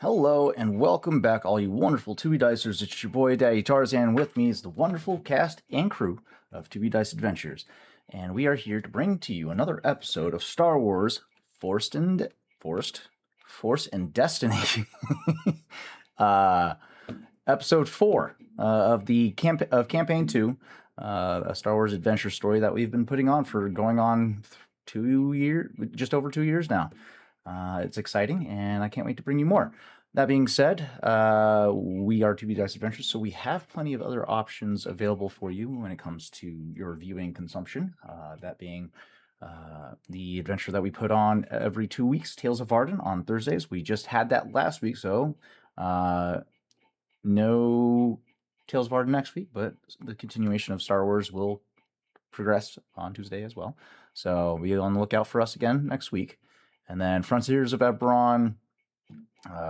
Hello and welcome back, all you wonderful 2B Dicers. It's your boy Daddy Tarzan. With me is the wonderful cast and crew of 2B Dice Adventures, and we are here to bring to you another episode of Star Wars: Force and Destiny. Episode 4 of the Campaign 2, a Star Wars adventure story that we've been putting on for going on 2 years, just over 2 years now. It's exciting, and I can't wait to bring you more. That being said, we are 2B Dice Adventures, so we have plenty of other options available for you when it comes to your viewing consumption. That being the adventure that we put on every 2 weeks, Tales of Arden, on Thursdays. We just had that last week, so no Tales of Arden next week, but the continuation of Star Wars will progress on Tuesday as well. So be on the lookout for us again next week. And then Frontiers of Eberron,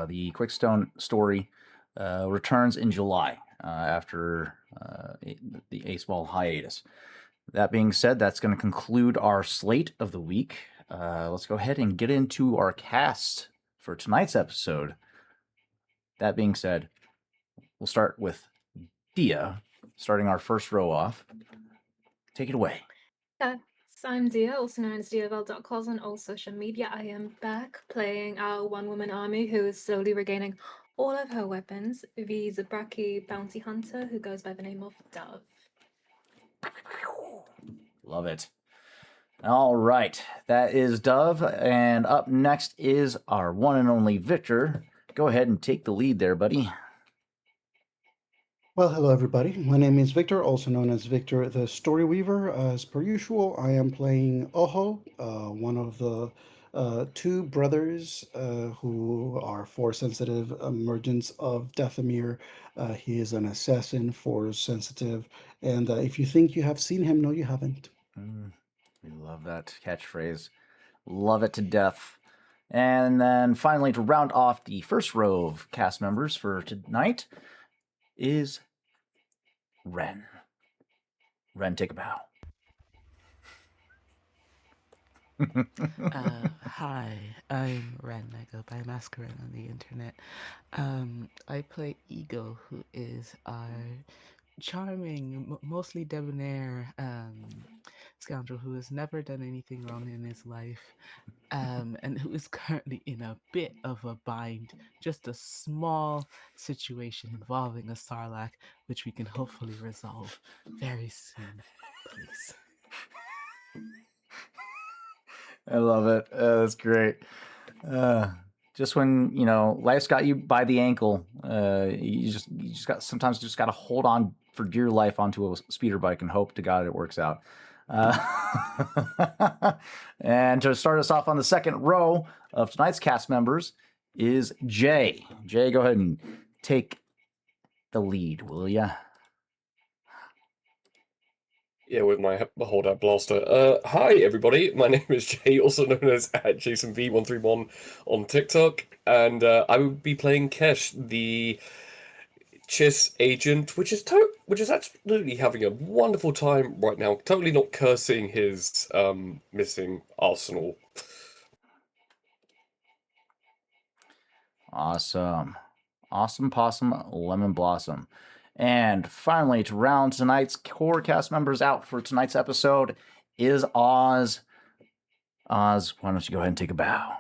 the Quickstone story, returns in July after the Aceball hiatus. That being said, that's going to conclude our slate of the week. Let's go ahead and get into our cast for tonight's episode. That being said, we'll start with Dia, starting our first row off. Take it away. So I'm Dia, also known as Diavel.cos on all social media. I am back playing our one-woman army who is slowly regaining all of her weapons. The Zabraki bounty hunter who goes by the name of Dove. Love it. All right, that is Dove, and up next is our one and only Victor. Go ahead and take the lead there, buddy. Well, hello everybody. My name is Victor, also known as Victor the Story Weaver. As per usual, I am playing Oho, one of the two brothers who are Force-sensitive emergents of Dathomir. He is an assassin, Force-sensitive, and if you think you have seen him, no, you haven't. We love that catchphrase. Love it to death. And then finally, to round off the first row of cast members for tonight is Ren. Ren, take a bow. Hi, I'm Ren. I go by Masquerade on the internet. I play Ego, who is our charming, mostly debonair scoundrel who has never done anything wrong in his life, and who is currently in a bit of a bind. Just a small situation involving a Sarlacc, which we can hopefully resolve very soon, please. I love it. That's great. Just when life's got you by the ankle, you just got sometimes just got to hold on for dear life onto a speeder bike and hope to God it works out. And to start us off on the second row of tonight's cast members is Jay. Jay, go ahead and take the lead, will ya? Yeah, with my hold out blaster. Hi everybody, my name is Jay, also known as JasonV131 on TikTok, and I will be playing Kesh, the Chiss agent, which is absolutely having a wonderful time right now. Totally not cursing his missing arsenal. Awesome. Awesome Possum Lemon Blossom. And finally, to round tonight's core cast members out for tonight's episode is Oz. Oz, why don't you go ahead and take a bow?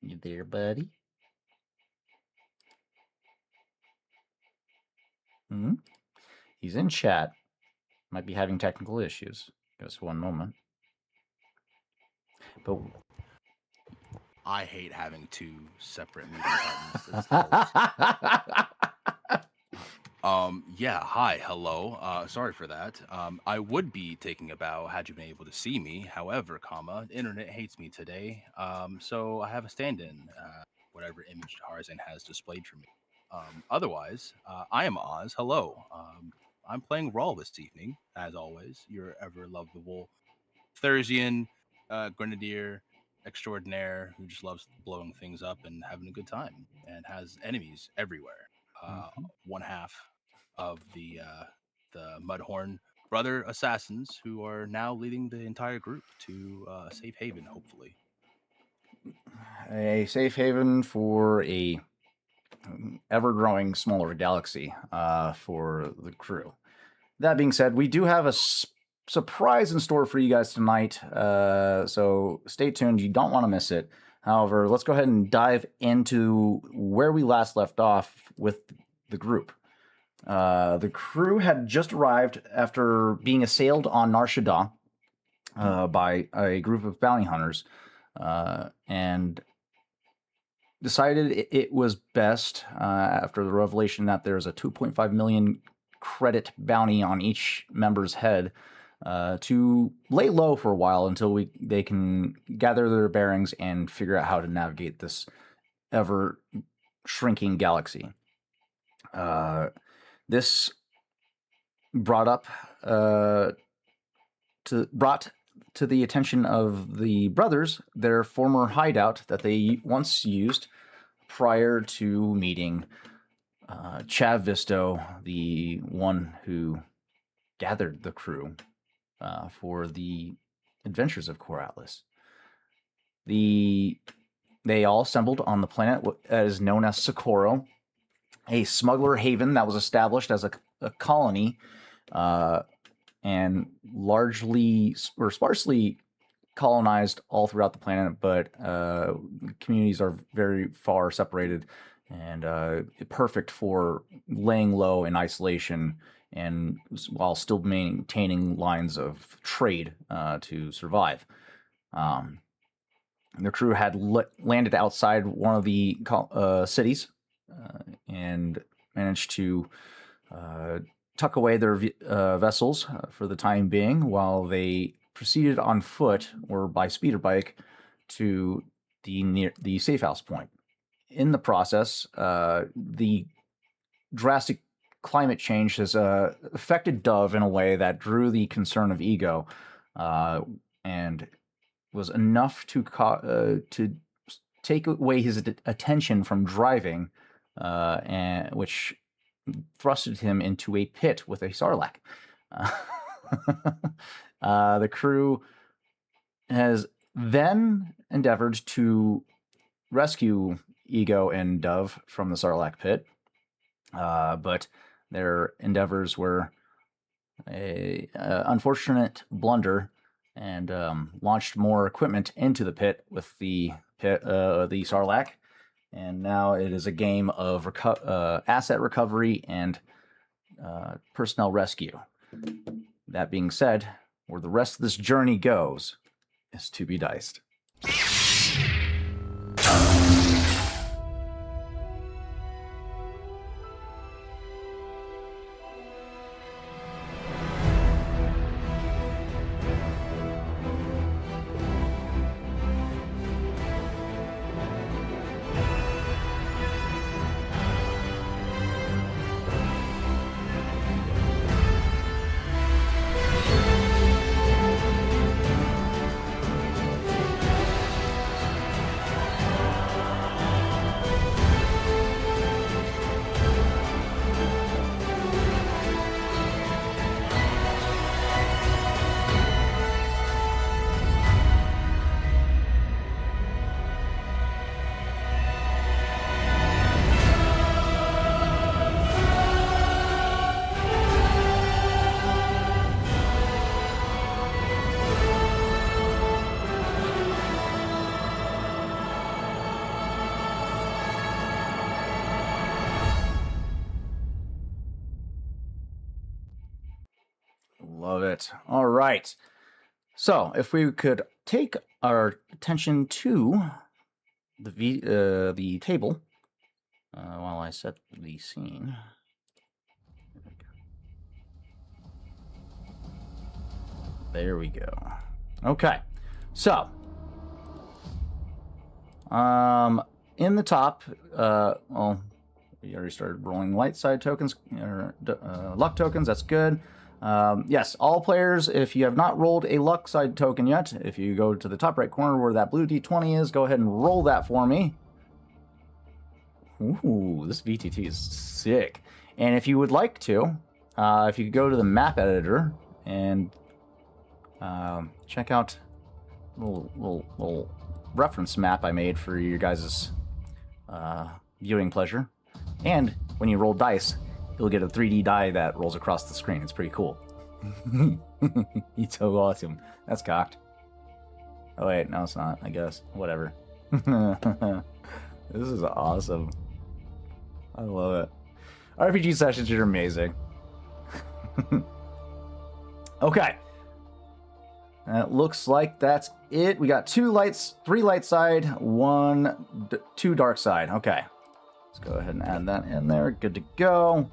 You there, buddy? He's in chat. Might be having technical issues. Just one moment. But I hate having two separate meeting buttons. Yeah, hi, hello. Sorry for that. I would be taking a bow had you been able to see me. However, the internet hates me today. So I have a stand-in, whatever image Tarzan has displayed for me. Otherwise, I am Oz. Hello. I'm playing Rawl this evening, as always. Your ever lovable Thursian grenadier extraordinaire who just loves blowing things up and having a good time and has enemies everywhere. One half of the Mudhorn brother assassins who are now leading the entire group to a safe haven, hopefully. A safe haven for a ever-growing smaller galaxy for the crew. That being said, we do have a surprise in store for you guys tonight, so stay tuned. You don't want to miss it. However, let's go ahead and dive into where we last left off with the group. The crew had just arrived after being assailed on Nar Shaddaa by a group of bounty hunters, and decided it was best, after the revelation that there's a 2.5 million credit bounty on each member's head, to lay low for a while until they can gather their bearings and figure out how to navigate this ever shrinking galaxy. This brought to the attention of the brothers their former hideout that they once used prior to meeting Chav Visto, the one who gathered the crew for the adventures of Core Atlas. They all assembled on the planet that is known as Socorro, a smuggler haven that was established as a colony and largely or sparsely colonized all throughout the planet, but communities are very far separated and perfect for laying low in isolation and while still maintaining lines of trade to survive. The crew had landed outside one of the cities and managed to tuck away their vessels for the time being while they proceeded on foot or by speeder bike to the safe house point. In the process, the drastic climate change has affected Dove in a way that drew the concern of Ego, and was enough to take away his attention from driving, and which thrusted him into a pit with a Sarlacc. The crew has then endeavored to rescue Ego and Dove from the Sarlacc pit, but their endeavors were a unfortunate blunder and launched more equipment into the pit with the Sarlacc, and now it is a game of asset recovery and personnel rescue. That being said, where the rest of this journey goes is to be diced. Love it. All right. So, if we could take our attention to the table while I set the scene. There we go. Okay. So, in the top, well, we already started rolling light side tokens, or luck tokens. That's good. Yes, all players, if you have not rolled a luck side token yet, if you go to the top right corner where that blue D20 is, go ahead and roll that for me. Ooh, this VTT is sick. And if you would like to, if you go to the map editor and check out a little reference map I made for you guys' viewing pleasure. And when you roll dice, you'll get a 3D die that rolls across the screen. It's pretty cool. He's so awesome. That's cocked. Oh wait, no it's not, I guess. Whatever. This is awesome. I love it. RPG sessions are amazing. Okay. It looks like that's it. We got 3 light side, 2 dark side. Okay. Let's go ahead and add that in there. Good to go.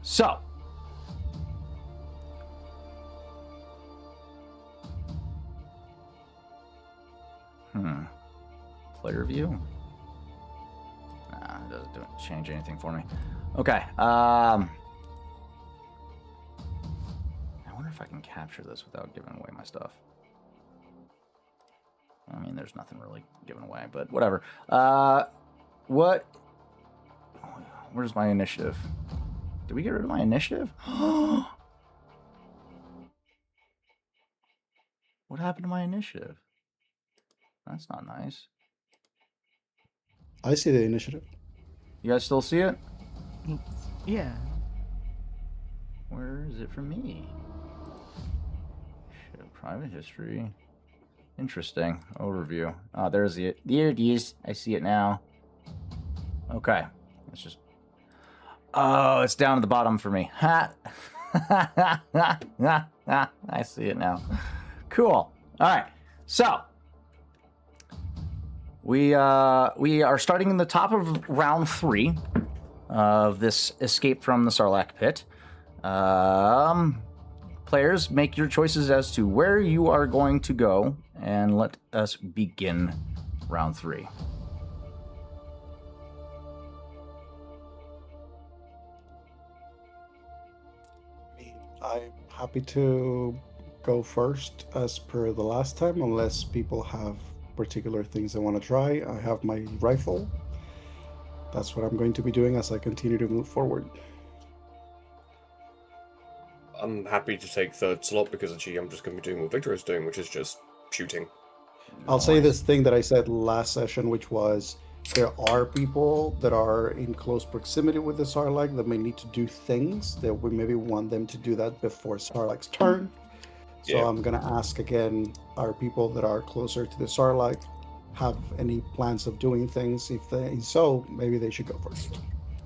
So. Player view? Nah, it doesn't change anything for me. Okay. I wonder if I can capture this without giving away my stuff. I mean, there's nothing really given away, but whatever. Where's my initiative? Did we get rid of my initiative? What happened to my initiative? That's not nice. I see the initiative. You guys still see it? Yeah. Where is it for me? Private history. Interesting. Overview. Oh, there's it. There it is. I see it now. Okay. Let's just... Oh, it's down at the bottom for me. Ha! I see it now. Cool. All right. So... We are starting in the top of round 3 of this escape from the Sarlacc pit. Players, make your choices as to where you are going to go, and let us begin round 3. I'm happy to go first as per the last time, unless people have particular things they want to try. I have my rifle. That's what I'm going to be doing as I continue to move forward. I'm happy to take third slot because actually I'm just going to be doing what Victor is doing, which is just shooting. I'll say this thing that I said last session, which was there are people that are in close proximity with the Sarlacc that may need to do things that we maybe want them to do that before Sarlacc's turn. So Yeah. I'm going to ask again, are people that are closer to the Sarlacc have any plans of doing things? If so, maybe they should go first.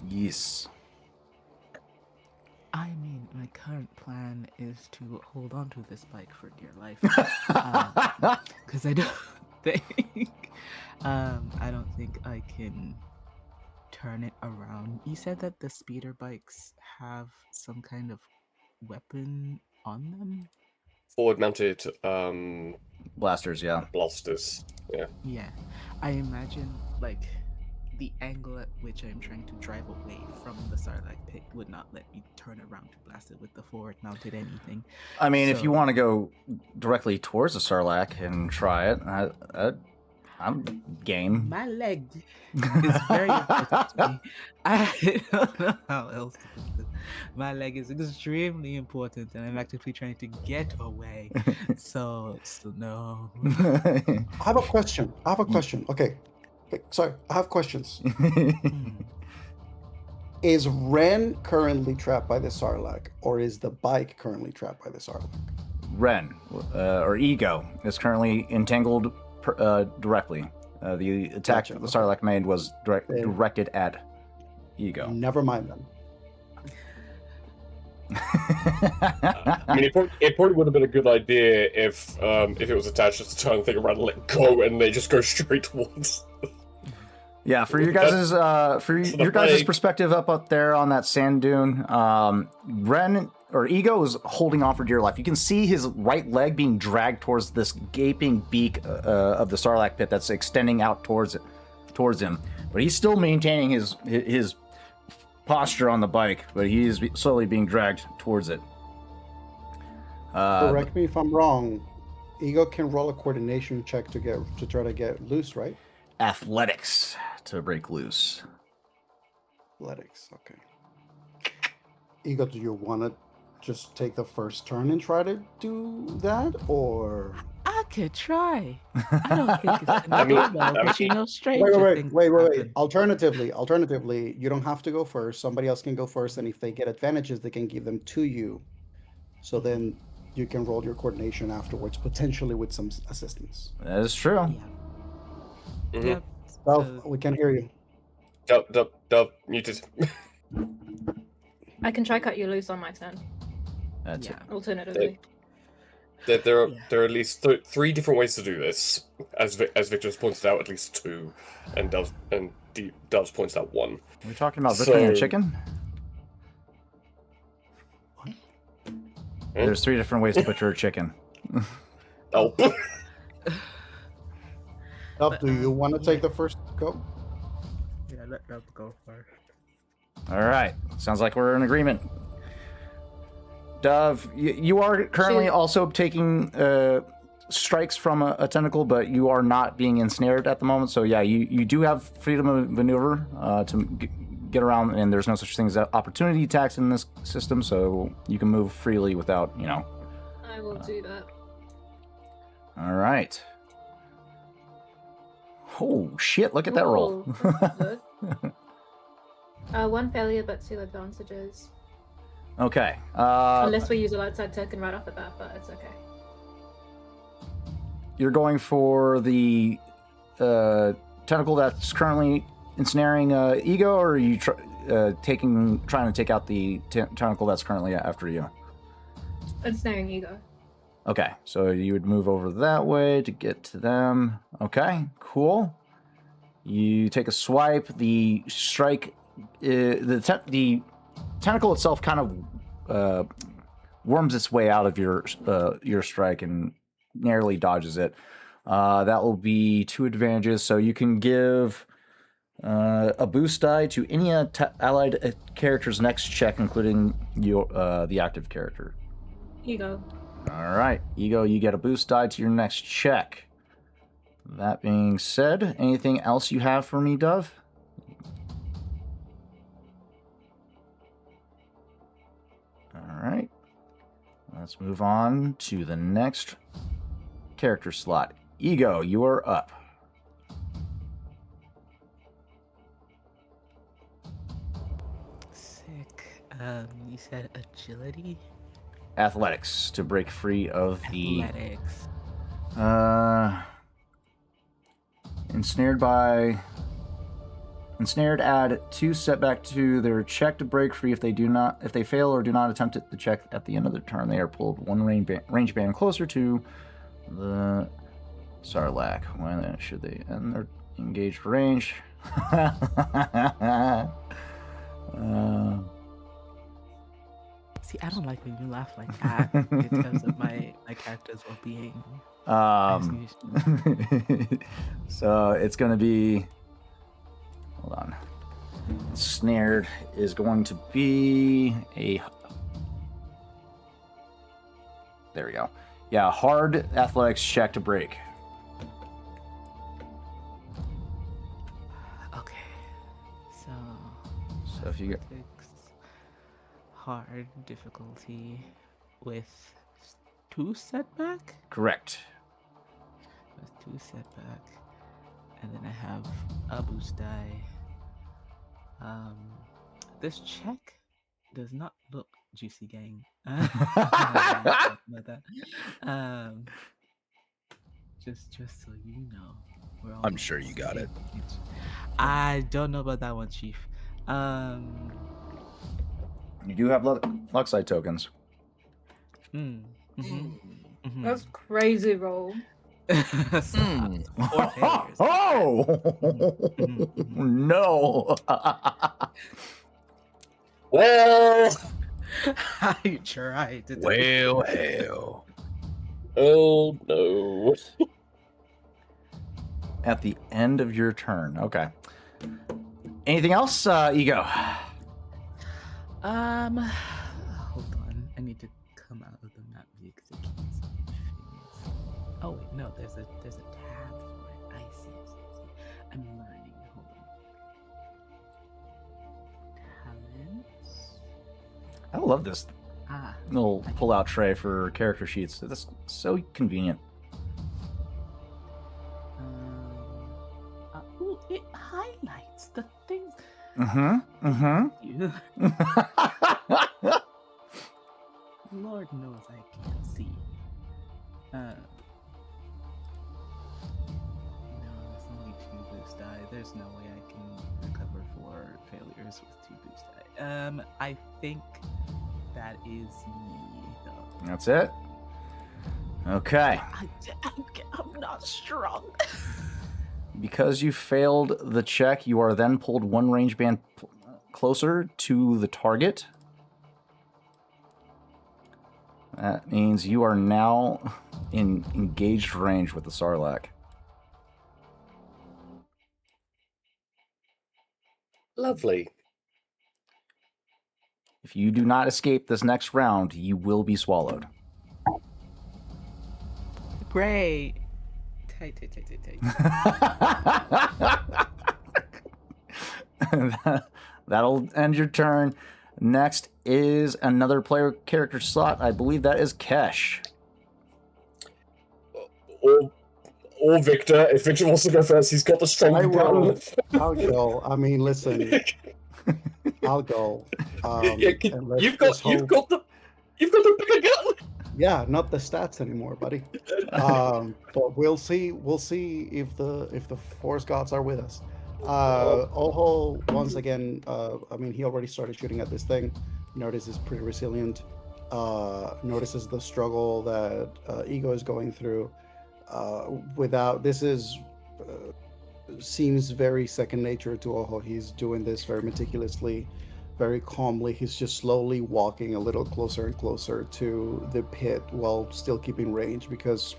Yes. I mean, my current plan is to hold on to this bike for dear life. Because I don't think I can turn it around. You said that the speeder bikes have some kind of weapon on them? Forward-mounted Blasters, yeah. blasters. Yeah. Yeah. I imagine, like, the angle at which I'm trying to drive away from the Sarlacc pit would not let me turn around to blast it with the forward-mounted anything. I mean, if you So- want to go directly towards the Sarlacc and try it, I'm game. My leg is very important to me. I don't know how else to put this. My leg is extremely important, and I'm actively trying to get away. So no. I have a question. Okay, sorry, I have questions. Is Ren currently trapped by the Sarlacc, or is the bike currently trapped by the Sarlacc? Ren, or Ego, is currently entangled directly. The attack Gotcha, that the okay. Sarlacc made was directed at Ego. Never mind then. I mean, it probably would have been a good idea if it was attached at the time, thing around, let go, and they just go straight towards. Yeah, for your guys' your guys' perspective up there on that sand dune, Ren or Ego is holding on for dear life. You can see his right leg being dragged towards this gaping beak of the Sarlacc pit that's extending out towards him. But he's still maintaining his posture on the bike, but he is slowly being dragged towards it. Correct me if I'm wrong. Ego can roll a coordination check to try to get loose, right? Athletics to break loose. Athletics, okay. Ego, do you want to just take the first turn and try to do that, or I could try. I don't think it's gonna I mean- go well, I but you mean- know, stranger things wait. happen. Alternatively, you don't have to go first. Somebody else can go first, and if they get advantages, they can give them to you. So then you can roll your coordination afterwards, potentially with some assistance. That is true. Yeah. Mhm. Yep. Dove, So, we can hear you. Dub, muted. I can try cut you loose on my turn. That's yeah. Alternatively. There are Yeah. at least three different ways to do this. As Victor's pointed out, at least two, and Doves points out one. Are we talking about butchering a So- chicken? There's 3 different ways to butcher a chicken. Oh, Dove, do you want to take yeah. the first go? Yeah, let Dub go first. All right. Sounds like we're in agreement. Dove, you are currently Shoot. also taking strikes from a tentacle, but you are not being ensnared at the moment. So yeah, you do have freedom of maneuver to get around, and there's no such thing as opportunity attacks in this system, so you can move freely without, I will do that. All right. Oh shit! Look at that roll. Ooh, that's good. 1 failure, but 2 advantages. Okay. Unless we use a outside token right off the bat, but it's okay. You're going for the tentacle that's currently ensnaring Ego, or are you trying to take out the tentacle that's currently after you? Ensnaring ego. Okay, so you would move over that way to get to them. Okay, cool. You take a swipe. The strike, the tentacle itself kind of worms its way out of your strike and narrowly dodges it. That will be 2 advantages. So you can give a boost die to any allied character's next check, including the active character. Ego. All right, Ego, you get a boost die to your next check. That being said, anything else you have for me, Dove? All right. Let's move on to the next character slot. Ego, you are up. Sick. You said agility? Athletics to break free of the Athletics. ensnared, add 2 setback to their check to break free. If they fail or do not attempt it, the check at the end of their turn, they are pulled 1 range band closer to the Sarlacc. When should they end their engaged range? See, I don't like when you laugh like that in terms of my character's well-being. So it's going to be... Hold on. Snared is going to be a... There we go. Yeah, hard athletics check to break. Okay. So if you get... athletics, hard difficulty with 2 setback? Correct. With 2 setback. And then I have a boost die. This check does not look juicy, gang. About that. Just so you know, we're all I'm sure you got it. I don't know about that one, Chief. You do have luck side tokens. That's crazy roll. Stop. 4 failures. Oh! No! well, I tried to do Well, hell. oh no. At the end of your turn. Okay. Anything else, Ego? hold on. I need to come out of the map view because I can't see things. Oh wait, no, there's a tab for it. I see. I'm learning. Hold on. Talents. I love this. little pull-out tray for character sheets. That's so convenient. Ooh, it highlights the things. Mm-hmm. Lord knows I can't see. No, there's only 2 boost die. There's no way I can recover 4 failures with 2 boost die. I think that is me, though. That's it. Okay. I'm not strong. Because you failed the check, you are then pulled 1 range band closer to the target. That means you are now in engaged range with the Sarlacc. Lovely. If you do not escape this next round, you will be swallowed. Great. Tight. That'll end your turn. Next is another player character slot. I believe that is Kesh. Or Victor. If Victor wants to go first, he's got the I stronger will. gun. I'll go. I mean, listen. I'll go. Yeah, and let's you've just got the bigger gun. Yeah, not the stats anymore, buddy. But we'll see. We'll see if the Force gods are with us. Oho, once again, I mean, he already started shooting at this thing. Notice is pretty resilient. Notices the struggle that Ego is going through. Without this is seems very second nature to Oho. He's doing this very meticulously, very calmly. He's just slowly walking a little closer and closer to the pit while still keeping range, because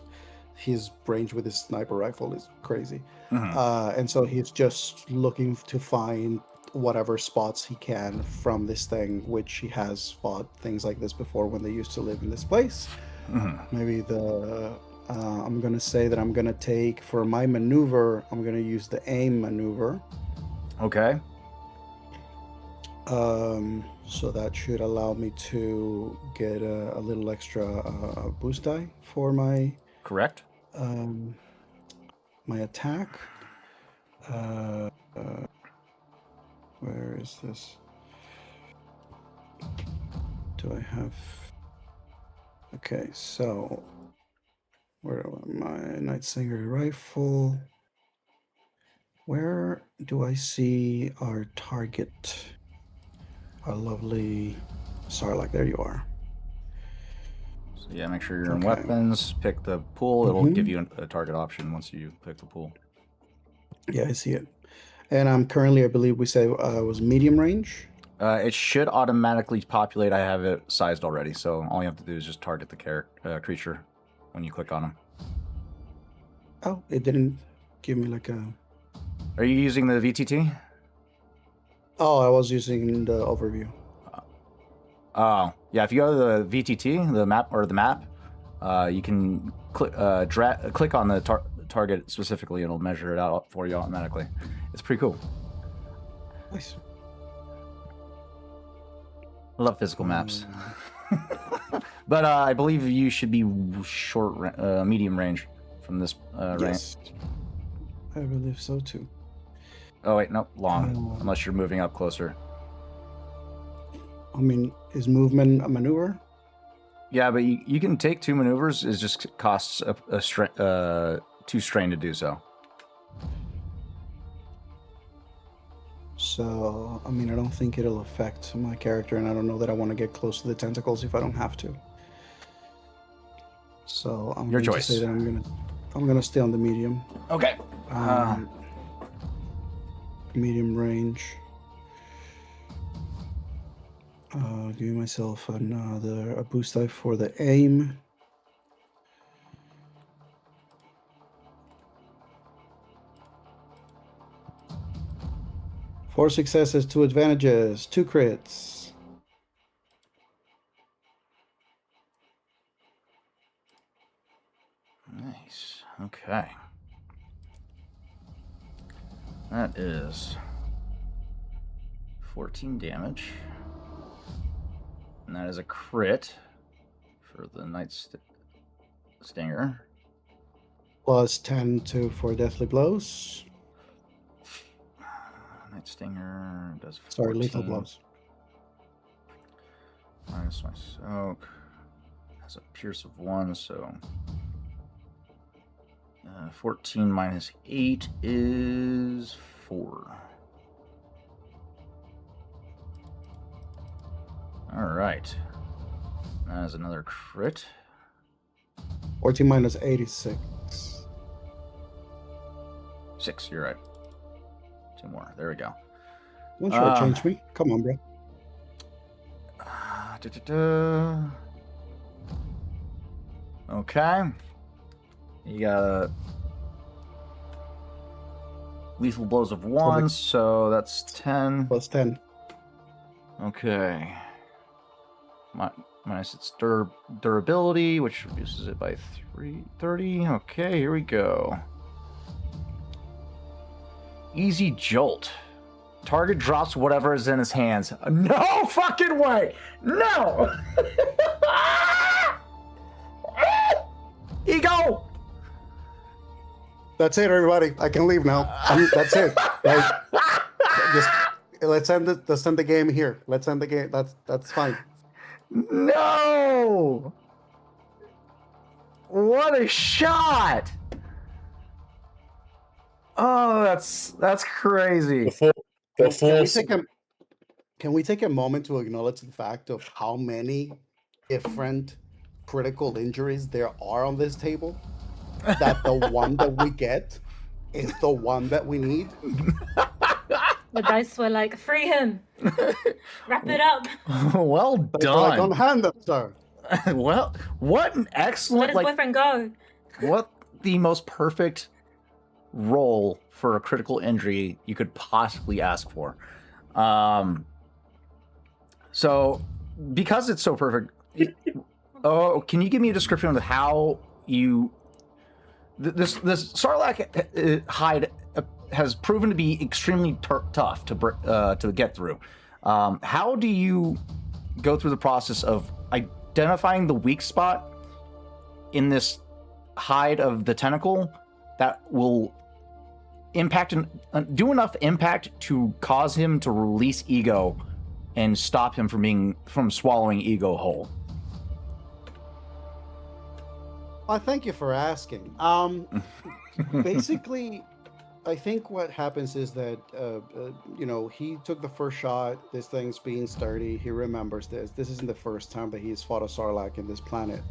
his range with his sniper rifle is crazy. And so he's just looking to find whatever spots he can from this thing, which he has fought things like this before when they used to live in this place. Maybe I'm going to say that I'm going to take, for my maneuver, I'm going to use the aim maneuver. Okay. So that should allow me to get a little extra boost die for my Correct. my attack. Where is this? Do I have? Okay, so where am I? Night Singer rifle. Where do I see our target? Our lovely Sarlacc. There you are. So yeah, make sure you're in Okay. weapons. Pick the pool. It'll give you a target option once you pick the pool. Yeah, I see it. And I'm currently, I believe we said was medium range. It should automatically populate. I have it sized already, so all you have to do is just target the creature when you click on him. Oh, it didn't give me like a... Are you using the VTT? Oh, I was using the overview. Oh, yeah. If you go to the VTT, the map, you can click on the target specifically, and it'll measure it out for you automatically. It's pretty cool. Nice. I love physical maps. But I believe you should be medium range from this range. Yes. I believe so too. Oh wait, no, long. Unless you're moving up closer. I mean, is movement a maneuver? Yeah, but you can take 2 maneuvers. It just costs 2 strain to do so. So, I mean, I don't think it'll affect my character, and I don't know that I want to get close to the tentacles if I don't have to. So I'm Your going choice. to say that I'm gonna stay on the medium. Okay. Medium range. Give myself a boost die for the aim. Four successes, 2 advantages, 2 crits. Nice. Okay. That is 14 damage. And that is a crit. for the Night Stinger. Plus 10 for deathly blows. Night Stinger does 14. Sorry, lethal blows. Minus my soak. Has a pierce of 1, so 14 minus 8 is 4. Alright. That is another crit. 14 minus 8 is 6. 6, you're right. 2 more. There we go. Don't shortchange me. Come on, bro. Okay. You got lethal blows of 1, so that's 10. Plus 10. Okay. Minus its durability, which reduces it by 30. Okay, here we go. Easy Jolt. Target drops whatever is in his hands. No fucking way! No! Ego! That's it, everybody. I can leave now. That's it. Just let's end the game here. Let's end the game. That's fine. No! What a shot! Oh, that's crazy. Can we take a moment to acknowledge the fact of how many different critical injuries there are on this table? That the one that we get is the one that we need. The dice were like, free him. Wrap it up. Well But they're like, done. unhand them, sir. Well, what an Let excellent, his like, boyfriend go. what the most perfect roll for a critical injury you could possibly ask for. So because it's so perfect, can you give me a description of how you this Sarlacc hide has proven to be extremely tough to get through. How do you go through the process of identifying the weak spot in this hide of the tentacle that will impact and do enough impact to cause him to release Ego and stop him from swallowing Ego whole? Well, thank you for asking. Basically, I think what happens is that, he took the first shot. This thing's being sturdy. He remembers this. This isn't the first time that he's fought a Sarlacc in this planet.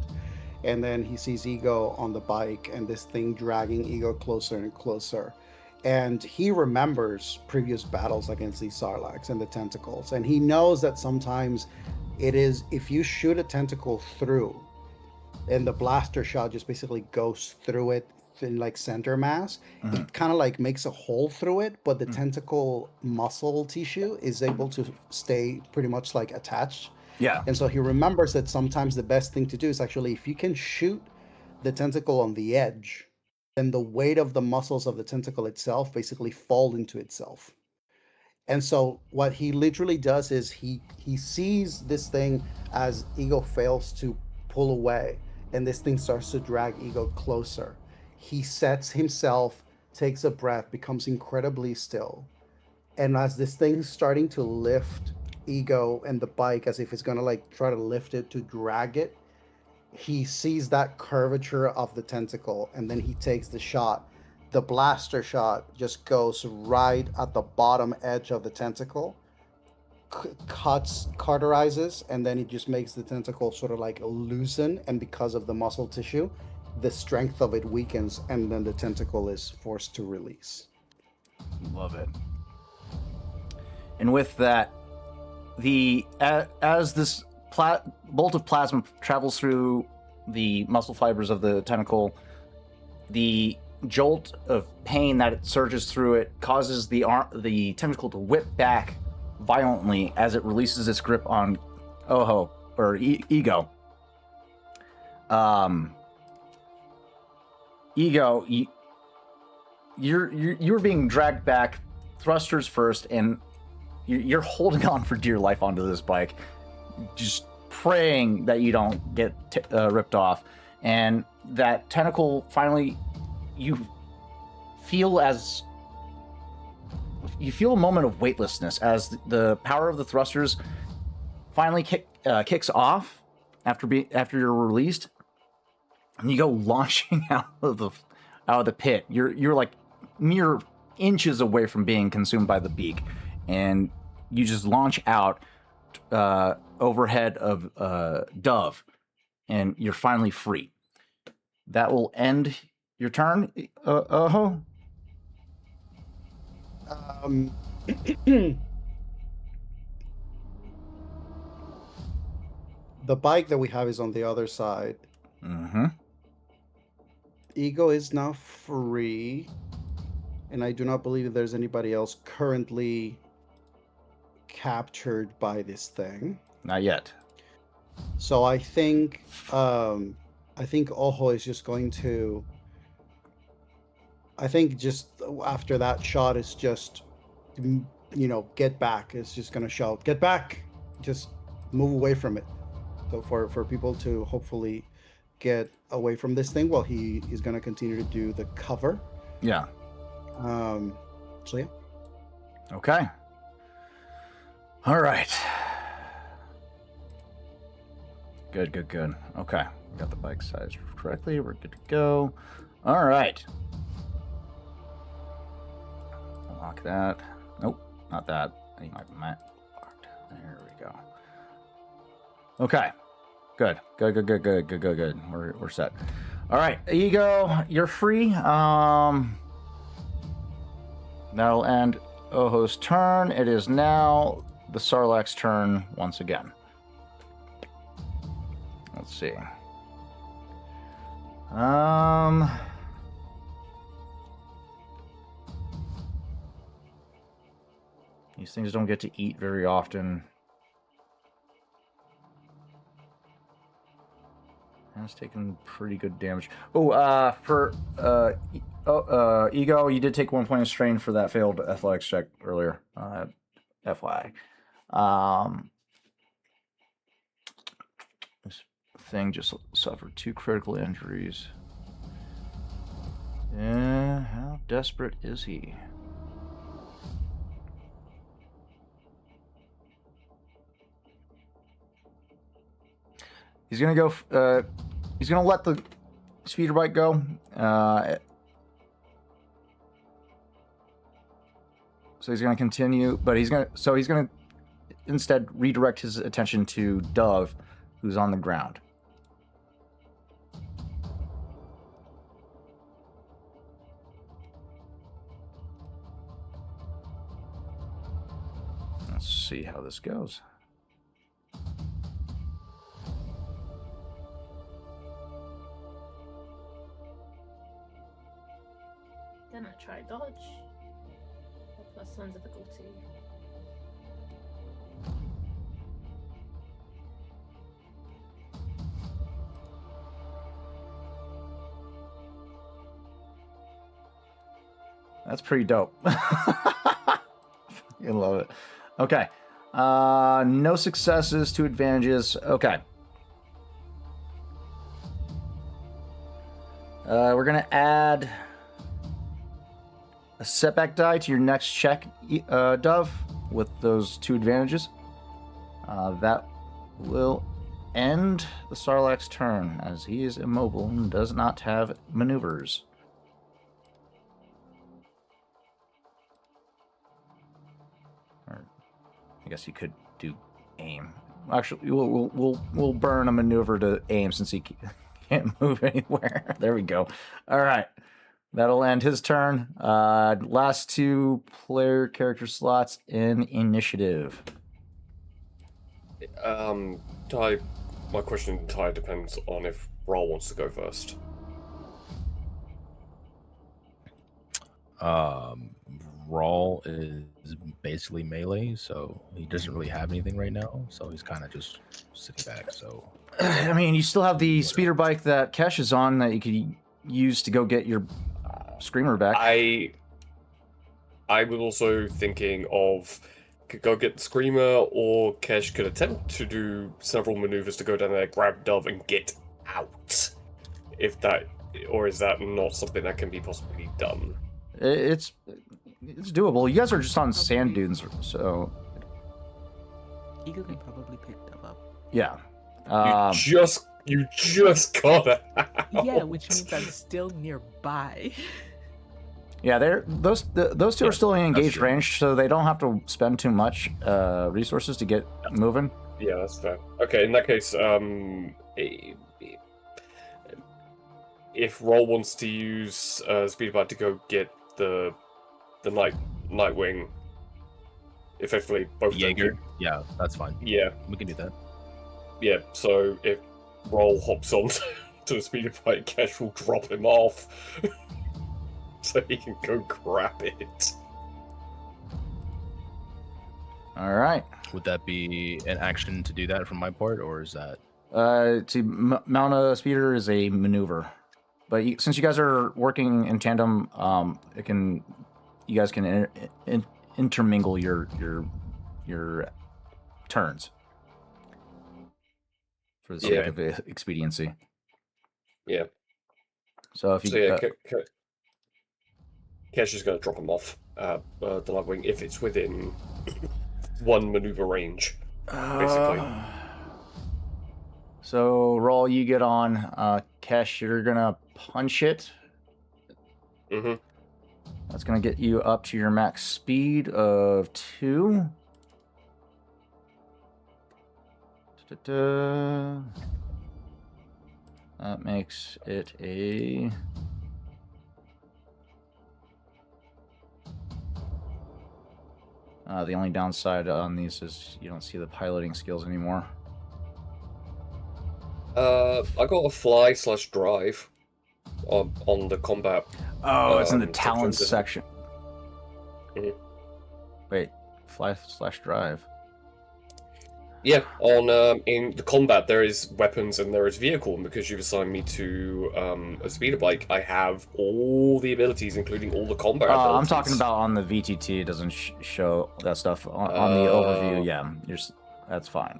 And then he sees Ego on the bike and this thing dragging Ego closer and closer. And he remembers previous battles against these Sarlaccs and the tentacles. And he knows that sometimes it is, if you shoot a tentacle through, and the blaster shot just basically goes through it in like center mass, it kind of like makes a hole through it, but the tentacle muscle tissue is able to stay pretty much like attached. Yeah. And so he remembers that sometimes the best thing to do is actually, if you can shoot the tentacle on the edge, then the weight of the muscles of the tentacle itself basically fall into itself. And so what he literally does is he sees this thing as Ego fails to pull away, and this thing starts to drag Ego closer. He sets himself, takes a breath, becomes incredibly still. And as this thing's starting to lift Ego and the bike, as if it's gonna like try to lift it to drag it, he sees that curvature of the tentacle, and then he takes the shot. The blaster shot just goes right at the bottom edge of the tentacle, cauterizes, and then it just makes the tentacle sort of like loosen, and because of the muscle tissue, the strength of it weakens, and then the tentacle is forced to release. Love it. And with that, as this bolt of plasma travels through the muscle fibers of the tentacle, the jolt of pain that it surges through it causes the tentacle to whip back violently as it releases its grip on Oho or Ego. Ego, you're being dragged back, thrusters first, and you're holding on for dear life onto this bike, just praying that you don't get ripped off. And that tentacle finally, you feel a moment of weightlessness as the power of the thrusters finally kicks off after you're released, and you go launching out of the pit. You're like mere inches away from being consumed by the beak, and you just launch out overhead of Dove, and you're finally free. That will end your turn, Oho. The bike that we have is on the other side. Mm-hmm. Ego is now free, and I do not believe there's anybody else currently captured by this thing. Not yet. So I think Oho is just going to. I think just after that shot is just, get back. It's just gonna shout, "Get back!" Just move away from it. So for people to hopefully get away from this thing while he is gonna continue to do the cover. Yeah. So yeah. Okay. All right. Good. Okay. We got the bike sized correctly. We're good to go. All right. Lock that. Nope, not that. I think my map locked. There we go. Okay. Good. We're set. All right, Ego, you're free. That'll end Oho's turn. It is now the Sarlacc's turn once again. Let's see. These things don't get to eat very often. That's taking pretty good damage. Oh, Ego, you did take 1 point of strain for that failed athletics check earlier. FYI. This thing just suffered 2 critical injuries. Yeah, how desperate is he? He's gonna go. He's gonna let the speeder bike go. So he's gonna continue, but he's gonna instead redirect his attention to Dove, who's on the ground. Let's see how this goes. Then I try dodge. +1 difficulty. That's pretty dope. You love it. Okay. No successes, 2 advantages. Okay. We're gonna add a setback die to your next check, Dove, with those 2 advantages. That will end the Sarlacc's turn, as he is immobile and does not have maneuvers. Or, I guess he could do aim. Actually, we'll burn a maneuver to aim since he can't move anywhere. There we go. All right. That'll end his turn. Last 2 player character slots in initiative. Ty, my question entirely depends on if Rawl wants to go first. Rawl is basically melee, so he doesn't really have anything right now. So he's kind of just sitting back. So I mean, you still have the speeder bike that Kesh is on that you could use to go get your Screamer back. I was also thinking of could go get the Screamer, or Kesh could attempt to do several maneuvers to go down there, grab Dove, and get out. If that, or is that not something that can be possibly done? It's doable. You guys are just on sand Probably. dunes, so Eagle can probably pick Dove up. yeah. You just got it. Yeah, which means I'm still nearby. Yeah, those two Yeah, are still in engaged true. range, so they don't have to spend too much resources to get moving. Yeah, that's fair. Okay, in that case, if Roll wants to use Speed Bite to go get the Nightwing, effectively both of them Jaeger. Yeah, that's fine. Yeah, We can do that. yeah. So if Roll hops on to the Speed Bite, Kesh will drop him off, so he can go grab it. All right. Would that be an action to do that from my part, or is that? Mount a speeder is a maneuver, but since you guys are working in tandem, you guys can intermingle your turns for the sake Yeah. of expediency. Yeah. So if you So yeah, Kesh is going to drop him off the Nightwing if it's within one maneuver range, basically. So roll, you get on. Kesh, you're gonna punch it. Mm-hmm. That's gonna get you up to your max speed of 2. Da-da-da. That makes it a... the only downside on these is you don't see the piloting skills anymore. I got a fly/drive on the combat. Oh, it's in the section, talent isn't it? section. Mhm. Wait, fly/drive. Yeah, on in the combat there is weapons and there is vehicle, and because you've assigned me to a speeder bike, I have all the abilities, including all the combat abilities. I'm talking about on the VTT. It doesn't show that stuff on the overview. Yeah, that's fine.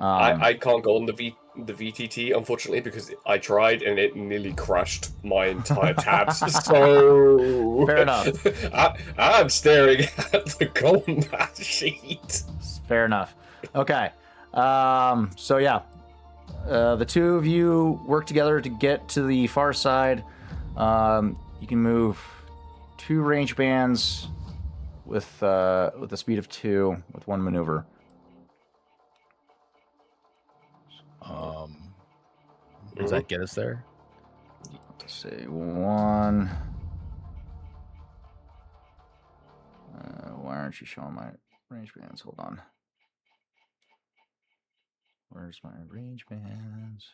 I can't go on the VTT, unfortunately, because I tried and it nearly crashed my entire tabs. So Fair enough. I'm staring at the combat sheet. Fair enough. Okay. So yeah, the two of you work together to get to the far side. You can move 2 range bands with a speed of 2 with 1 maneuver. Does that get us there? Let's see, 1. Why aren't you showing my range bands? Hold on. Where's my range bands?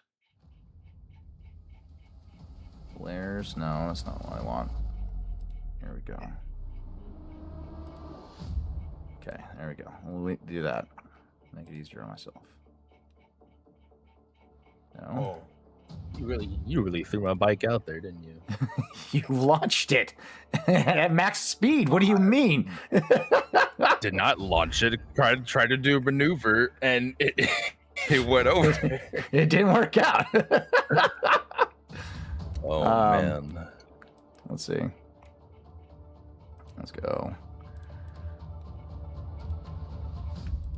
Flares? No, that's not what I want. Here we go. Okay, there we go. We'll do that. Make it easier on myself. No. You really threw my bike out there, didn't you? You launched it at max speed. What do you mean? Did not launch it. Tried to do a maneuver, and it went over. It didn't work out. Oh man. Let's see. Let's go.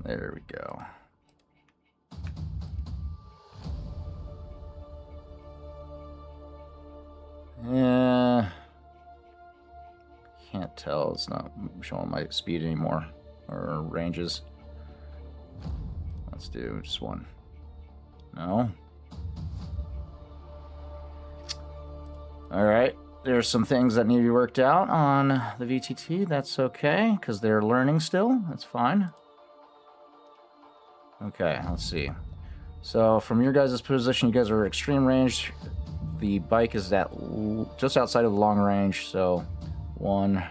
There we go. Yeah. Can't tell. It's not showing my speed anymore or ranges. Let's do just 1. No. All right. There's some things that need to be worked out on the VTT. That's okay, because they're learning still. That's fine. Okay, let's see. So from your guys' position, you guys are extreme range. The bike is at just outside of the long range, so 1,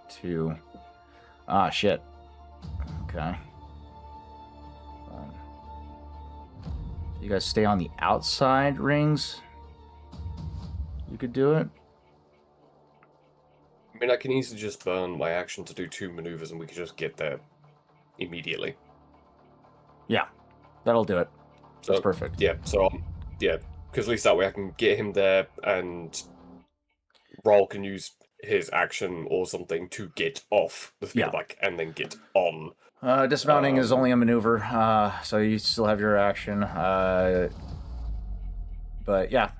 2. Ah, shit. Okay. You guys stay on the outside rings. You could do it. I mean, I can easily just burn my action to do 2 maneuvers and we could just get there. immediately. Yeah, that'll do it. So That's perfect. Yeah, so because at least that way I can get him there, and Raul can use his action or something to get off the speeder bike and then get on. Dismounting is only a maneuver, so you still have your action. But yeah,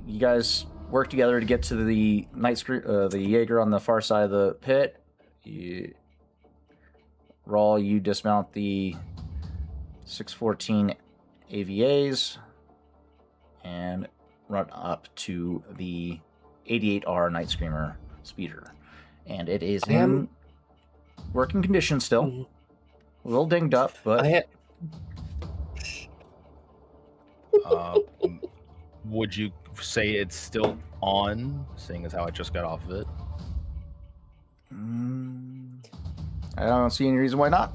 you guys work together to get to the the Jaeger on the far side of the pit. Raul, you dismount the 614 AVAs and run up to the 88R Night Screamer speeder. And it is in working condition still. A little dinged up, but... Would you say it's still on, seeing as how I just got off of it? I don't see any reason why not.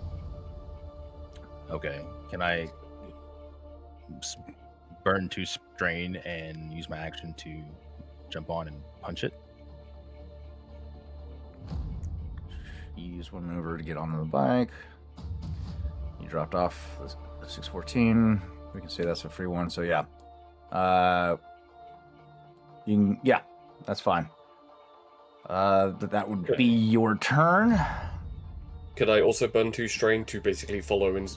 Okay. Can I burn 2 strain and use my action to jump on and punch it? You use one maneuver to get onto the bike. You dropped off the 614. We can say that's a free one, so yeah. You can, yeah, that's fine. That would be your turn. Could I also burn 2 strain to basically follow in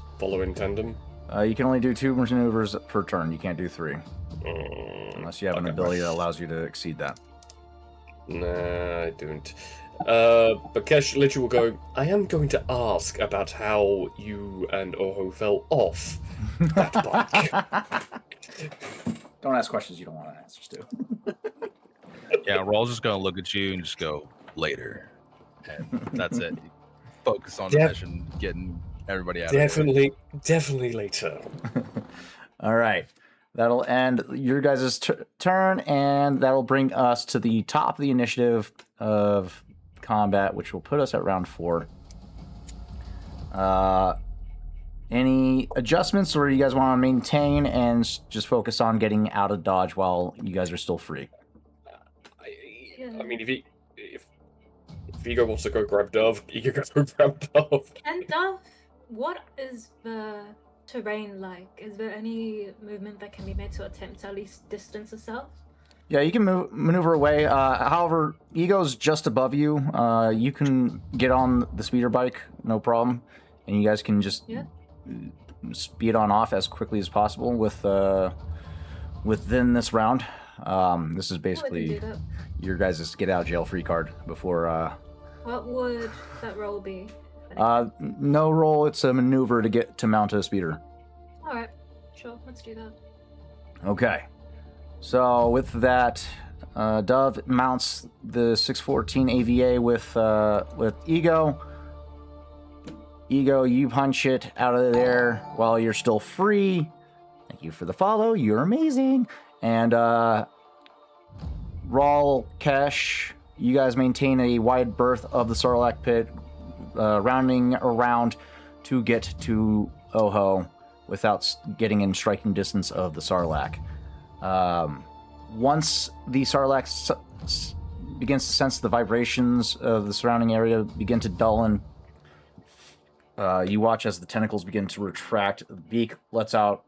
tandem? You can only do 2 maneuvers per turn. You can't do 3. Unless you have an ability that allows you to exceed that. Nah, I don't. But Kesh literally will go, I am going to ask about how you and Oho fell off that bike. Don't ask questions you don't want answers to. Yeah, Raul's just going to look at you and just go, later. And that's it. Focus on the mission, getting everybody out of there. Definitely later. All right. That'll end your guys' turn, and that'll bring us to the top of the initiative of combat, which will put us at round 4. Any adjustments, or you guys want to maintain and just focus on getting out of dodge while you guys are still free? I mean, if Vigo wants to go grab Dove, he can go grab Dove. And Dove, what is the terrain like? Is there any movement that can be made to attempt to at least distance yourself? Yeah, you can maneuver away. However, Ego's just above you. You can get on the speeder bike, no problem, and you guys can just speed on off as quickly as possible within this round. This is basically your guys' get out of jail free card before. What would that roll be? No roll. It's a maneuver to mount a speeder. All right, sure. Let's do that. Okay. So with that, Dove mounts the 614 AVA with Ego. Ego, you punch it out of there while you're still free. Thank you for the follow. You're amazing. And Raul, Kesh, you guys maintain a wide berth of the Sarlacc pit, rounding around to get to Oho without getting in striking distance of the Sarlacc. Once the Sarlacc begins to sense the vibrations of the surrounding area begin to dull, you watch as the tentacles begin to retract. The beak lets out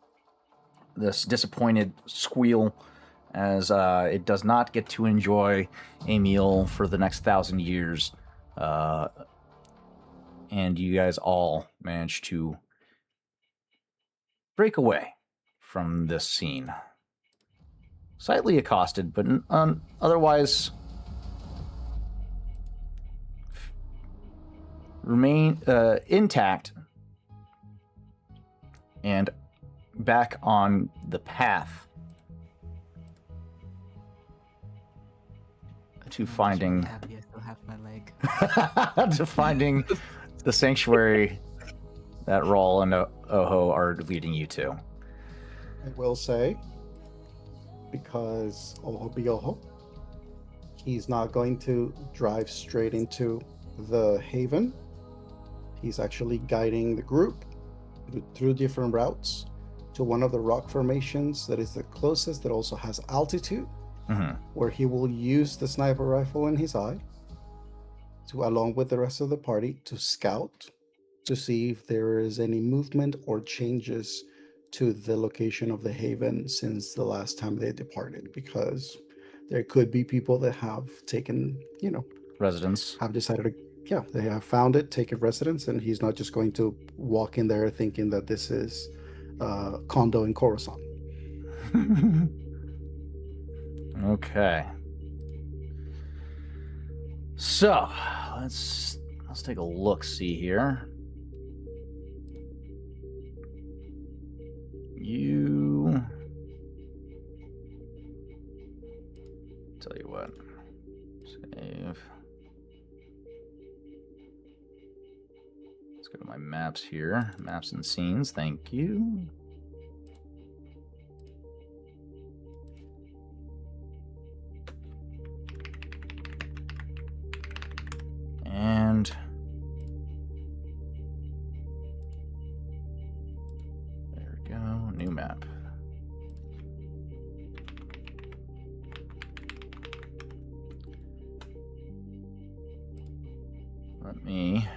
this disappointed squeal as it does not get to enjoy a meal for the next 1,000 years. And you guys all manage to break away from this scene. Slightly accosted, but otherwise remain intact and back on the path to finding Happy I still have my leg. to finding the sanctuary that Raul and Oho are leading you to. I will say, because Oho be Oho, he's not going to drive straight into the haven. He's actually guiding the group through different routes to one of the rock formations that is the closest, that also has altitude, where he will use the sniper rifle in his eye to, along with the rest of the party, to scout to see if there is any movement or changes to the location of the haven since the last time they departed, because there could be people that have taken, Residents. have decided to, yeah, they have found it, taken residence, and he's not just going to walk in there thinking that this is condo in Coruscant. Okay. So let's take a look. See here. You. Tell you what. Save. Let's go to my maps here. Maps and scenes. Thank you. And there we go. New map. Let me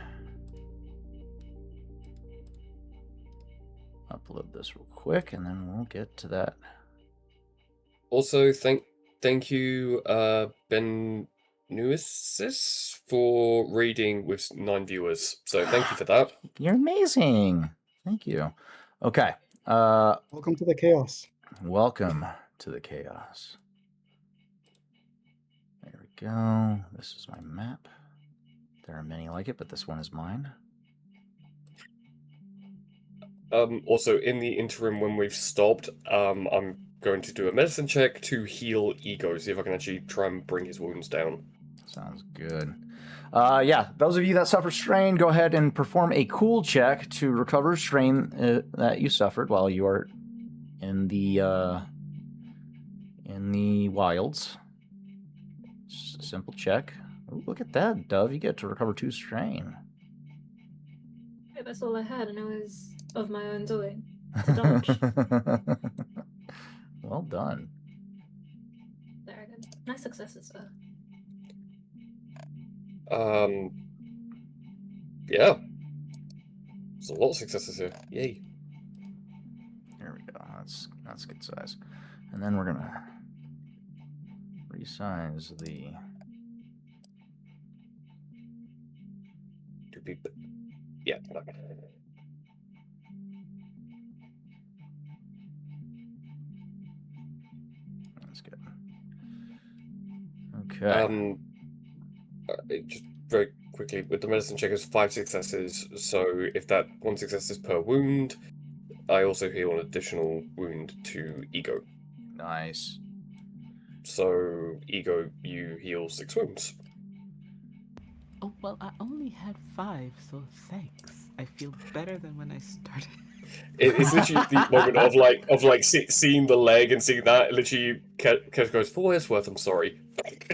upload this real quick, and then we'll get to that. Also, thank you, Ben Nuisis, for reading with 9 viewers. So thank you for that. You're amazing. Thank you. Okay. Welcome to the chaos. Welcome to the chaos. There we go. This is my map. There are many like it, but this one is mine. Also, in the interim, when we've stopped, I'm going to do a medicine check to heal Ego, see if I can actually try and bring his wounds down. Sounds good. Yeah, those of you that suffer strain, go ahead and perform a cool check to recover strain that you suffered while you are in the wilds. Just a simple check. Ooh, look at that, Dove. You get to recover 2 strain. Yeah, that's all I had, and it was of my own doing. It's a dodge. Well done. Very good. Nice successes, though. Yeah. There's a lot of successes here. Yay. There we go. That's good size. And then we're gonna resize the. Yeah. That's good. Okay. Just very quickly, with the medicine check is 5 successes, so if that 1 success is per wound, I also heal an additional wound to Ego. Nice. So, Ego, you heal 6 wounds. Oh, well, I only had 5, so thanks. I feel better than when I started. It's literally the moment of seeing the leg and seeing that. Literally, Kev goes, "For what it's worth, I'm sorry."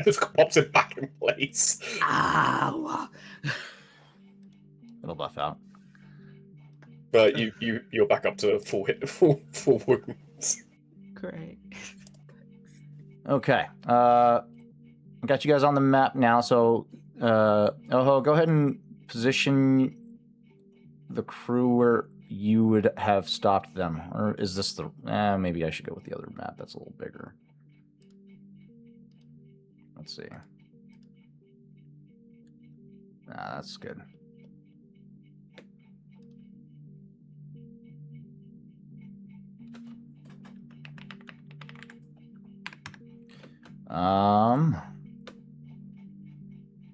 Just pops it back in place. Ow! It'll buff out. But you're back up to full wounds. Great. Okay. I got you guys on the map now, so Oho, go ahead and position the crew where you would have stopped them. Or is this the... maybe I should go with the other map. That's a little bigger. Let's see. That's good.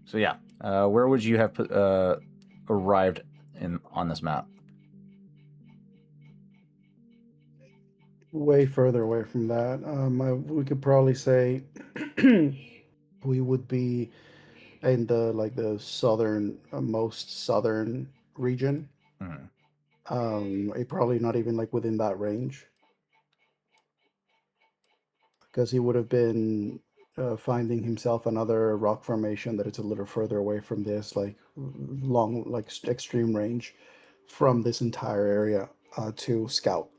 So yeah, where would you have arrived on this map? Way further away from that. We could probably say we would be in the southern, most southern region. Probably not even within that range, because he would have been finding himself another rock formation that is a little further away from this long extreme range from this entire area to scout,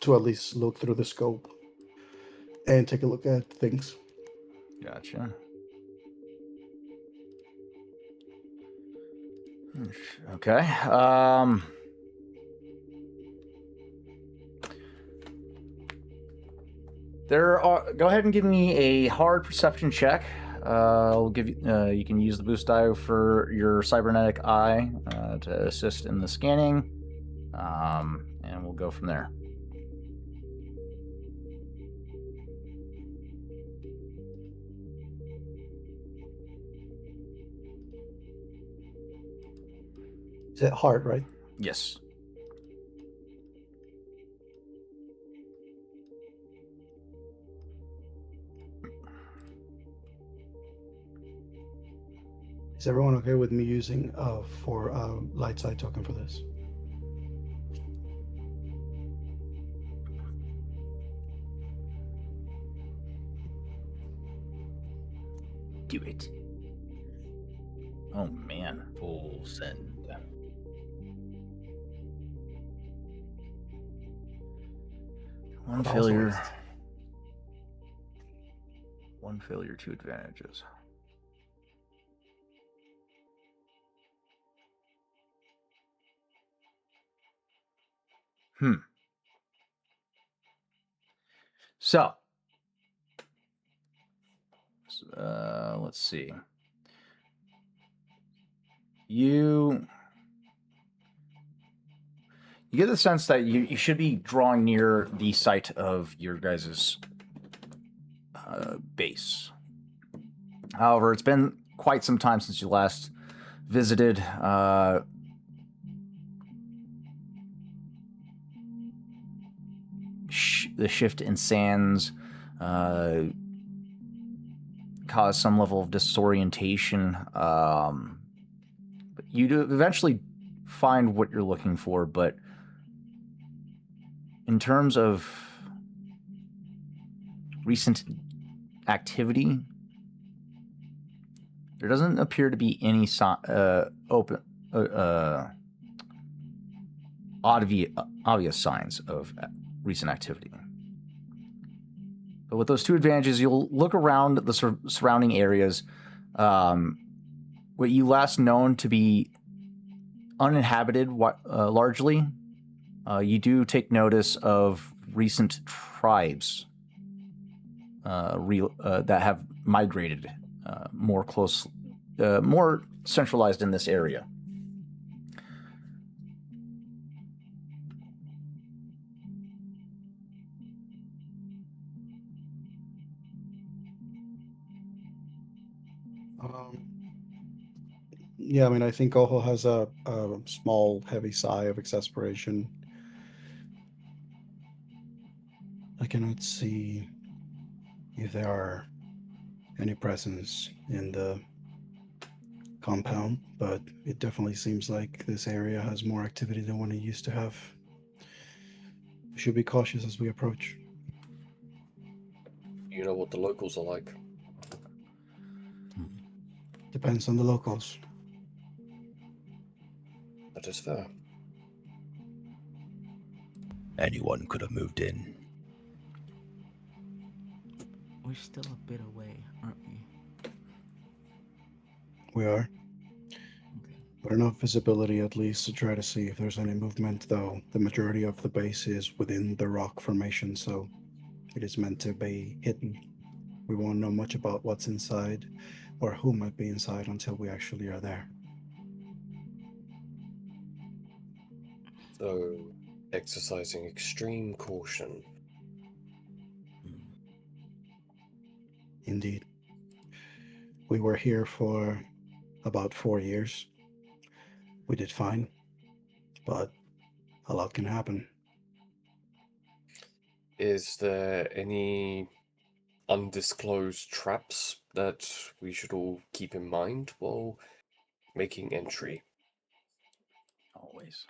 to at least look through the scope and take a look at things. Gotcha. Okay. Go ahead and give me a hard perception check. I'll give you. You can use the boost die for your cybernetic eye to assist in the scanning, and we'll go from there. Is it hard, right? Yes. Is everyone okay with me using for light side token for this? Do it. Oh man. Full send. One failure. One failure, 2 advantages. So, let's see. You get the sense that you should be drawing near the site of your guys' base. However, it's been quite some time since you last visited. The shift in sands caused some level of disorientation. But you do eventually find what you're looking for, but in terms of recent activity, there doesn't appear to be any obvious signs of recent activity. But with those 2 advantages, you'll look around the surrounding areas. What you last known to be uninhabited largely, you do take notice of recent tribes that have migrated more centralized in this area. Yeah, I mean, I think Oho has a small, heavy sigh of exasperation. I cannot see if there are any presence in the compound, but it definitely seems like this area has more activity than one it used to have. We should be cautious as we approach. You know what the locals are like. Depends on the locals. That is fair. Anyone could have moved in. We're still a bit away, aren't we? We are. Okay. But enough visibility at least to try to see if there's any movement, though the majority of the base is within the rock formation, so it is meant to be hidden. We won't know much about what's inside or who might be inside until we actually are there. So, exercising extreme caution. Indeed. We were here for about 4 years. We did fine, but a lot can happen. Is there any undisclosed traps that we should all keep in mind while making entry? Always.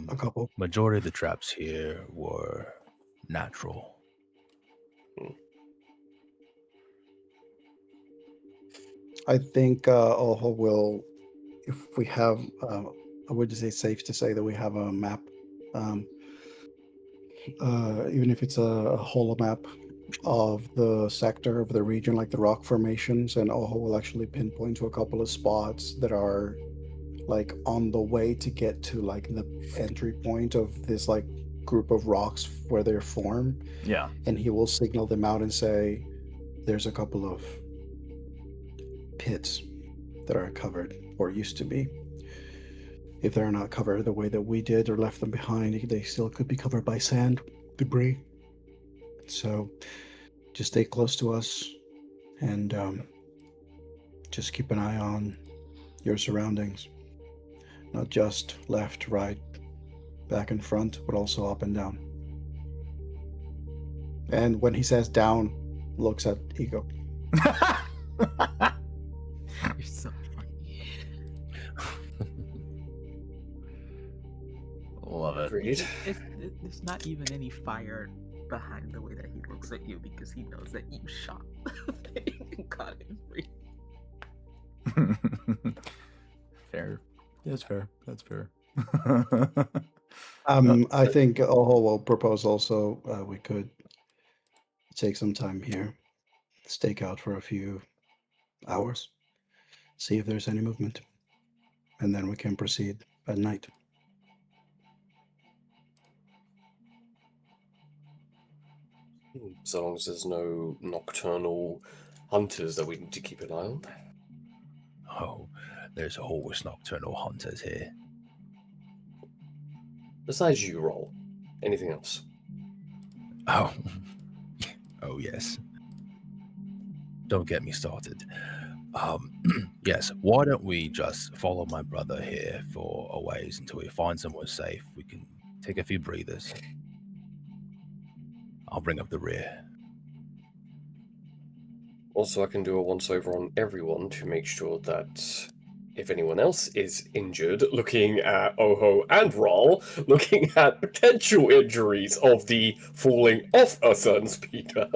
A couple. Majority of the traps here were natural. I think Oho will, if we have, I would say safe to say that we have a map, even if it's a holo map of the sector, of the region, like the rock formations, and Oho will actually pinpoint to a couple of spots that are like on the way to get to like the entry point of this like group of rocks where they form, Yeah. and he will signal them out and say, "There's a couple of pits that are covered, or used to be. If they're not covered the way that we did or left them behind, they still could be covered by sand, debris. So just stay close to us and just keep an eye on your surroundings. Not just left, right, back and front, but also up and down." And when he says down, looks at Ego. You're so funny. Love it. Agreed. There's not even any fire behind the way that he looks at you because he knows that you shot the thing and got him free. Fair. That's fair. That's fair. I think Oho will propose also we could take some time here, stake out for a few hours, see if there's any movement, and then we can proceed at night. So long as there's no nocturnal hunters that we need to keep an eye on. Oh, there's always nocturnal hunters here. Besides you, Roll. Anything else? Oh, oh yes. Don't get me started. Yes, why don't we just follow my brother here for a ways until we find somewhere safe? We can take a few breathers. I'll bring up the rear. Also, I can do a once-over on everyone to make sure that if anyone else is injured, looking at Oho and Roll, looking at potential injuries of the falling off a certain speeder.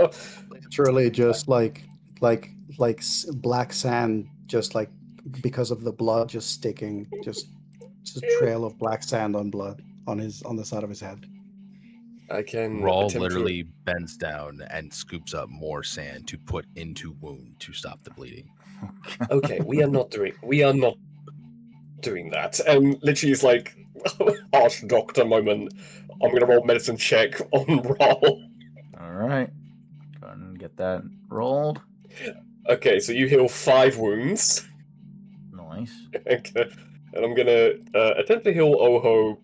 Literally just like black sand, just like because of the blood just sticking, just a trail of black sand on blood on the side of his head. I can Rawl attempt literally bends down and scoops up more sand to put into wound to stop the bleeding. Okay, we are not doing that. And literally is like harsh doctor moment. I'm gonna roll medicine check on Rawl. All right. Go ahead and get that rolled. Okay, so you heal 5 wounds. Nice. Okay. And I'm gonna attempt to heal Oho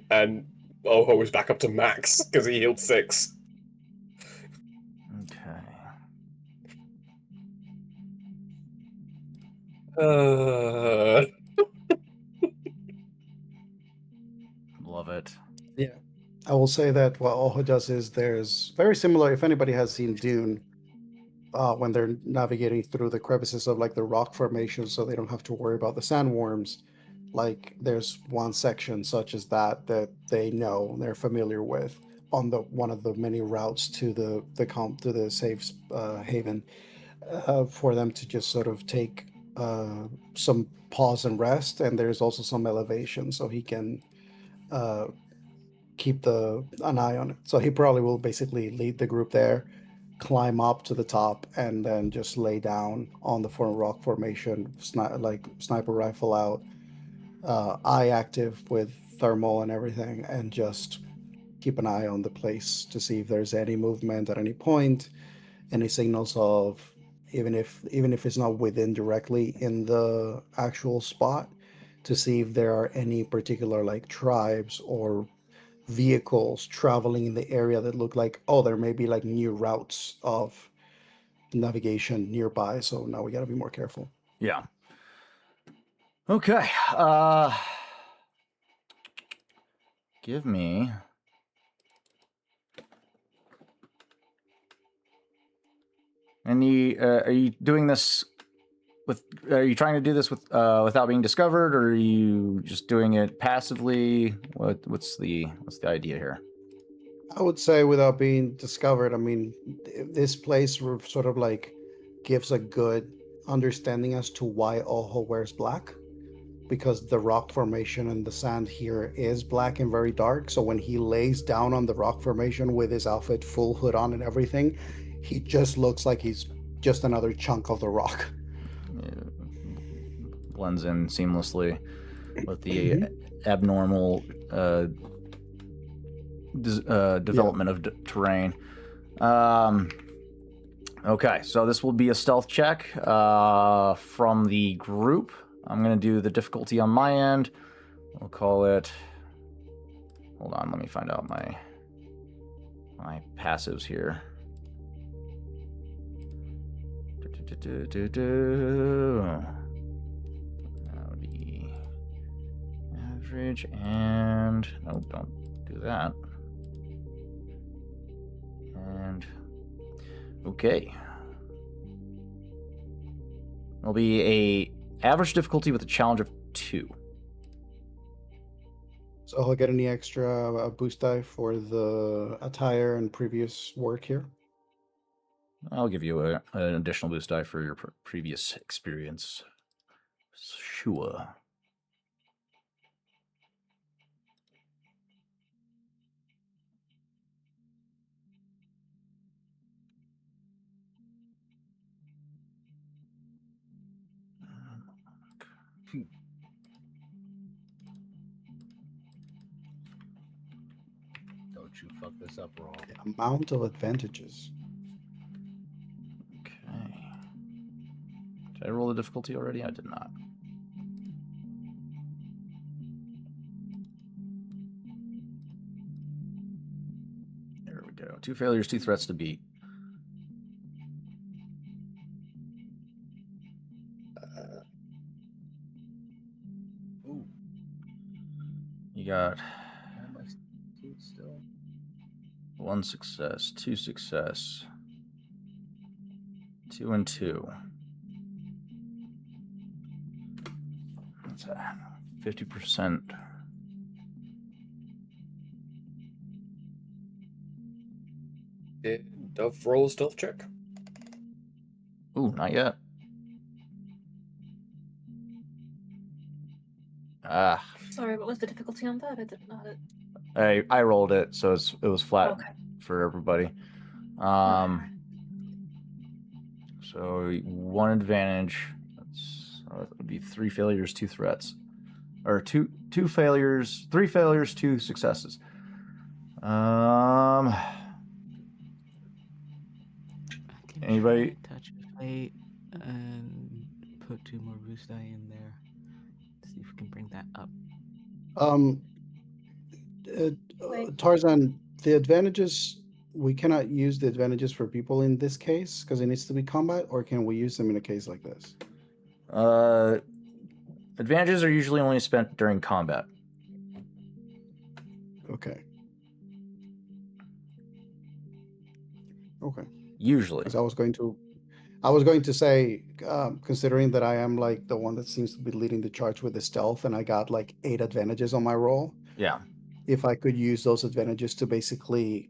and Oho is back up to max because he healed 6. Okay. Love it. Yeah. I will say that what Oho does is there's very similar, if anybody has seen Dune, when they're navigating through the crevices of like the rock formation so they don't have to worry about the sandworms. Like there's one section such as that they know, they're familiar with on the one of the many routes to the safe haven, for them to just sort of take some pause and rest. And there's also some elevation so he can keep an eye on it. So he probably will basically lead the group there, climb up to the top, and then just lay down on the rock formation, sniper rifle out, eye active with thermal and everything, and just keep an eye on the place to see if there's any movement at any point, any signals of, even if it's not within directly in the actual spot, to see if there are any particular like tribes or vehicles traveling in the area that look like, oh, there may be like new routes of navigation nearby. So now we got to be more careful. Yeah. Okay. Give me any. Are you doing this with? Are you trying to do this without being discovered, or are you just doing it passively? What's the idea here? I would say without being discovered. I mean, this place sort of like gives a good understanding as to why Oho wears black, because the rock formation and the sand here is black and very dark. So when he lays down on the rock formation with his outfit, full hood on and everything, he just looks like he's just another chunk of the rock. It blends in seamlessly. with the abnormal development of terrain. Okay, so this will be a stealth check from the group. I'm going to do the difficulty on my end. We'll call it... Hold on, let me find out my passives here. That would be average and... No, don't do that. And... Okay. It'll be a average difficulty with a challenge of 2. So I'll get any extra boost die for the attire and previous work here? I'll give you an additional boost die for your previous experience. Sure. Don't you fuck this up, Raw. The amount of advantages. Okay. Did I roll the difficulty already? I did not. There we go. 2 failures, 2 threats to beat. Ooh. You got Am I still? 1 success, 2 success, 2 and 2. That's a 50%. Did Dove roll a stealth check? Ooh, not yet. Ah, Sorry, what was the difficulty on that? I didn't know it. I rolled it, so it was flat Okay. for everybody. So 1 advantage. That would be 3 failures, 2 threats, or two failures, 3 failures, 2 successes. I can Anybody? try touch a plate and put 2 more boost die in there. See if we can bring that up. Tarzan, the advantages, we cannot use the advantages for people in this case because it needs to be combat, or can we use them in a case like this? Advantages are usually only spent during combat. Okay. Okay. Usually. 'Cause I was going to say, considering that I am like the one that seems to be leading the charge with the stealth, and I got like 8 advantages on my roll. Yeah. If I could use those advantages to basically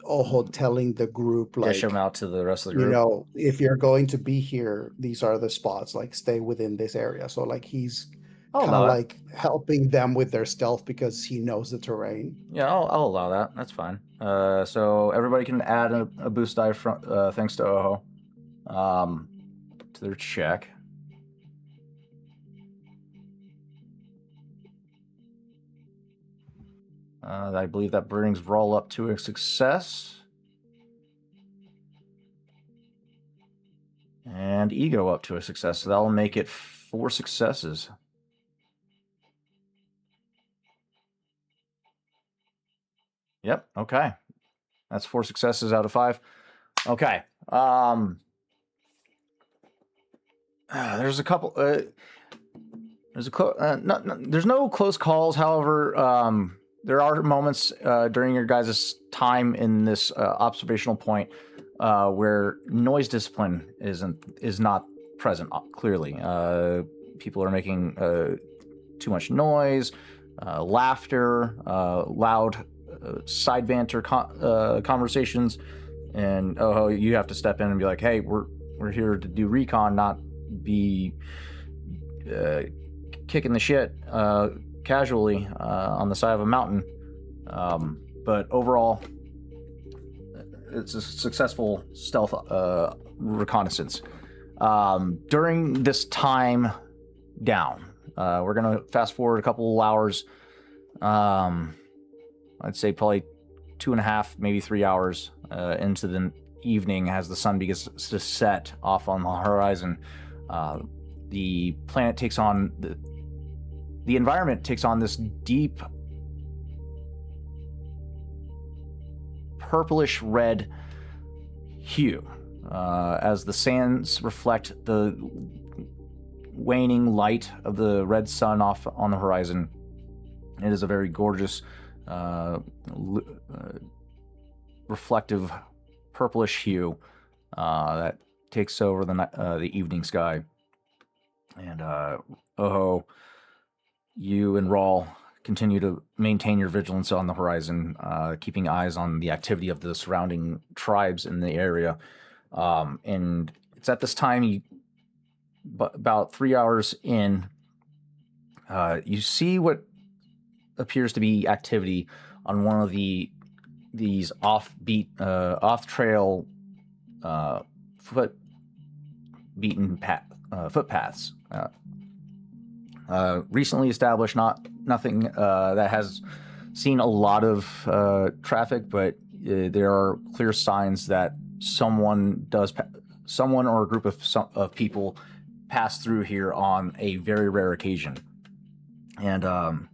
Oho telling the group, like, Dish them out to the rest of the group. you know, if you're going to be here, these are the spots, like stay within this area. So like he's I'll kind of allow that. like helping them with their stealth because he knows the terrain. Yeah, I'll allow that. That's fine. So everybody can add a boost die from thanks to Oho, to their check. I believe that brings roll up to a success. And ego up to a success. So that'll make it 4 successes. Yep, okay. That's 4 successes out of 5. Okay. There's a couple... there's no close calls. However, there are moments during your guys' time in this observational point where noise discipline is not present. Clearly, people are making too much noise, laughter, loud side banter conversations, and you have to step in and be like, "Hey, we're here to do recon, not be kicking the shit casually on the side of a mountain." But overall, it's a successful stealth reconnaissance. During this time down, We're gonna fast forward a couple of hours. I'd say probably 2.5, maybe 3 hours into the evening as the sun begins to set off on the horizon. The planet takes on the environment takes on this deep purplish red hue as the sands reflect the waning light of the red sun off on the horizon. It is a very gorgeous, reflective purplish hue that takes over the evening sky. And Oho, you and Rawl continue to maintain your vigilance on the horizon, keeping eyes on the activity of the surrounding tribes in the area. And it's at this time, about 3 hours in, you see what appears to be activity on one of these off-trail footpaths. Recently established, nothing that has seen a lot of traffic, but there are clear signs that someone or a group of people pass through here on a very rare occasion. And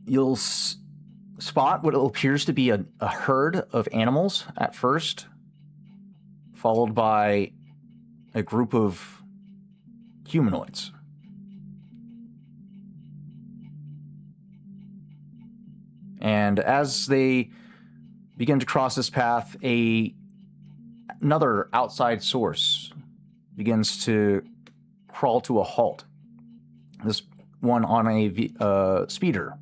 you'll spot what appears to be a herd of animals at first, followed by a group of humanoids. And as they begin to cross this path, another outside source begins to crawl to a halt. This one on a speeder.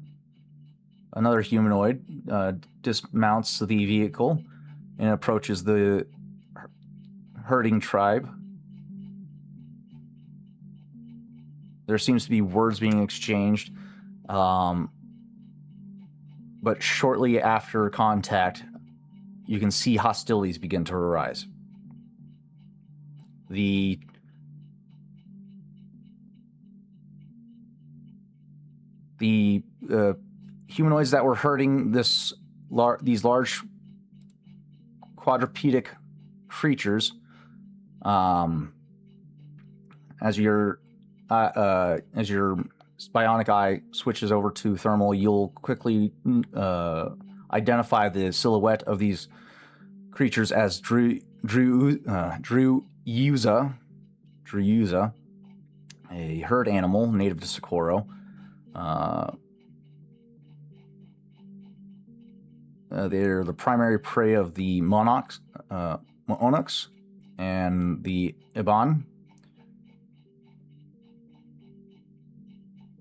Another humanoid dismounts the vehicle and approaches the herding tribe. There seems to be words being exchanged. But shortly after contact, you can see hostilities begin to arise. The humanoids that were herding these large quadrupedic creatures, as your bionic eye switches over to thermal, you'll quickly identify the silhouette of these creatures as Druyuza, a herd animal native to Socorro. They're the primary prey of the Monox and the Iban.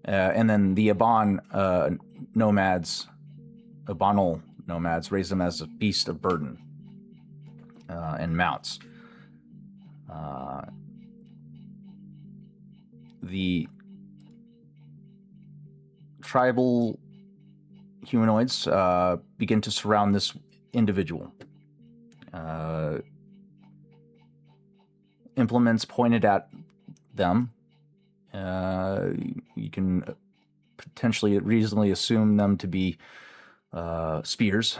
And then the Abanal nomads raise them as a beast of burden and mounts. The tribal humanoids begin to surround this individual. Implements pointed at them. You can potentially reasonably assume them to be spears.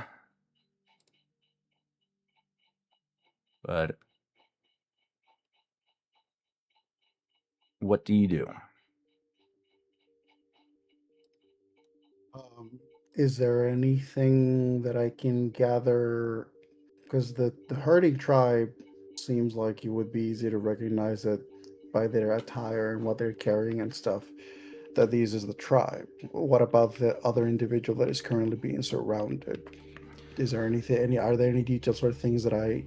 But what do you do? Is there anything that I can gather? Because the herding tribe seems like it would be easy to recognize it by their attire and what they're carrying and stuff, that these is the tribe. What about the other individual that is currently being surrounded? Is there are there any details or things that I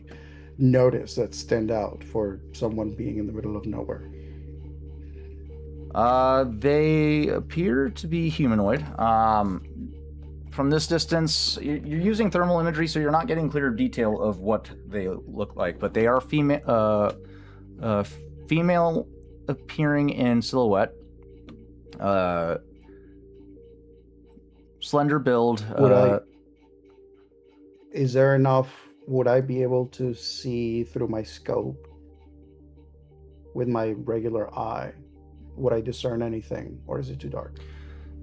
notice that stand out for someone being in the middle of nowhere? They appear to be humanoid. From this distance, you're using thermal imagery, so you're not getting clear detail of what they look like, but they are female appearing in silhouette. Slender build. Is there enough? Would I be able to see through my scope with my regular eye would I discern anything, or is it too dark?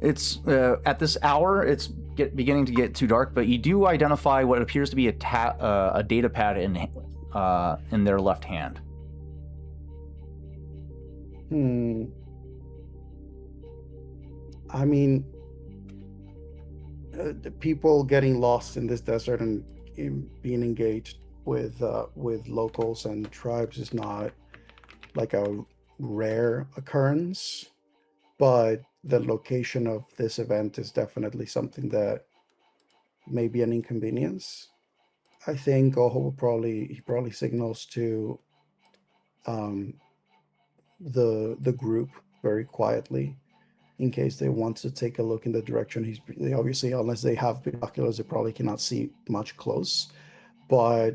It's at this hour, it's beginning to get too dark, but you do identify what appears to be a data pad in their left hand. I mean, the people getting lost in this desert and being engaged with locals and tribes is not like a rare occurrence, but the location of this event is definitely something that may be an inconvenience. I think Oho will probably signals to the group very quietly in case they want to take a look in the direction they obviously, unless they have binoculars, they probably cannot see much close. But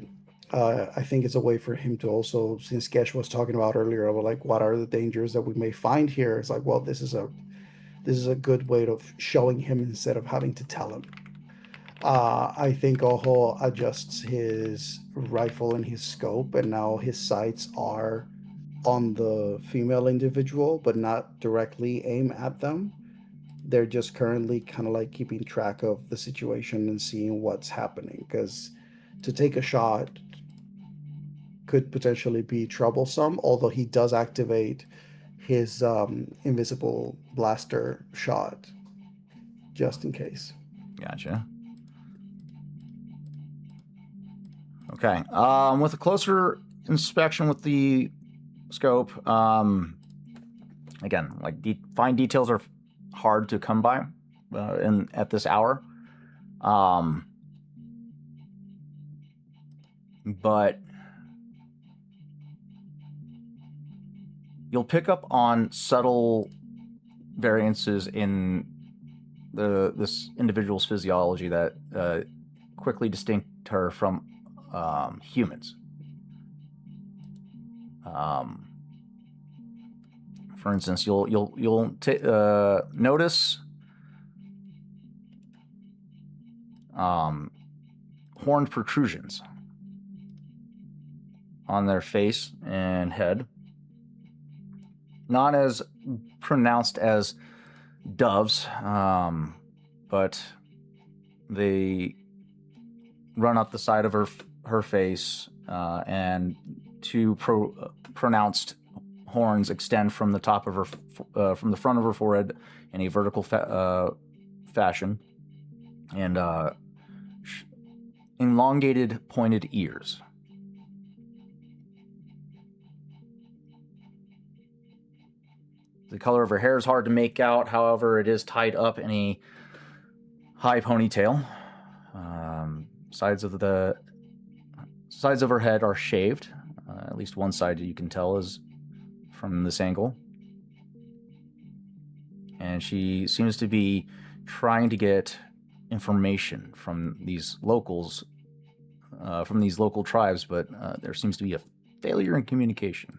I think it's a way for him to also, since Gesh was talking about earlier about like what are the dangers that we may find here, it's like, well, this is a good way of showing him instead of having to tell him. I think Oho adjusts his rifle and his scope, and now his sights are on the female individual, but not directly aim at them. They're just currently kind of like keeping track of the situation and seeing what's happening, because to take a shot could potentially be troublesome, although he does activate his invisible blaster shot just in case. Gotcha. Okay. With a closer inspection with the scope, again, like fine details are hard to come by at this hour. But you'll pick up on subtle variances in this individual's physiology that quickly distinct her from humans. For instance, you'll notice horned protrusions on their face and head. Not as pronounced as doves, but they run up the side of her face, and two pronounced horns extend from the top of her, from the front of her forehead in a vertical fashion, and elongated, pointed ears. The color of her hair is hard to make out. However, it is tied up in a high ponytail. Sides of her head are shaved. At least one side you can tell is from this angle. And she seems to be trying to get information from these locals, from these local tribes, but there seems to be a failure in communication.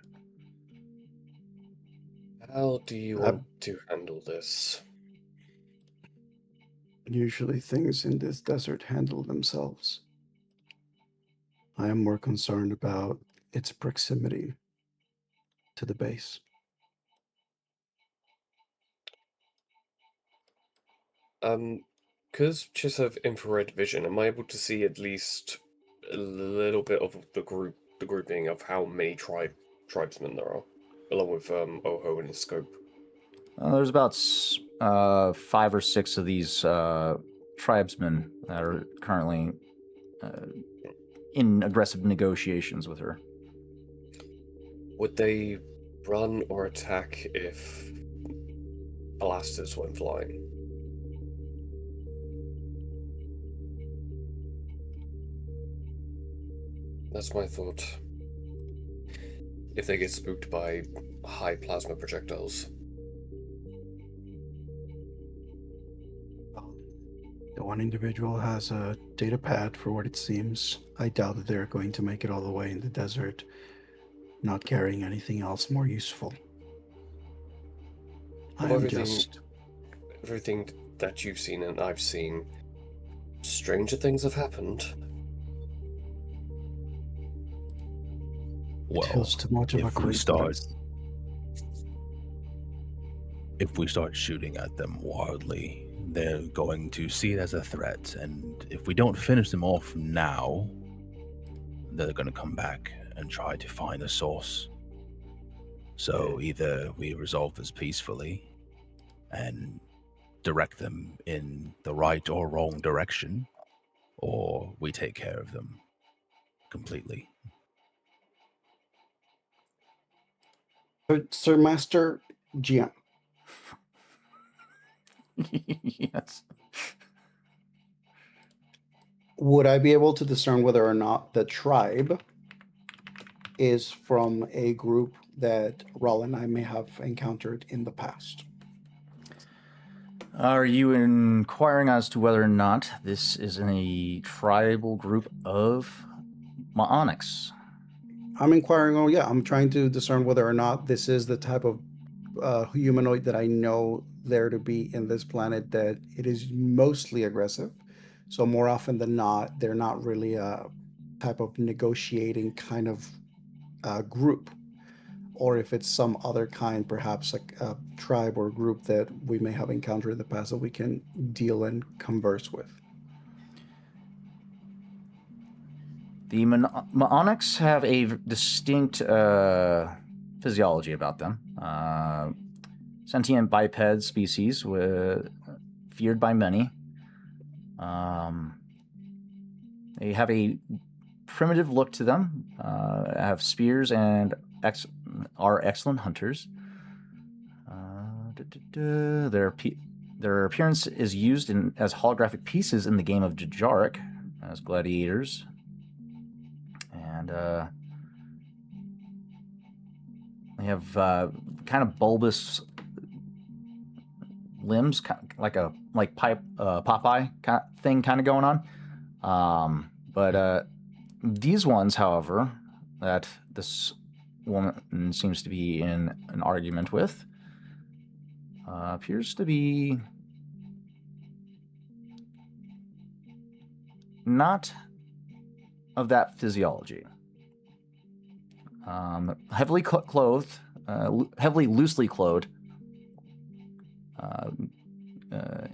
How do you want to handle this? Usually things in this desert handle themselves. I am more concerned about its proximity to the base. Because just have infrared vision, am I able to see at least a little bit of the grouping of how many tribesmen there are, along with Oho and his scope? There's about 5 or 6 of these tribesmen that are currently in aggressive negotiations with her. Would they run or attack if blasters went flying? That's my thought. If they get spooked by high plasma projectiles. The one individual has a data pad for what it seems. I doubt that they're going to make it all the way in the desert, not carrying anything else more useful. Everything that you've seen and I've seen, stranger things have happened. It feels too much of a if we start, coincidence. if we start shooting at them wildly, they're going to see it as a threat, and if we don't finish them off now, they're going to come back and try to find a source. So either we resolve this peacefully and direct them in the right or wrong direction, or we take care of them completely. Sir Master GM. Yes. Would I be able to discern whether or not the tribe is from a group that Raul and I may have encountered in the past? Are you inquiring as to whether or not this is a tribal group of Maonics? I'm inquiring, I'm trying to discern whether or not this is the type of humanoid that I know there to be in this planet, that it is mostly aggressive. So more often than not, they're not really a type of negotiating kind of group. Or if it's some other kind, perhaps like a tribe or group that we may have encountered in the past that we can deal and converse with. The Maonics have a distinct physiology about them. Sentient biped species feared by many. They have a primitive look to them, have spears, and are excellent hunters. Their appearance is used as holographic pieces in the game of Jajaric as gladiators. And they have kind of bulbous limbs, like Popeye thing kind of going on. But these ones, however, that this woman seems to be in an argument with, appears to be not of that physiology. Heavily clothed, heavily loosely clothed,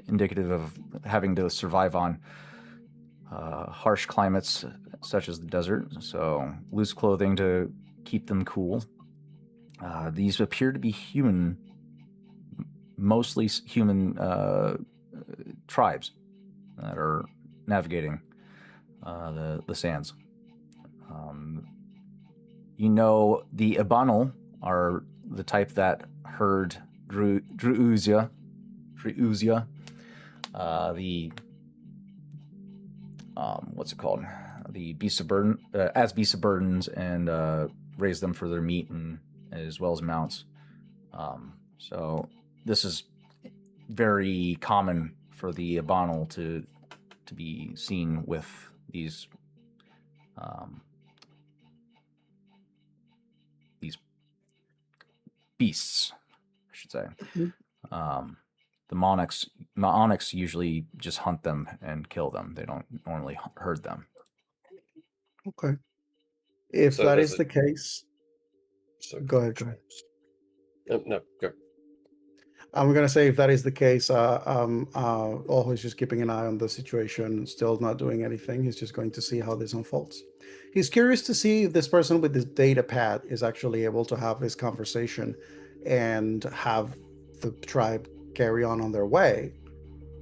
indicative of having to survive on harsh climates such as the desert, so loose clothing to keep them cool. These appear to be human, mostly human tribes that are navigating the sands. The Abanal are the type that herd Druuzia, what's it called? The beasts of burden, as beasts of burdens, and raise them for their meat and as well as mounts. So this is very common for the Abanal to be seen with these beasts, I should say. Mm-hmm. The Maonics usually just hunt them and kill them. They don't normally herd them. Okay. If that is the case... Go ahead. No, go. I'm going to say, if that is the case, Oho is just keeping an eye on the situation, still not doing anything. He's just going to see how this unfolds. He's curious to see if this person with this data pad is actually able to have this conversation and have the tribe carry on their way,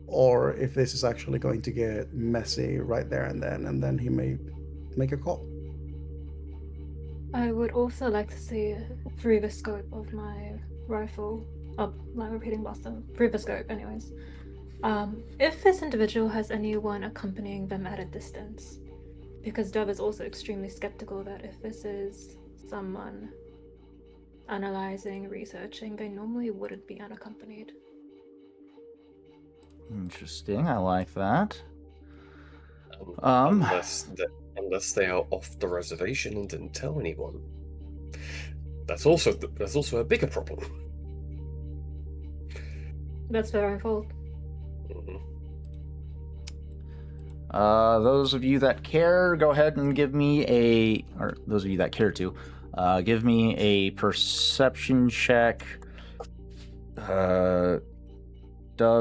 or if this is actually going to get messy right there and then he may make a call. I would also like to see through the scope of my rifle, my repeating blaster, through the scope anyways, if this individual has anyone accompanying them at a distance, because Dove is also extremely skeptical that if this is someone analyzing, researching, they normally wouldn't be unaccompanied. Interesting, I like that. Unless they are off the reservation and didn't tell anyone. That's also a bigger problem. That's their own fault. Mm-hmm. Those of you that care, go ahead and give me or those of you that care to, give me a perception check Dove,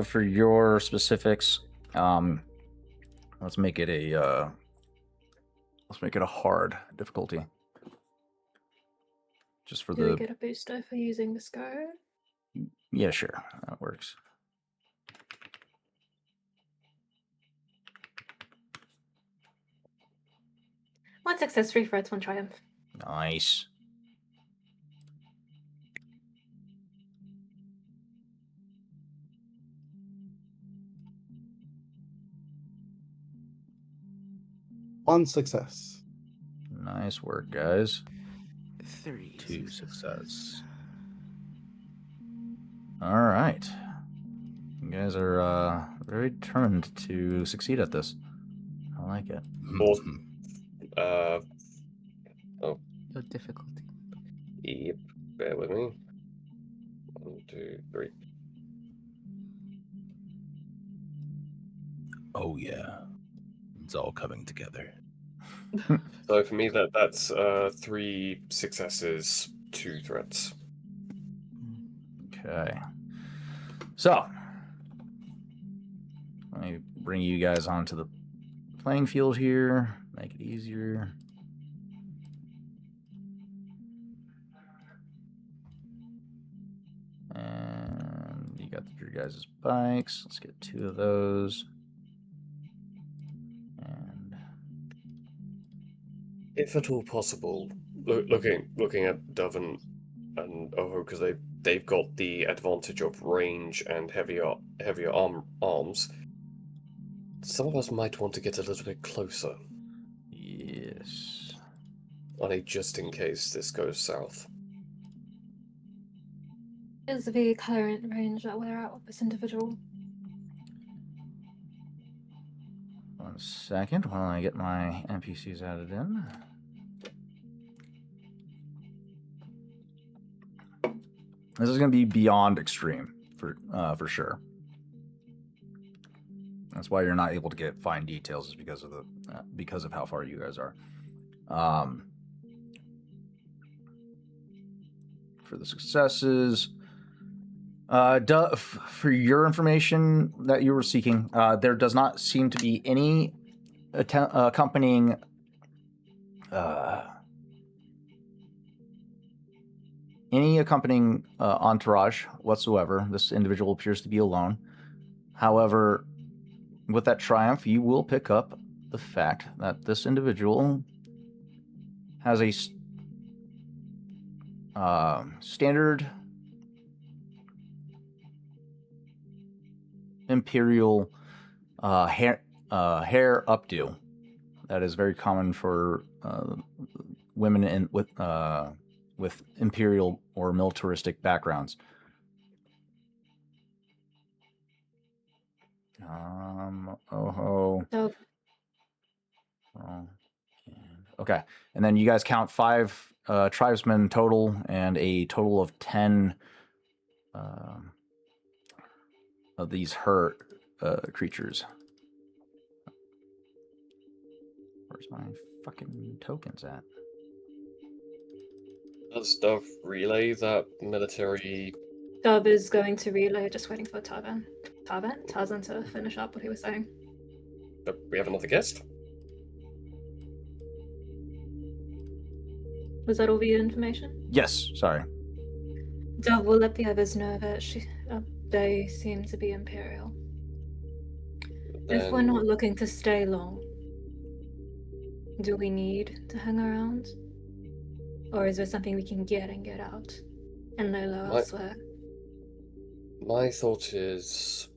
for your specifics, let's make it a hard difficulty. Just for Do we the get a booster for using the scope? yeah, sure, that works. One success, 3 threats, 1 triumph. Nice. One success. Nice work, guys. 3 2 successes. success. All right. You guys are very determined to succeed at this. I like it. Awesome. Your difficulty. Yep. Bear with me. 1, 2, 3. Oh yeah, it's all coming together. So for me, that's 3 successes, 2 threats. Okay. So, let me bring you guys onto the playing field here. Make it easier. And you got your guys' bikes. Let's get 2 of those. And If at all possible, looking at Dove and Oho, because they've got the advantage of range and heavier arms. Some of us might want to get a little bit closer, yes. just in case this goes south. Is the current range that we're at with this individual? One second while I get my NPCs added in. This is going to be beyond extreme for sure. That's why you're not able to get fine details, is because of how far you guys are. For the successes, for your information that you were seeking, there does not seem to be any accompanying entourage whatsoever. This individual appears to be alone. However, with that triumph, you will pick up the fact that this individual has a standard imperial hair updo that is very common for women with imperial or militaristic backgrounds. So Okay, and then you guys count 5 tribesmen total, and a total of 10 of these hurt creatures. Where's my fucking tokens at? Does Dove relay that military? Dove is going to relay, just waiting for Tarzan to finish up what he was saying. We have another guest. Was that all the information? Yes, sorry. Dove will let the others know that they seem to be Imperial. If we're not looking to stay long, do we need to hang around? Or is there something we can get and get out and lay low elsewhere? My thought is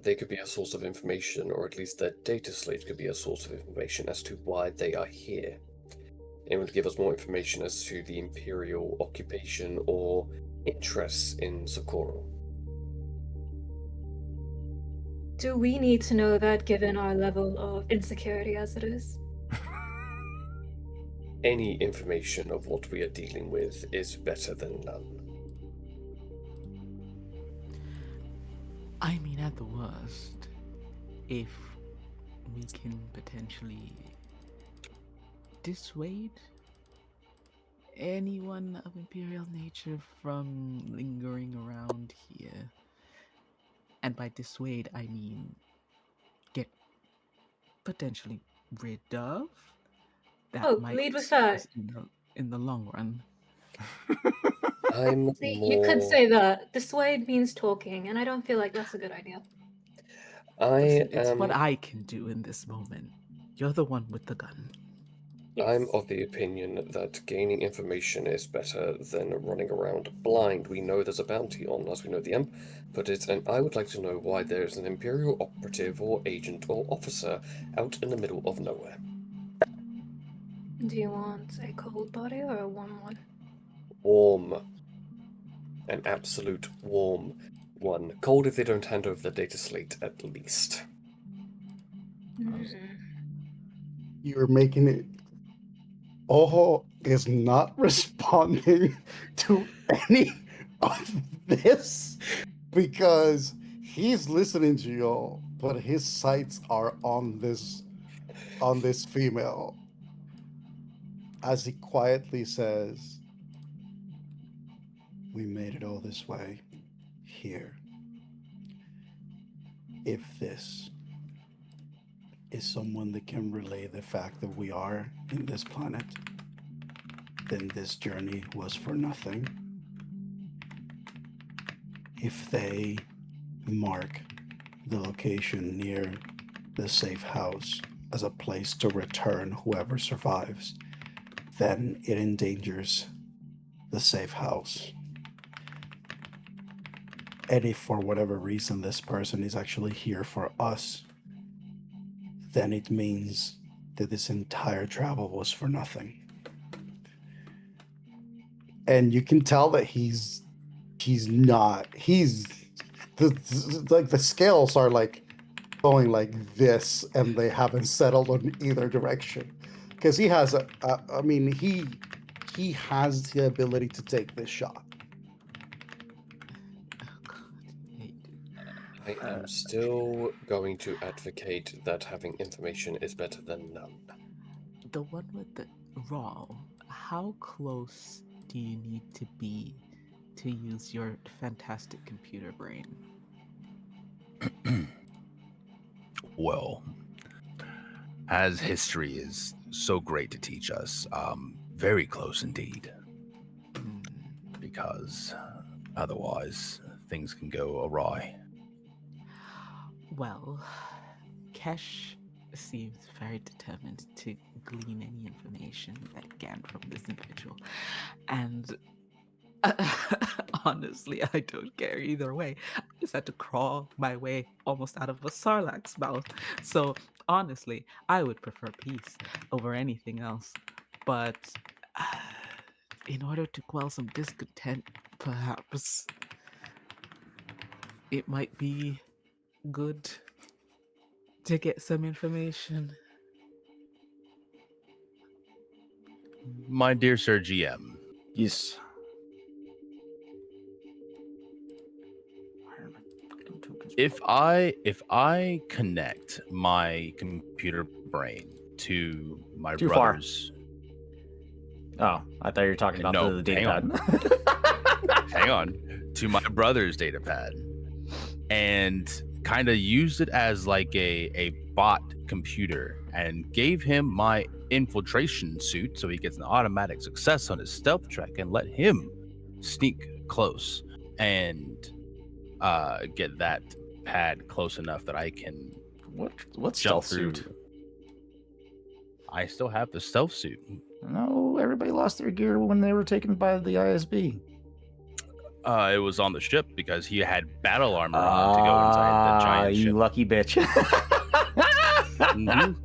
they could be a source of information, or at least their data slate could be a source of information as to why they are here. It would give us more information as to the Imperial occupation or interests in Socorro. Do we need to know that, given our level of insecurity as it is? Any information of what we are dealing with is better than none. I mean, at the worst, if we can potentially dissuade anyone of Imperial nature from lingering around here. And by dissuade, I mean get potentially rid of. That Oh, might lead with serve that. us in the long run. I'm See, more. you could say that. Dissuade means talking, and I don't feel like that's a good idea. I Listen, it's what am. I can do in this moment. You're the one with the gun. I'm Yes. of the opinion that gaining information is better than running around blind. We know there's a bounty on us, we know the Imp put it, and I would like to know why there's an Imperial operative or agent or officer out in the middle of nowhere. Do you want a cold body or a warm one? Warm. An absolute warm one. Cold if they don't hand over the data slate, at least. You're making it. Oho is not responding to any of this because he's listening to y'all, but his sights are on this female. As he quietly says, "We made it all this way here. If this is someone that can relay the fact that we are in this planet, then this journey was for nothing. If they mark the location near the safe house as a place to return whoever survives, then it endangers the safe house. And if for whatever reason this person is actually here for us, then it means that this entire travel was for nothing." And you can tell that he's the scales are like going like this, and they haven't settled on either direction, because he has he has the ability to take this shot. Oh God. I am still going to advocate that having information is better than none. The one with the raw. How close do you need to be to use your fantastic computer brain? Well, as history is so great to teach us, very close indeed. Because otherwise, things can go awry. Well, Kesh seems very determined to glean any information that he can from this individual. And honestly, I don't care either way. I just had to crawl my way almost out of a Sarlacc's mouth. So honestly, I would prefer peace over anything else. But in order to quell some discontent, perhaps it might be good to get some information. My dear Sir GM, Yes. if I connect my computer brain to my Too far. brother's Oh, I thought you were talking about No, the data hang pad. hang on, to my brother's data pad and kind of used it as like a bot computer and gave him my infiltration suit so he gets an automatic success on his stealth check and let him sneak close and get that pad close enough that I can What jump stealth through. suit? I still have the stealth suit. No, everybody lost their gear when they were taken by the ISB. It was on the ship because he had battle armor on to go inside the giant You ship. lucky bitch. Mhm.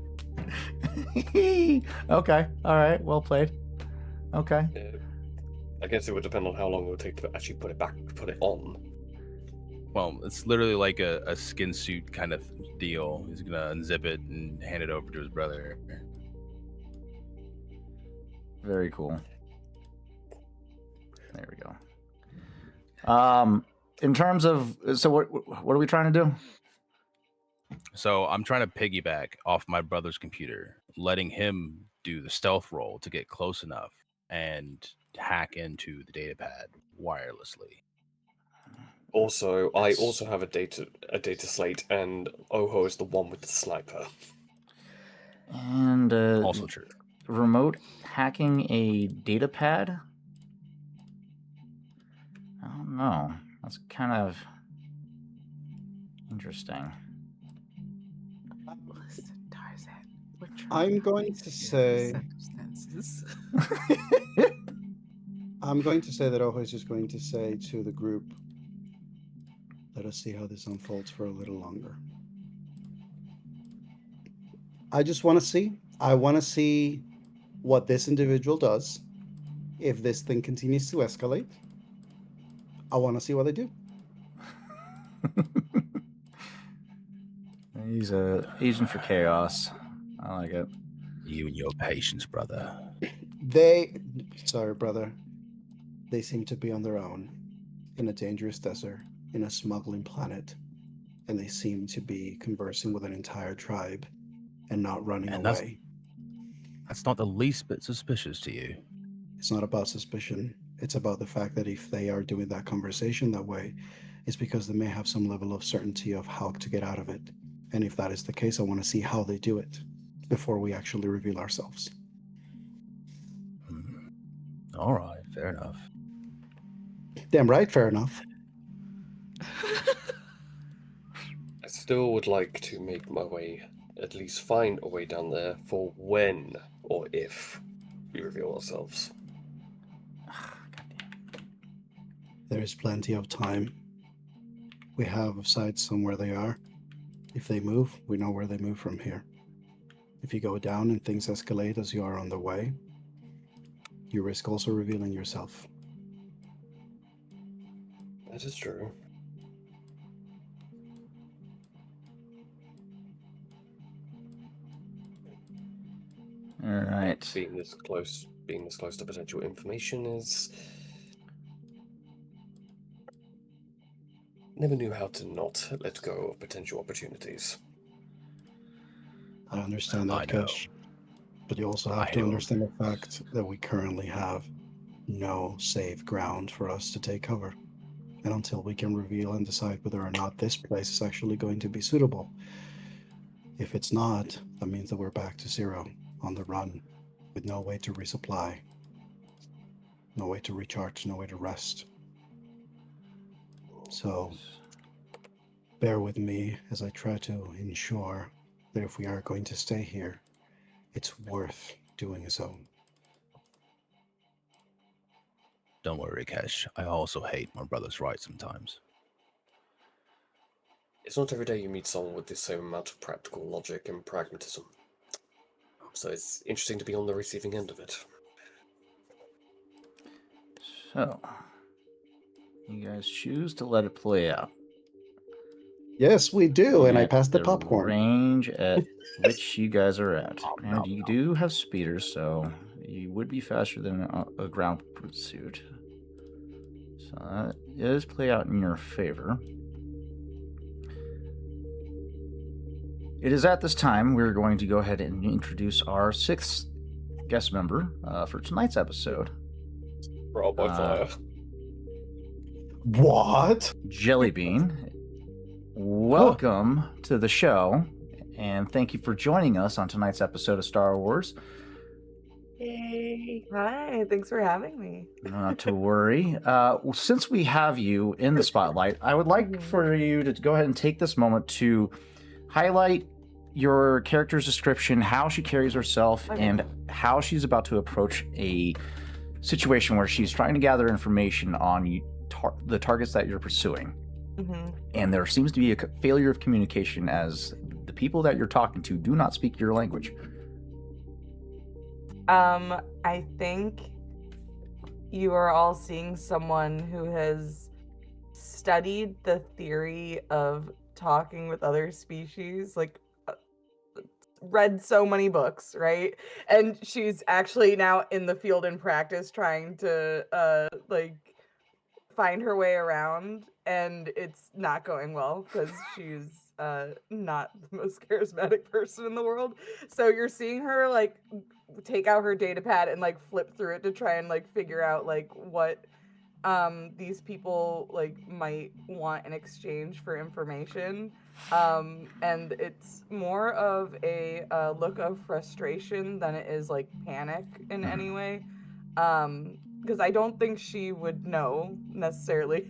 Okay, all right, well played. Okay. I guess it would depend on how long it would take to actually put it on. Well, it's literally like a skin suit kind of deal. He's gonna unzip it and hand it over to his brother. Very cool. There we go. In terms of, so what are we trying to do? So I'm trying to piggyback off my brother's computer, letting him do the stealth roll to get close enough and hack into the datapad wirelessly. Also, I That's- also have a data slate, and Oho is the one with the sniper. And Also true. remote hacking a data pad? I don't know. That's kind of interesting. Listen, Tarzan, we're I'm trying going these to here say- circumstances. I'm going to say that Oho is just going to say to the group, let us see how this unfolds for a little longer. I just want to see. I want to see what this individual does. If this thing continues to escalate, I want to see what they do. He's a agent for chaos. I like it. You and your patience, brother. Sorry, brother. They seem to be on their own in a dangerous desert, in a smuggling planet, and they seem to be conversing with an entire tribe and not running And away. That's not the least bit suspicious to you. It's not about suspicion. It's about the fact that if they are doing that conversation that way, it's because they may have some level of certainty of how to get out of it. And if that is the case, I want to see how they do it before we actually reveal ourselves. All right, fair enough. Damn right, fair enough. I still would like to make my way, at least find a way down there for when or if we reveal ourselves. There is plenty of time. We have sights on where they are. If they move, we know where they move from here. If you go down and things escalate as you are on the way, you risk also revealing yourself. That is true. All right. Being this close to potential information is... Never knew how to not let go of potential opportunities. I understand I that, know. Kesh. But you also I have to know. understand the fact that we currently have no safe ground for us to take cover. And until we can reveal and decide whether or not this place is actually going to be suitable. If it's not, that means that we're back to zero, on the run, with no way to resupply, no way to recharge, no way to rest. So, bear with me as I try to ensure that if we are going to stay here, it's worth doing so. Don't worry, Kesh. I also hate my brother's right sometimes. It's not every day you meet someone with the same amount of practical logic and pragmatism. So it's interesting to be on the receiving end of it. So, you guys choose to let it play out. Yes, we do, and I At passed the popcorn. range at which you guys are at. Nom, Granted, nom, you nom. do have speeders, so you would be faster than a ground pursuit. So that does play out in your favor. It is at this time we're going to go ahead and introduce our sixth guest member for tonight's episode. Brought by fire. What? Jellybean. Welcome to the show, and thank you for joining us on tonight's episode of Star Wars. Hey, hi, thanks for having me. Not to worry. Since we have you in the spotlight, I would like for you to go ahead and take this moment to highlight your character's description, how she carries herself, Okay. and how she's about to approach a situation where she's trying to gather information on the targets that you're pursuing. hmm And there seems to be a failure of communication as the people that you're talking to do not speak your language. I think you are all seeing someone who has studied the theory of talking with other species, like read so many books, right? And she's actually now in the field in practice trying to like find her way around, and it's not going well because she's not the most charismatic person in the world. So you're seeing her like take out her data pad and like flip through it to try and like figure out like what these people like might want in exchange for information. And it's more of a look of frustration than it is like panic in any way. Because I don't think she would know necessarily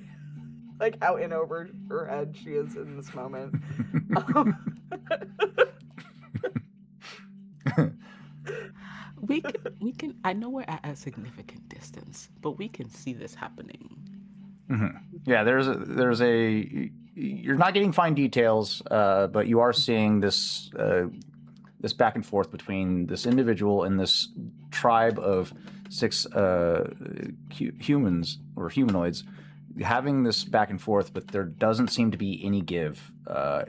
like how in over her head she is in this moment. We can. I know we're at a significant distance, but we can see this happening. Yeah, there's a. You're not getting fine details, but you are seeing this this back and forth between this individual and this tribe of 6 humans or humanoids having this back and forth, but there doesn't seem to be any give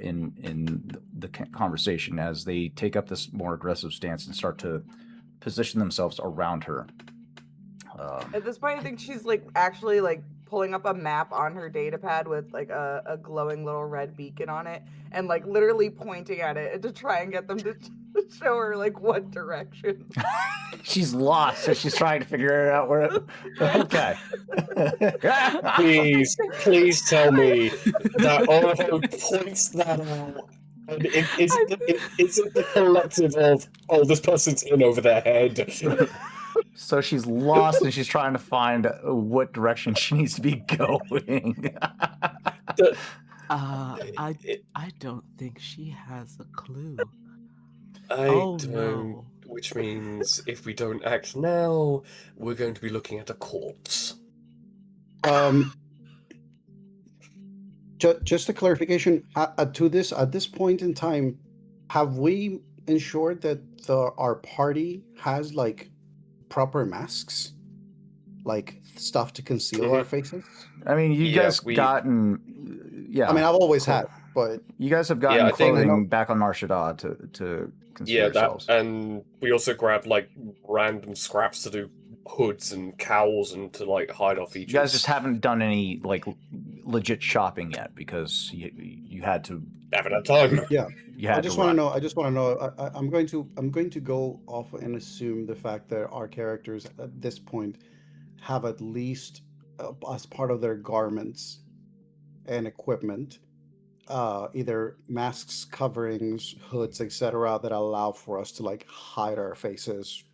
in the conversation as they take up this more aggressive stance and start to position themselves around her. At this point, I think she's like actually like pulling up a map on her data pad with like a glowing little red beacon on it and like literally pointing at it to try and get them to show her like what direction. She's lost, so she's trying to figure out where. Okay. Please tell me that Oho points that out. And it isn't the collective of, oh, this person's in over their head. So she's lost and she's trying to find what direction she needs to be going. I don't think she has a clue. I Oh, don't. no. Which means if we don't act now, we're going to be looking at a corpse. Just a clarification. At this point in time, have we ensured that our party has like proper masks, like stuff to conceal our faces? I mean, you guys gotten. Yeah. I mean, I've always had, but you guys have gotten I think- clothing back on Narshada to conceal yourselves. And we also grabbed like random scraps to do hoods and cowls and to like hide our features. You guys just haven't done any like legit shopping yet because you had to. Haven't had time. Yeah. You had I just want to know. I'm going to go off and assume the fact that our characters at this point have at least as part of their garments and equipment, either masks, coverings, hoods, etc., that allow for us to like hide our faces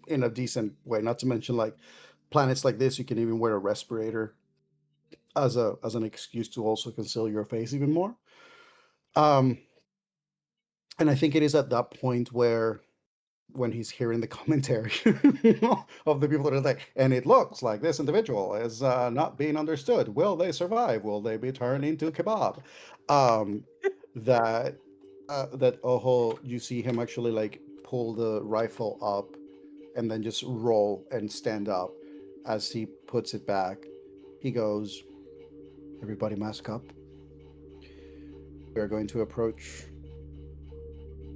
in a decent way. Not to mention, like planets like this, you can even wear a respirator as an excuse to also conceal your face even more. And I think it is at that point where, when he's hearing the commentary of the people that are like, and it looks like this individual is not being understood. Will they survive? Will they be turned into kebab? That Oho, you see him actually like pull the rifle up and then just roll and stand up as he puts it back. He goes, "Everybody mask up. We are going to approach.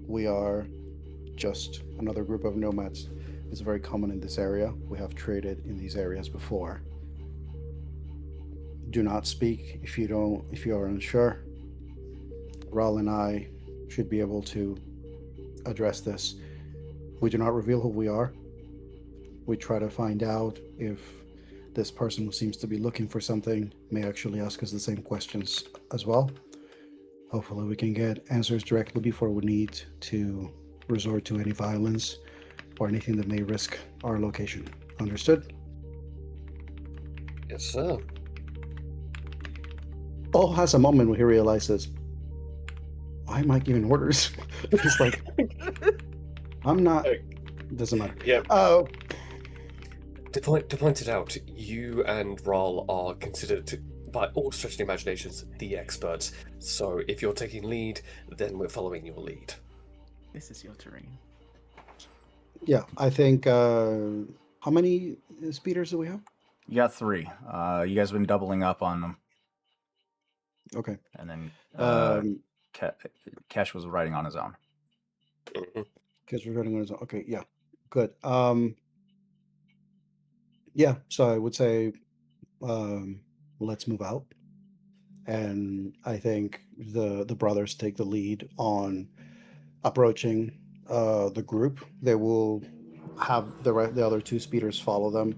We are just another group of nomads. It's very common in this area. We have traded in these areas before. Do not speak if you are unsure. Ral and I should be able to address this. We do not reveal who we are. We try to find out if this person who seems to be looking for something may actually ask us the same questions as well. Hopefully we can get answers directly before we need to resort to any violence or anything that may risk our location. Understood?" Yes, sir. All has a moment where he realizes, why am I giving orders? He's like, I'm not. Doesn't matter. Yeah. To point it out, you and Ral are considered, by all stretch of the imaginations, the experts. So if you're taking lead, then we're following your lead. This is your terrain. Yeah, I think. How many speeders do we have? You got 3. You guys have been doubling up on them. Okay. And then Kesh was riding on his own. Kesh was riding on his own. Okay, yeah, good. Yeah, so I would say, let's move out and I think the brothers take the lead on approaching the group. They will have the other two speeders follow them,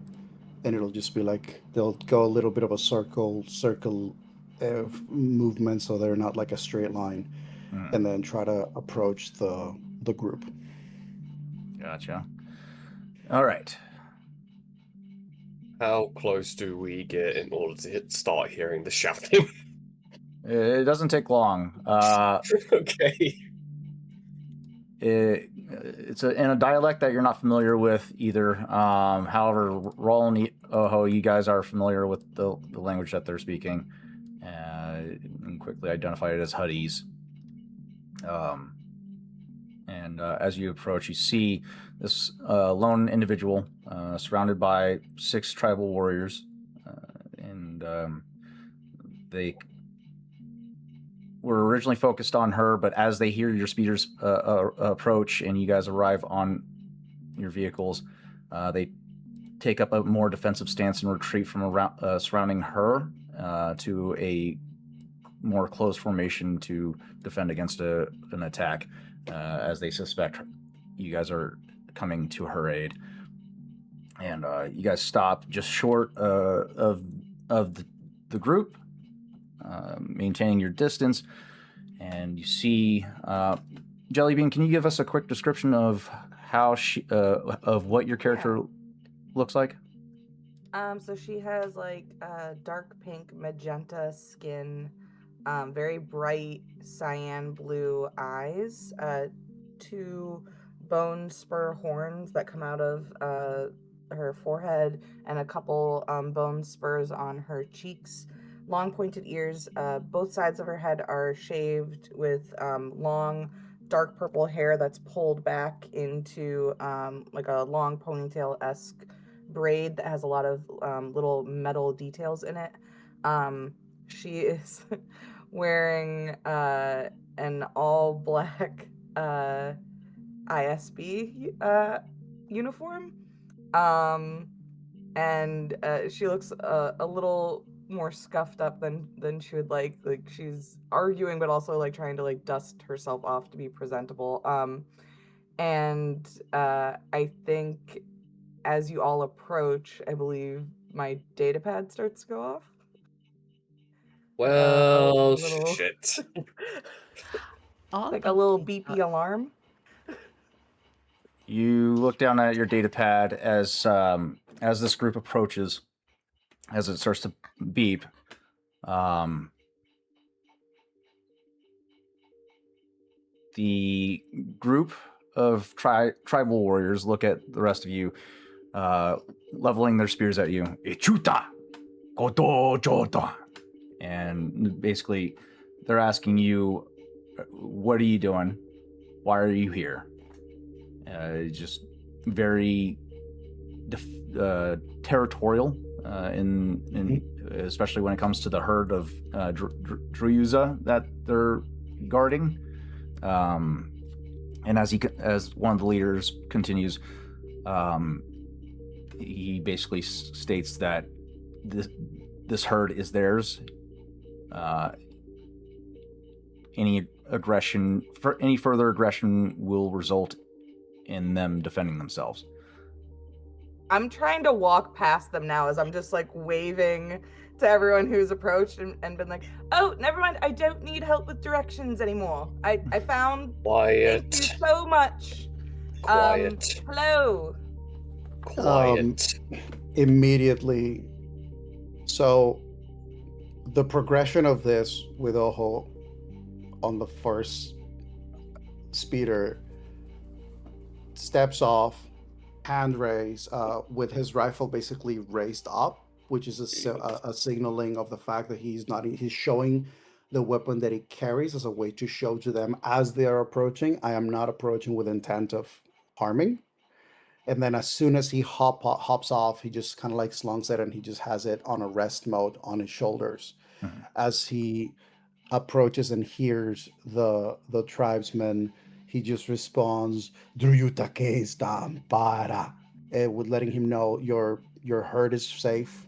and it'll just be like they'll go a little bit of a circle movement, so they're not like a straight line, and then try to approach the group. Gotcha. All right. How close do we get in order to start hearing the shouting? It doesn't take long. Okay. It's in a dialect that you're not familiar with either. However, Raul and Oho, you guys are familiar with the language that they're speaking, and quickly identify it as Huddies. And as you approach, you see this lone individual surrounded by 6 tribal warriors, and they were originally focused on her, but as they hear your speeders approach and you guys arrive on your vehicles, they take up a more defensive stance and retreat from around, surrounding her to a more close formation to defend against an attack, as they suspect you guys are coming to her aid. And you guys stop just short of the group, maintaining your distance, and you see Jellybean. Can you give us a quick description of how of what your character looks like? So she has like dark pink magenta skin, very bright cyan blue eyes, 2 bone spur horns that come out of her forehead, and a couple bone spurs on her cheeks. Long pointed ears. Both sides of her head are shaved with long dark purple hair that's pulled back into like a long ponytail-esque braid that has a lot of little metal details in it. She is wearing an all black ISB uniform, and she looks a little more scuffed up than she would like. Like she's arguing, but also like trying to like dust herself off to be presentable. And I think as you all approach, I believe my data pad starts to go off. Well, little- shit. All Like a of little these beepy alarm. You look down at your data pad as this group approaches, as it starts to beep. The group of tribal warriors look at the rest of you, leveling their spears at you. Ichuta, koto jota, and basically, they're asking you, "What are you doing? Why are you here?" Just very territorial, in especially when it comes to the herd of Druyuza that they're guarding. And as one of the leaders continues, he basically states that this herd is theirs. Any further aggression will result in them defending themselves. I'm trying to walk past them now as I'm just like waving to everyone who's approached and been like, oh, never mind, I don't need help with directions anymore. I found. Quiet. Thank you so much. Quiet. Hello. Quiet. Immediately. So the progression of this with Oho on the first speeder steps off, hand raise, with his rifle basically raised up, which is a signaling of the fact that he's showing the weapon that he carries as a way to show to them as they are approaching, I am not approaching with intent of harming. And then as soon as he hops off, he just kind of like slungs it, and he just has it on a rest mode on his shoulders. Mm-hmm. As he approaches and hears the tribesmen, he just responds, "Druyutake stampara," with letting him know your herd is safe.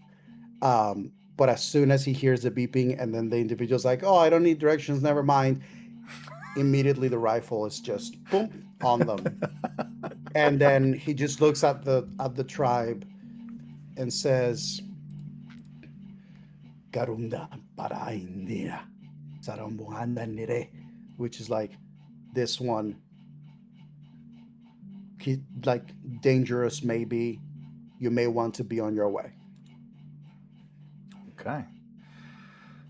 But as soon as he hears the beeping, and then the individual's like, "Oh, I don't need directions. Never mind." Immediately, the rifle is just boom on them, and then he just looks at the tribe and says, "Garunda para India, sarambunganda nire," which is like, this one, like, dangerous maybe. You may want to be on your way. Okay.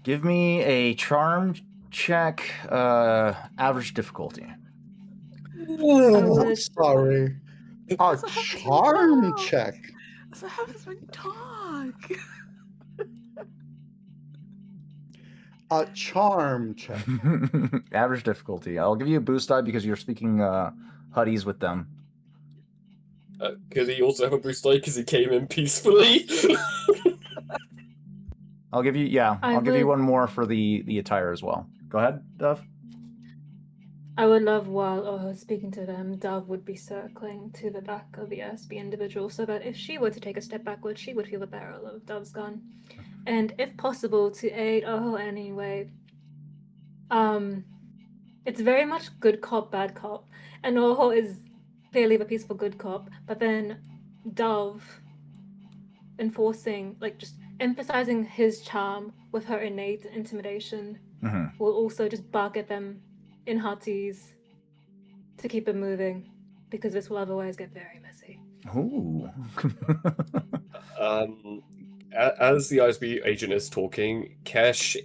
Give me a charm check, average difficulty. Oh, sorry. A That's what happens when you charm talk. check. That's what happens when you talk. A charm check. Average difficulty. I'll give you a boost die because you're speaking Huddies with them. Could he also have a boost die because he came in peacefully? I'll give you, I'll give you would- one more for the attire as well. Go ahead, Dove. I would love, while Oho's speaking to them, Dove would be circling to the back of the SB individual so that if she were to take a step backwards, she would feel the barrel of Dove's gun. And if possible, to aid Oho in any way. It's very much good cop, bad cop. And Oho is clearly the peaceful good cop, but then Dove enforcing, like, just emphasizing his charm with her innate intimidation will also just bark at them in hearties to keep it moving, because this will otherwise get very messy. Ooh. As the ISB agent is talking, Kesh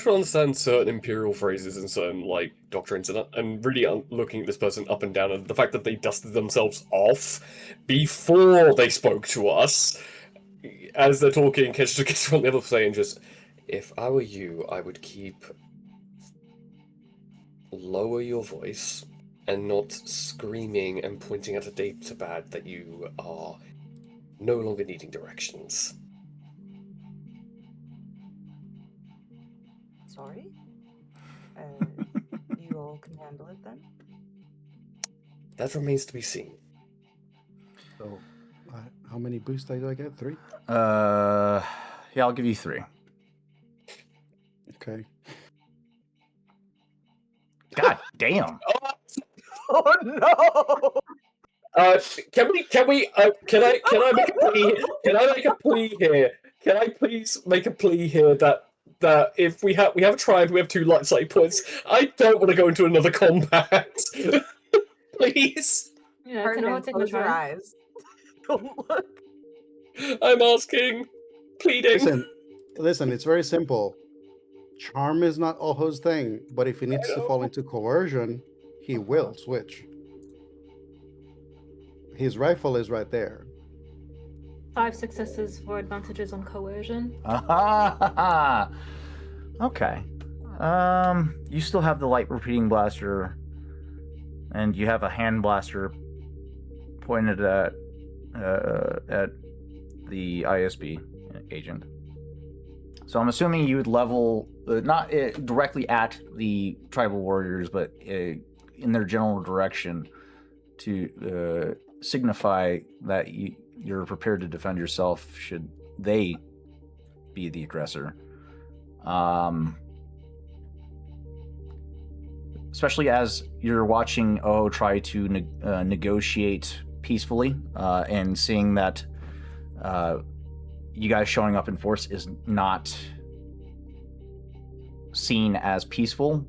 will understand certain imperial phrases and certain, like, doctrines, and really looking at this person up and down, and the fact that they dusted themselves off before they spoke to us. As they're talking, Kesh just gets from the other side and just, if I were you, I would lower your voice and not screaming and pointing at a databad that you are no longer needing directions. Sorry? You all can handle it then? That remains to be seen. So, how many boost die do I get? 3? Yeah, I'll give you 3. Okay. God damn. Oh no! Can I make a plea? Can I make a plea here? Can I please make a plea here that if we have a tribe, we have 2 light sight points. I don't want to go into another combat. Please. Yeah, Hardman, can Oho take a close your try? eyes. Don't look. I'm asking, pleading. Listen, it's very simple. Charm is not Oho's thing, but if he needs to fall into coercion, he will switch. His rifle is right there. 5 successes for advantages on coercion. Okay. You still have the light repeating blaster, and you have a hand blaster pointed at the ISB agent. So I'm assuming you would level, not directly at the tribal warriors, but in their general direction to signify that you're prepared to defend yourself should they be the aggressor. Especially as you're watching O try to negotiate peacefully, and seeing that you guys showing up in force is not seen as peaceful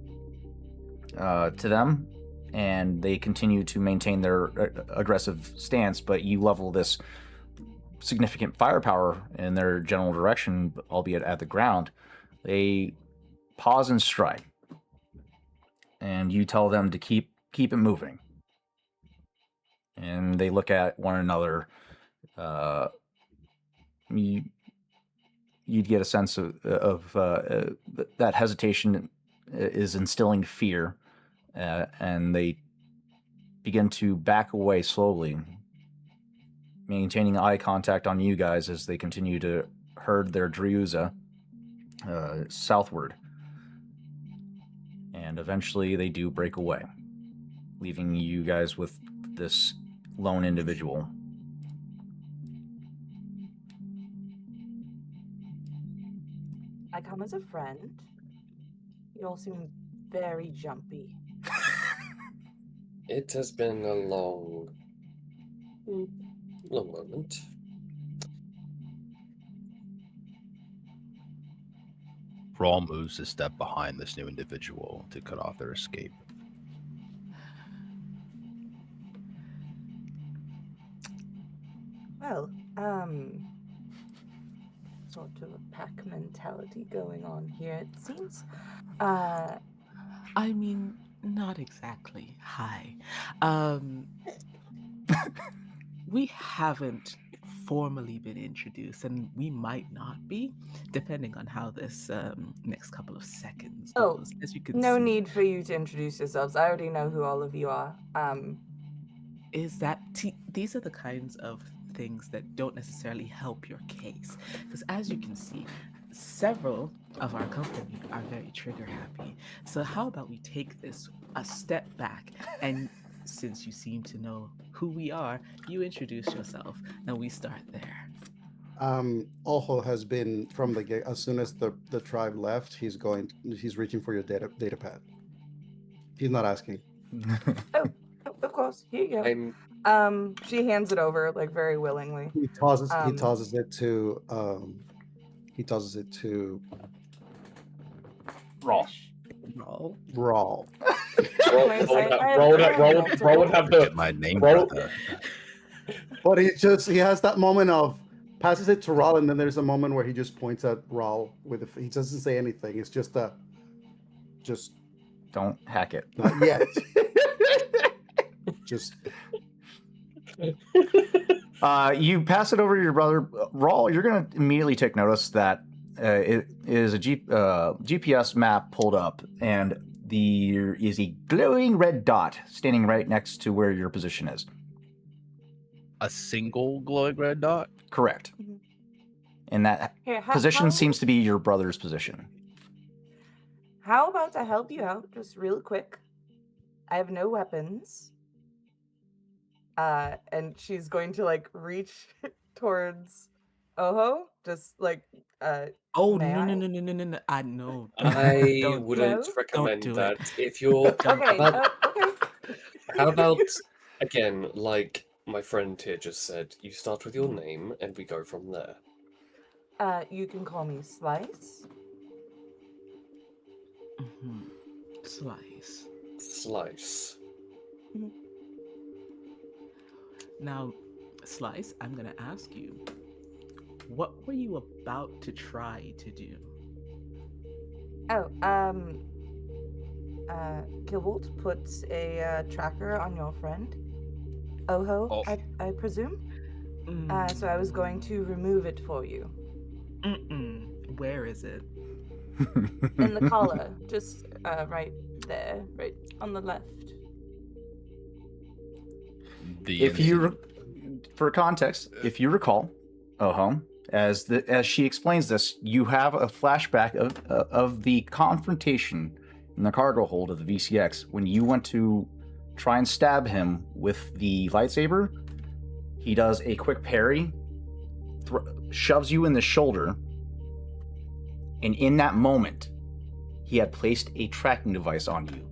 to them, and they continue to maintain their aggressive stance, but you level this significant firepower in their general direction, albeit at the ground. They pause and strike, and you tell them to keep it moving, and they look at one another. You'd get a sense of that hesitation is instilling fear, and they begin to back away slowly, maintaining eye contact on you guys as they continue to herd their Driuza southward. And eventually they do break away, leaving you guys with this lone individual. I come as a friend. You all seem very jumpy. It has been a long moment. Rawl moves a step behind this new individual to cut off their escape. Well, sort of a pack mentality going on here, it seems. I mean, not exactly. Hi. We haven't formally been introduced, and we might not be, depending on how this next couple of seconds Oh, goes. As you can no see, need for you to introduce yourselves. I already know who all of you are. is that these are the kinds of things that don't necessarily help your case, because as you can see, several of our company are very trigger happy. So how about we take this a step back, and since you seem to know who we are, you introduce yourself and we start there. Ojo has been from the get. As soon as the tribe left, he's reaching for your data pad. He's not asking. Oh, of course. Here you go. She hands it over like very willingly. He tosses it to Rawl. Rawl. Roll would have Forget my name, brother. But he has that moment of passes it to Rawl, and then there's a moment where he just points at Rawl he doesn't say anything. It's just don't hack it. Not yet. Just you pass it over to your brother. Rawl, you're going to immediately take notice that it is a GPS map pulled up, and there is a glowing red dot standing right next to where your position is. A single glowing red dot? Correct. Mm-hmm. And that position seems to be your brother's position. How about I help you out just real quick? I have no weapons. And she's going to like reach towards Oho, just like Oh may no I? no! I know. I wouldn't recommend do that. it. If you're Okay, okay. How about again, like my friend here just said, you start with your name and we go from there. You can call me Slice. Mm-hmm. Slice. Mm-hmm. Now, Slice, I'm gonna ask you, what were you about to try to do? Oh, Gilwalt puts a tracker on your friend, Oho, Oh. I presume. Mm. So I was going to remove it for you. Where is it? In the collar, just right there, right on the left. For context, if you recall, Oho, as she explains this, you have a flashback of the confrontation in the cargo hold of the VCX when you went to try and stab him with the lightsaber. He does a quick parry, shoves you in the shoulder, and in that moment, he had placed a tracking device on you.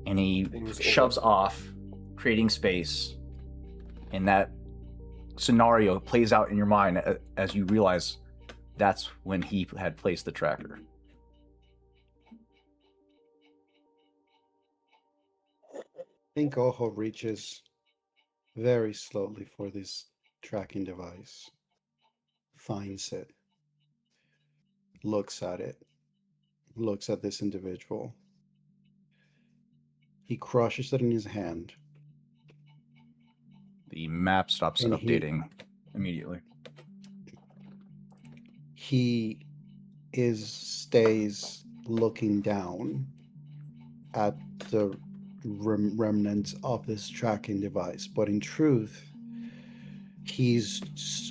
And he shoves off, creating space, and that scenario plays out in your mind as you realize that's when he had placed the tracker. I think Ojo reaches very slowly for this tracking device, finds it, looks at it, looks at this individual. He crushes it in his hand. The map stops updating immediately. He stays looking down at the remnants of this tracking device, but in truth, he's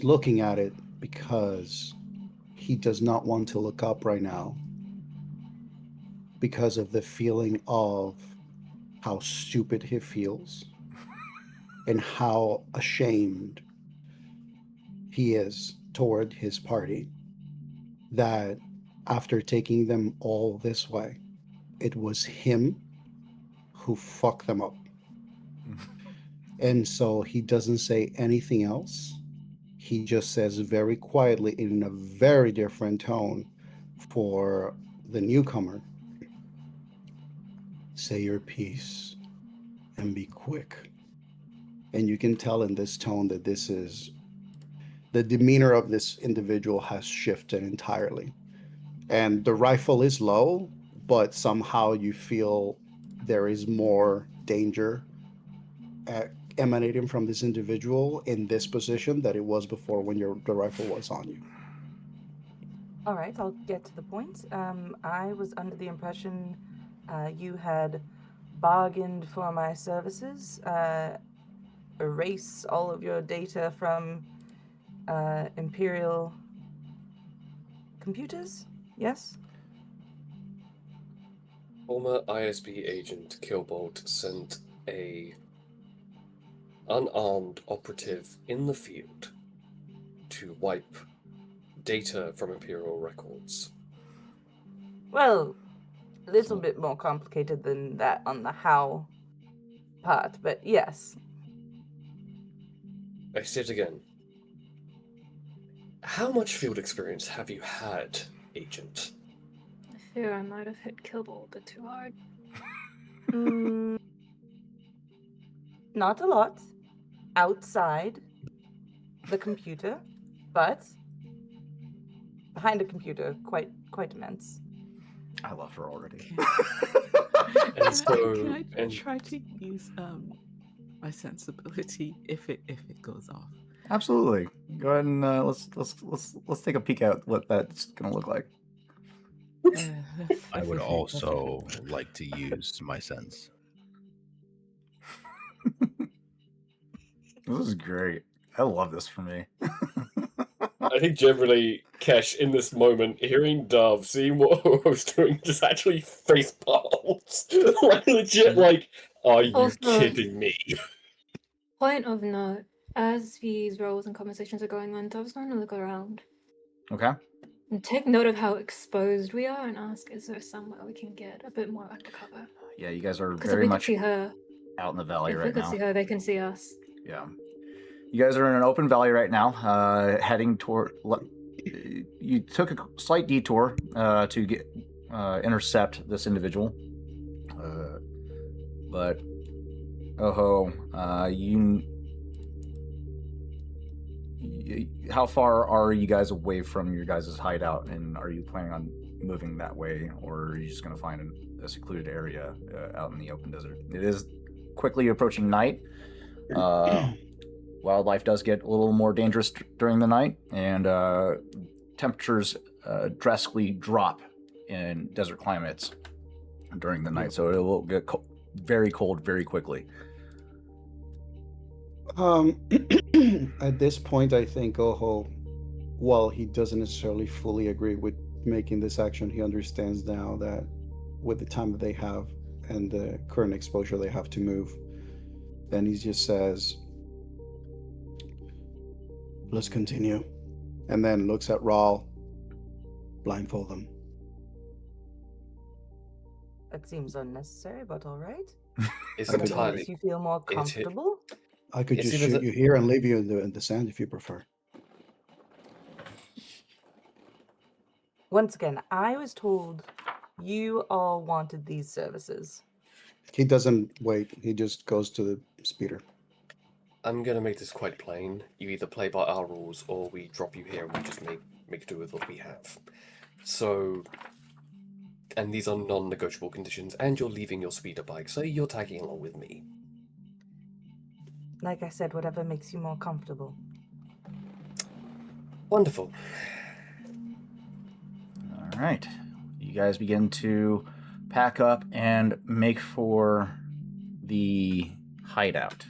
looking at it because he does not want to look up right now because of the feeling of how stupid he feels and how ashamed he is toward his party that after taking them all this way, it was him who fucked them up. And so he doesn't say anything else. He just says very quietly in a very different tone for the newcomer, say your piece and be quick. And you can tell in this tone that this is the demeanor of this individual has shifted entirely. And the rifle is low, but somehow you feel there is more danger emanating from this individual in this position that it was before when the rifle was on you. All right, I'll get to the point. I was under the impression you had bargained for my services, erase all of your data from Imperial computers, yes? Former ISB agent Kilbolt sent a unarmed operative in the field to wipe data from Imperial records. Well, a little bit more complicated than that on the how part, but yes. I say it again. How much field experience have you had, Agent? I fear I might have hit Killball a bit too hard. Not a lot outside the computer, but behind a computer, quite immense. I love her already. Can I try to use my sensibility if it goes off? Absolutely. Go ahead and let's take a peek at what that's gonna look like. I would also like to use my sense. This is great. I love this for me. I think generally, Kesh, in this moment, hearing Dove, seeing what I was doing, just actually face palms. Like, legit, like, are you Also- kidding me? Point of note, as these roles and conversations are going on, Dove's going to look around Okay. and take note of how exposed we are and ask, is there somewhere we can get a bit more undercover? Yeah, you guys are Because if very we much could see her, out in the valley if we right could now. see her, they can see us. Yeah. You guys are in an open valley right now, heading toward. You took a slight detour to get intercept this individual, but how far are you guys away from your guys' hideout, and are you planning on moving that way, or are you just going to find a secluded area out in the open desert? It is quickly approaching night. Wildlife does get a little more dangerous during the night, and temperatures drastically drop in desert climates during the night, so it will get very cold very quickly. At this point, I think Oho, while he doesn't necessarily fully agree with making this action, he understands now that with the time that they have and the current exposure they have to move, then he just says, let's continue. And then looks at Rawl, blindfold them. That seems unnecessary, but all right. It's Okay. Makes entirely. you feel more comfortable. I could It's just either shoot the- you here and leave you in the sand if you prefer. Once again, I was told you all wanted these services. He doesn't wait. He just goes to the speeder. I'm gonna make this quite plain. You either play by our rules, or we drop you here and we just make do with what we have. So, and these are non-negotiable conditions, and you're leaving your speeder bike, so you're tagging along with me. Like I said, whatever makes you more comfortable. Wonderful. All right. You guys begin to pack up and make for the hideout,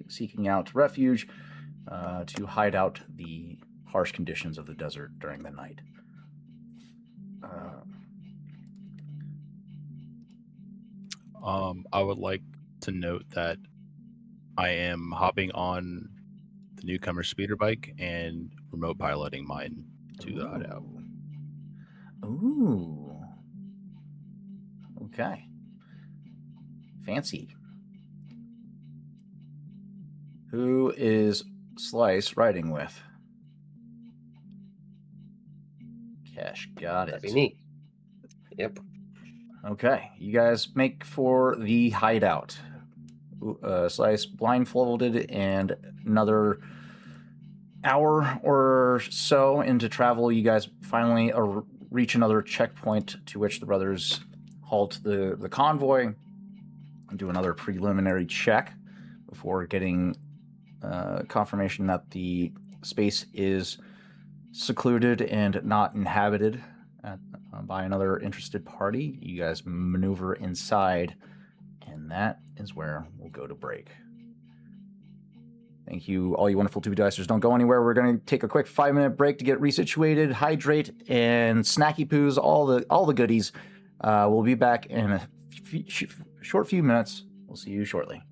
seeking out refuge to hide out the harsh conditions of the desert during the night. I would like to note that I am hopping on the newcomer speeder bike and remote piloting mine to the hideout. Ooh. Okay. Fancy. Who is Slice riding with? Cash, got That'd be it. me. Yep. Okay, you guys make for the hideout. Slice blindfolded, and another hour or so into travel, you guys finally reach another checkpoint, to which the brothers halt the convoy and do another preliminary check before getting confirmation that the space is secluded and not inhabited by another interested party. You guys maneuver inside, and that is where we'll go to break. Thank you, all you wonderful 2B Dicers. Don't go anywhere. We're going to take a quick 5-minute break to get resituated, hydrate, and snacky poos, all the goodies. We'll be back in a short few minutes. We'll see you shortly.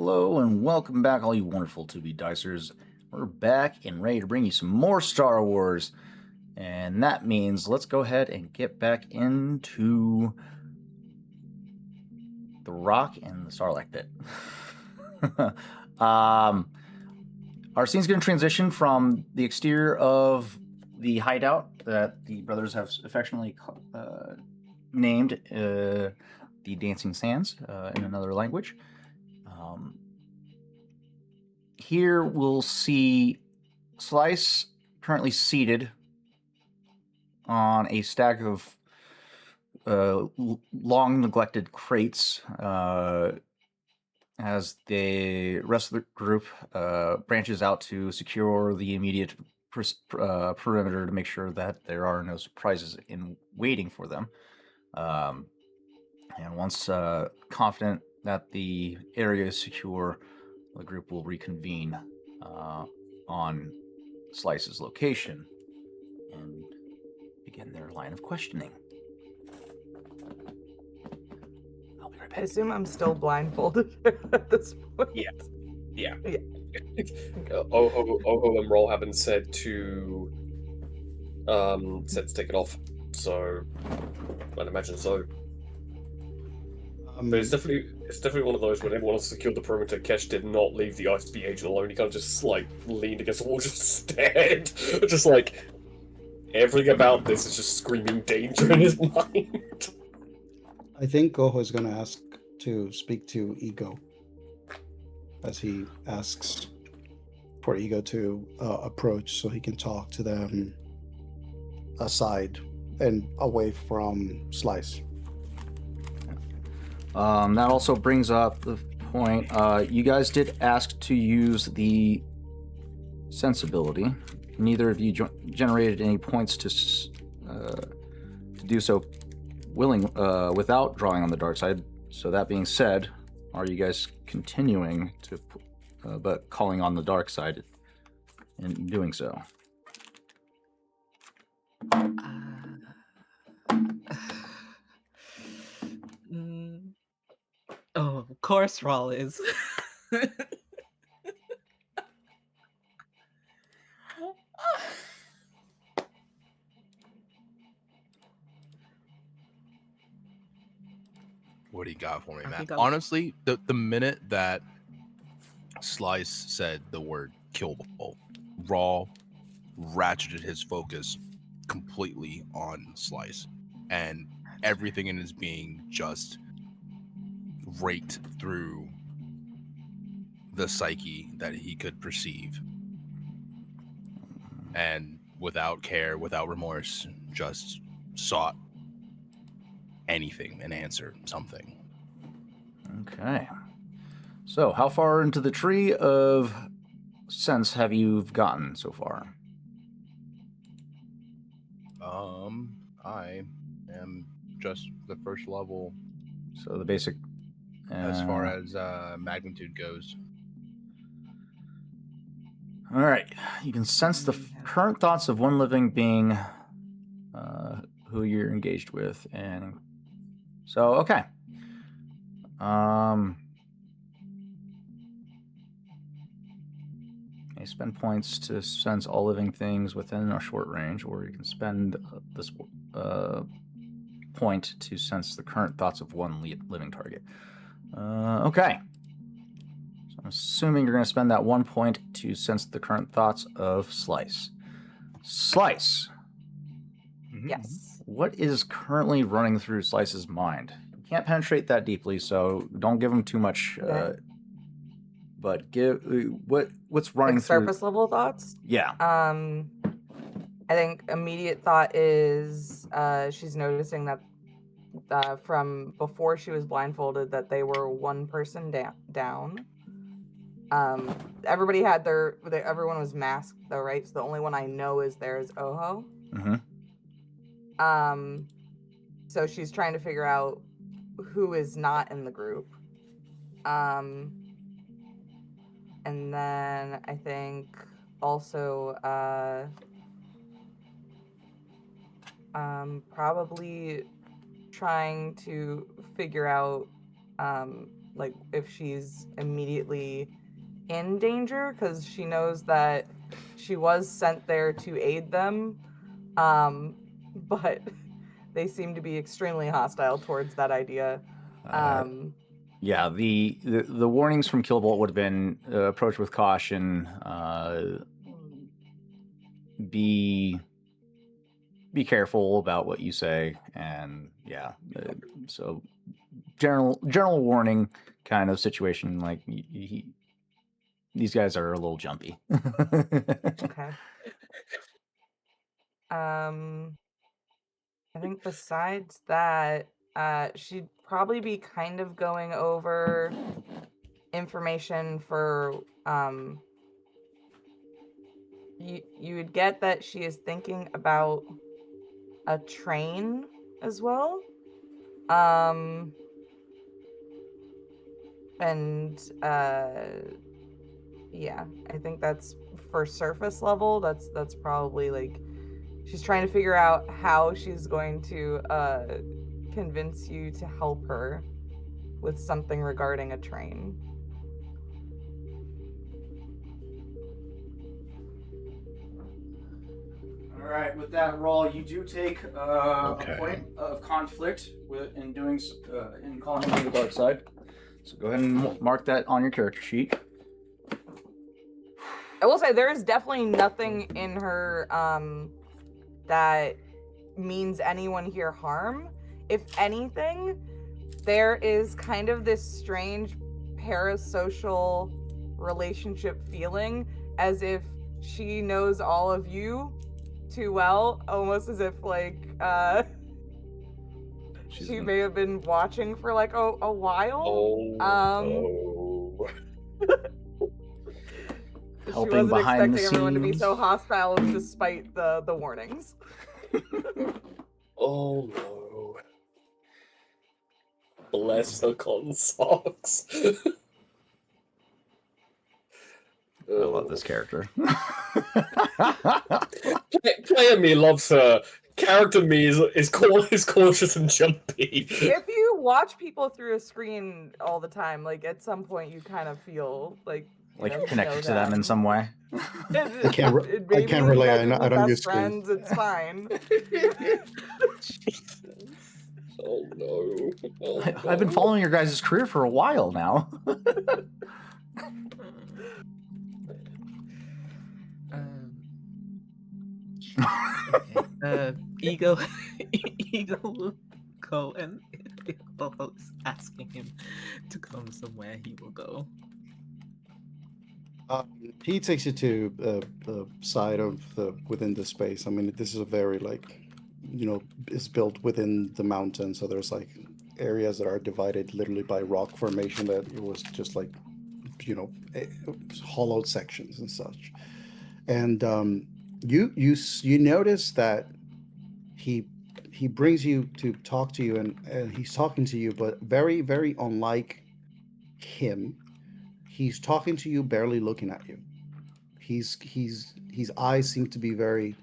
Hello and welcome back, all you wonderful 2B Dicers. We're back and ready to bring you some more Star Wars. And that means let's go ahead and get back into the rock and the Sarlacc pit. Our scene's going to transition from the exterior of the hideout that the brothers have affectionately named the Dancing Sands in another language. Here we'll see Slice currently seated on a stack of long neglected crates as the rest of the group branches out to secure the immediate perimeter to make sure that there are no surprises in waiting for them. And once confident that the area is secure, the group will reconvene on Slice's location and begin their line of questioning. I'll be right I back. assume I'm still blindfolded at this point. Yeah. Yeah. Oho and Roll haven't said to take it off, so I'd imagine so. But it's definitely one of those when everyone else secured the perimeter. Kesh did not leave the ISB agent alone. He kind of just like leaned against the wall, just stared, just like everything about this is just screaming danger in his mind. I think Goho is going to ask to speak to Ego as he asks for Ego to approach so he can talk to them aside and away from Slice. That also brings up the point. You guys did ask to use the sensibility. Neither of you generated any points to do so without drawing on the dark side. So that being said, are you guys continuing to, but calling on the dark side in doing so? Oh, of course, Rawl is. What do you got for me, I man? think I'll- Honestly, the minute that Slice said the word killable, Raw ratcheted his focus completely on Slice, and everything in his being just raked through the psyche that he could perceive, and without care, without remorse, just sought anything, an answer, something. Okay. So, how far into the tree of sense have you gotten so far? I am just the first level So the basic. as far as magnitude goes. All right. You can sense the current thoughts of one living being who you're engaged with, and so okay. You spend points to sense all living things within a short range, or you can spend this point to sense the current thoughts of one living target. Okay. So I'm assuming you're going to spend that 1 point to sense the current thoughts of Slice. Slice. Yes. What is currently running through Slice's mind? You can't penetrate that deeply, so don't give him too much. Okay. But give what's running Like through. surface level thoughts? Yeah. I think immediate thought is she's noticing that from before she was blindfolded that they were one person down. Everybody had everyone was masked though, right? So the only one I know is there is Oho. Mm-hmm. So she's trying to figure out who is not in the group. And then I think also probably trying to figure out like if she's immediately in danger, because she knows that she was sent there to aid them, but they seem to be extremely hostile towards that idea. Yeah, the warnings from Killbolt would have been approach with caution, be careful about what you say, and yeah, so general warning kind of situation. Like these guys are a little jumpy. Okay. I think besides that, she'd probably be kind of going over information for you would get that she is thinking about a train as well. And yeah, I think that's for surface level. That's probably like she's trying to figure out how she's going to convince you to help her with something regarding a train. All right, with that roll, you do take a point of conflict in doing in calling him to the dark side. So go ahead and mark that on your character sheet. I will say there is definitely nothing in her that means anyone here harm. If anything, there is kind of this strange parasocial relationship feeling, as if she knows all of you too well, almost as if like she may have been watching for like a while. Oh, She Helping wasn't behind the expecting everyone to be scenes. so hostile despite the warnings. oh no. Bless her con socks. I love this character. Player me loves her. Character me is cautious and jumpy. If you watch people through a screen all the time, like at some point you kind of feel like connected to them in some way. I can't relate. I don't use screens. friends. It's fine. Oh no. Oh, I've been following your guys' career for a while now. Okay. Ego will go, and if Oho's asking him to come somewhere, he will go. He takes you to the side of within the space. I mean, this is a very it's built within the mountain, so there's like areas that are divided literally by rock formation that it was just like hollowed sections and such. And you notice that he brings you to talk to you, and he's talking to you, but very, very unlike him. He's talking to you, barely looking at you. His eyes seem to be very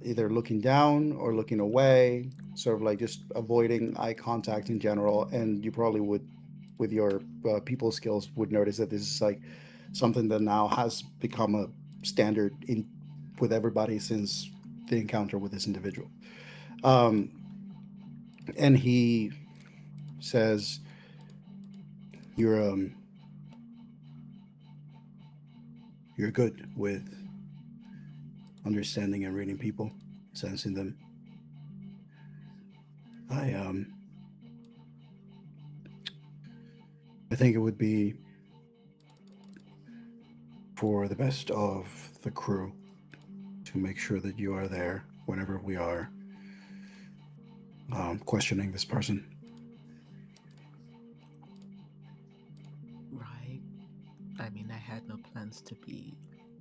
either looking down or looking away, sort of like just avoiding eye contact in general. And you probably would, with your people skills, would notice that this is like something that now has become a standard with everybody since the encounter with this individual. And he says, you're good with understanding and reading people, sensing them. I think it would be for the best of the crew to make sure that you are there whenever we are questioning this person. Right. I mean, I had no plans to be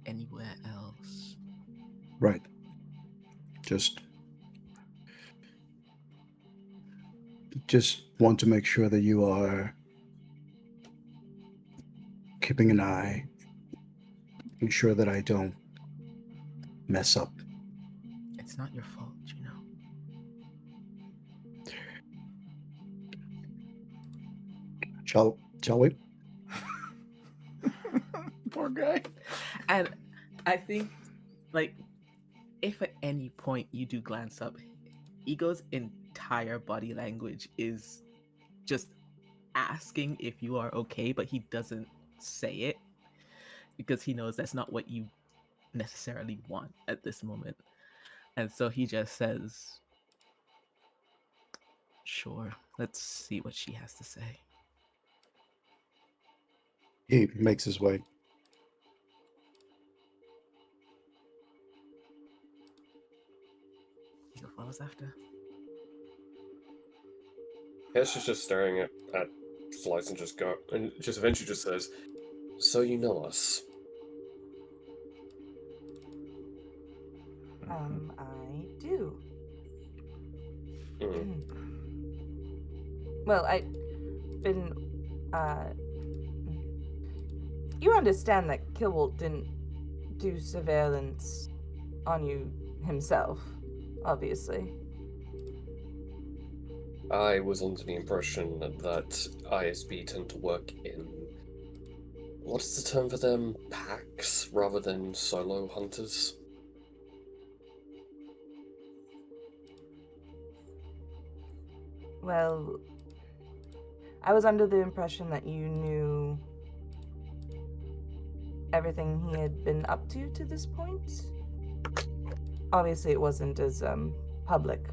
anywhere else. Right. Just want to make sure that you are keeping an eye, making sure that I don't mess up. It's not your fault, you know. Shall we? Poor guy. And I think, like, if at any point you do glance up, Ego's entire body language is just asking if you are okay, but he doesn't say it because he knows that's not what you necessarily want at this moment. And so he just says, sure, let's see what she has to say. He makes his way. Ego follows after. Kesh is just staring at Slice and just eventually just says, "So you know us." I do. Mm. Well, I've been, you understand that Kilwalt didn't do surveillance on you himself, obviously. I was under the impression that ISB tend to work in, what is the term for them, packs rather than solo hunters? Well, I was under the impression that you knew everything he had been up to this point. Obviously, it wasn't as public.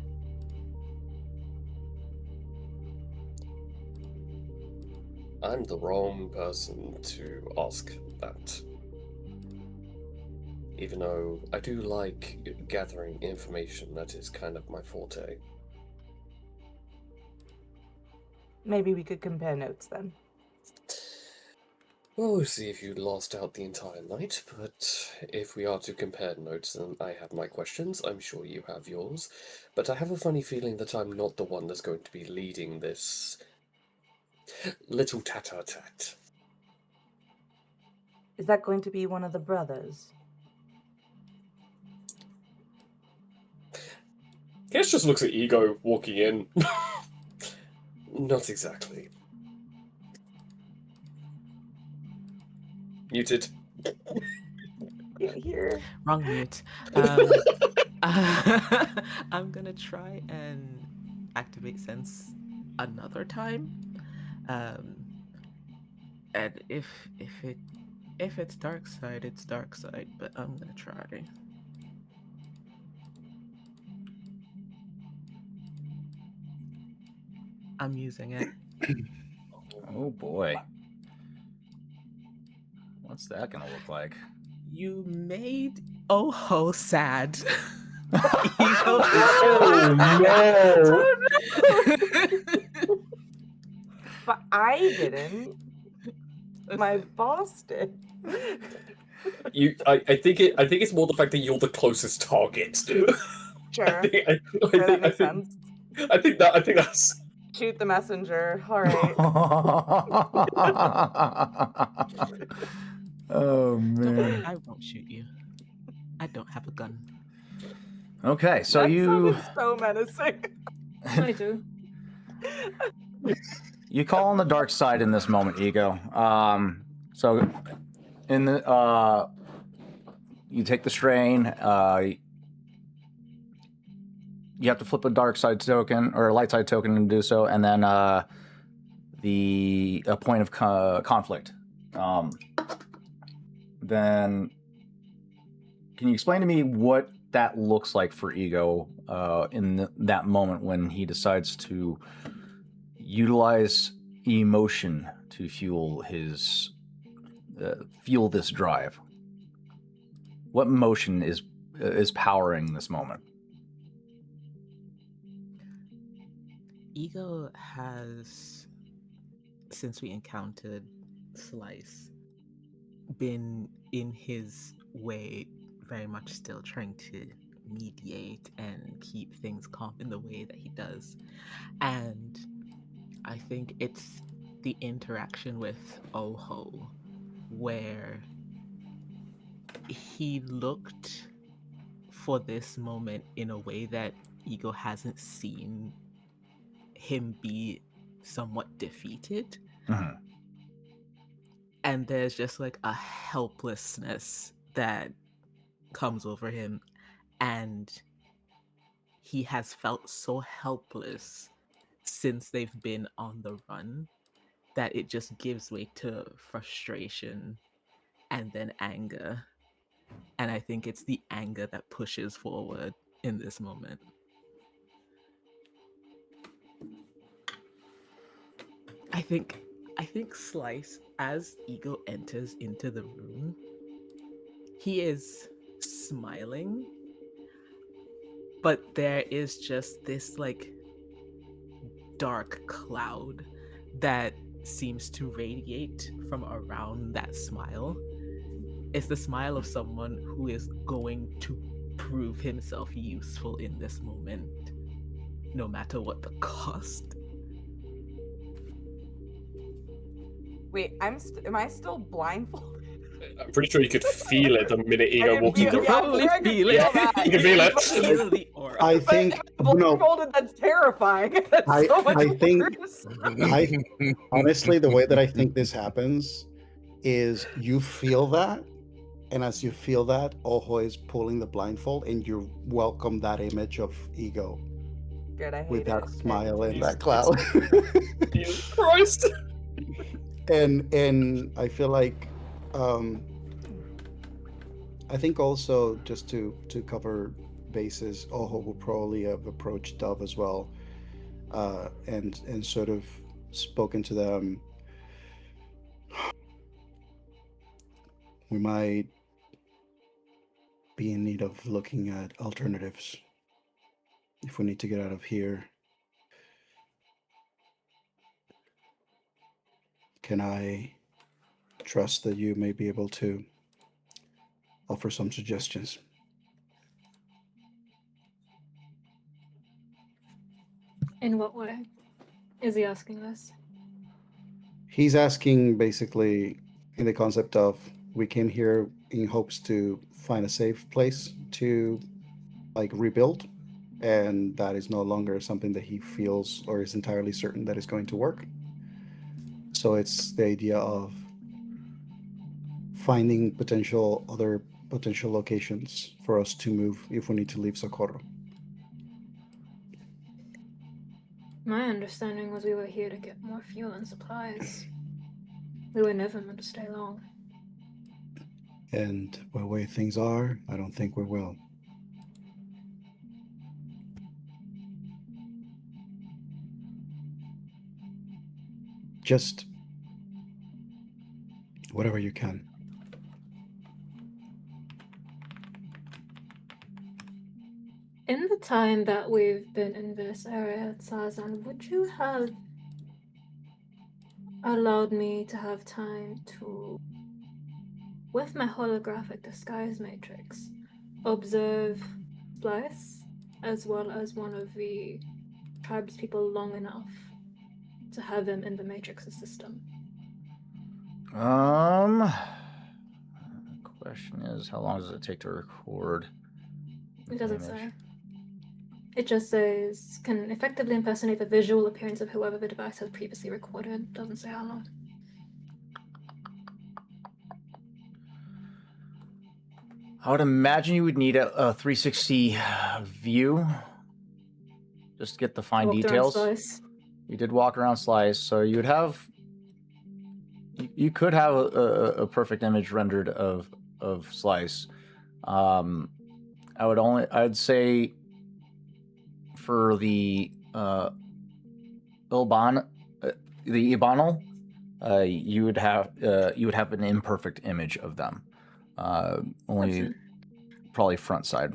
I'm the wrong person to ask that. Even though I do like gathering information, that is kind of my forte. Maybe we could compare notes then. Well, we'll see if you lost out the entire night, but if we are to compare notes, then I have my questions. I'm sure you have yours. But I have a funny feeling that I'm not the one that's going to be leading this little tat-a-tat. Is that going to be one of the brothers? Kesh just looks at Ego walking in. Not exactly. Muted. Can't hear. Wrong mute. I'm gonna try and activate sense another time. And if it's dark side, it's dark side, but I'm gonna try. I'm using it. Oh boy. What's that gonna look like? You made Oho sad. Oh no! But I didn't. My boss did. I think it's more the fact that you're the closest target. Sure. I That makes sense. think that's. Shoot the messenger. All right. Oh Don't man. worry, I won't shoot you. I don't have a gun. Okay, so That you sounded so menacing. I do. you call on the dark side in this moment, Ego. So in the you take the strain. You have to flip a dark side token or a light side token and do so, and then a point of conflict. Then, can you explain to me what that looks like for Ego in that moment when he decides to utilize emotion to fuel his fuel this drive? What emotion is powering this moment? Ego has, since we encountered Slice, been in his way very much still trying to mediate and keep things calm in the way that he does. And I think it's the interaction with Oho where he looked for this moment in a way that Ego hasn't seen him be somewhat defeated. Mm-hmm. and there's just like a helplessness that comes over him, and he has felt so helpless since they've been on the run that it just gives way to frustration and then anger. And I think it's the anger that pushes forward in this moment. I think Slice, as Ego enters into the room, he is smiling, but there is just this like dark cloud that seems to radiate from around that smile. It's the smile of someone who is going to prove himself useful in this moment, no matter what the cost. Wait, am I still blindfolded? I'm pretty sure you could feel it the minute Ego can walked feel- in the You room. can yeah, probably I can feel feel it. that. You can feel it. Feel the aura. I But think no. blindfolded, that's terrifying. That's I- so much I think- worse. Honestly, the way that I think this happens is you feel that, and as you feel that, Ojo is pulling the blindfold, and you welcome that image of Ego Good, I hate with it. that Okay, smile and continue. that cloud. Jesus Christ! and I feel like I think also just to cover bases, Ojo will probably have approached Dove as well, and sort of spoken to them. We might be in need of looking at alternatives if we need to get out of here. Can I trust that you may be able to offer some suggestions? In what way is he asking this? He's asking basically in the concept of we came here in hopes to find a safe place to like rebuild, and that is no longer something that he feels or is entirely certain that is going to work. So it's the idea of finding other potential locations for us to move if we need to leave Socorro. My understanding was we were here to get more fuel and supplies. We were never meant to stay long. And the way things are, I don't think we will. Just whatever you can. In the time that we've been in this area at Sazan, would you have allowed me to have time to, with my holographic disguise matrix, observe Splice as well as one of the tribespeople long enough to have him in the matrix's system? Question is, how long does it take to record? It doesn't image? say. It just says, can effectively impersonate the visual appearance of whoever the device has previously recorded. Doesn't say how long. I would imagine you would need a 360 view just to get the fine Walked around details. Slice. You did walk around Slice, so you would have. You could have a perfect image rendered of Slice. I'd say for the Ilban, the Ibanal, you would have an imperfect image of them. Only That's probably front side,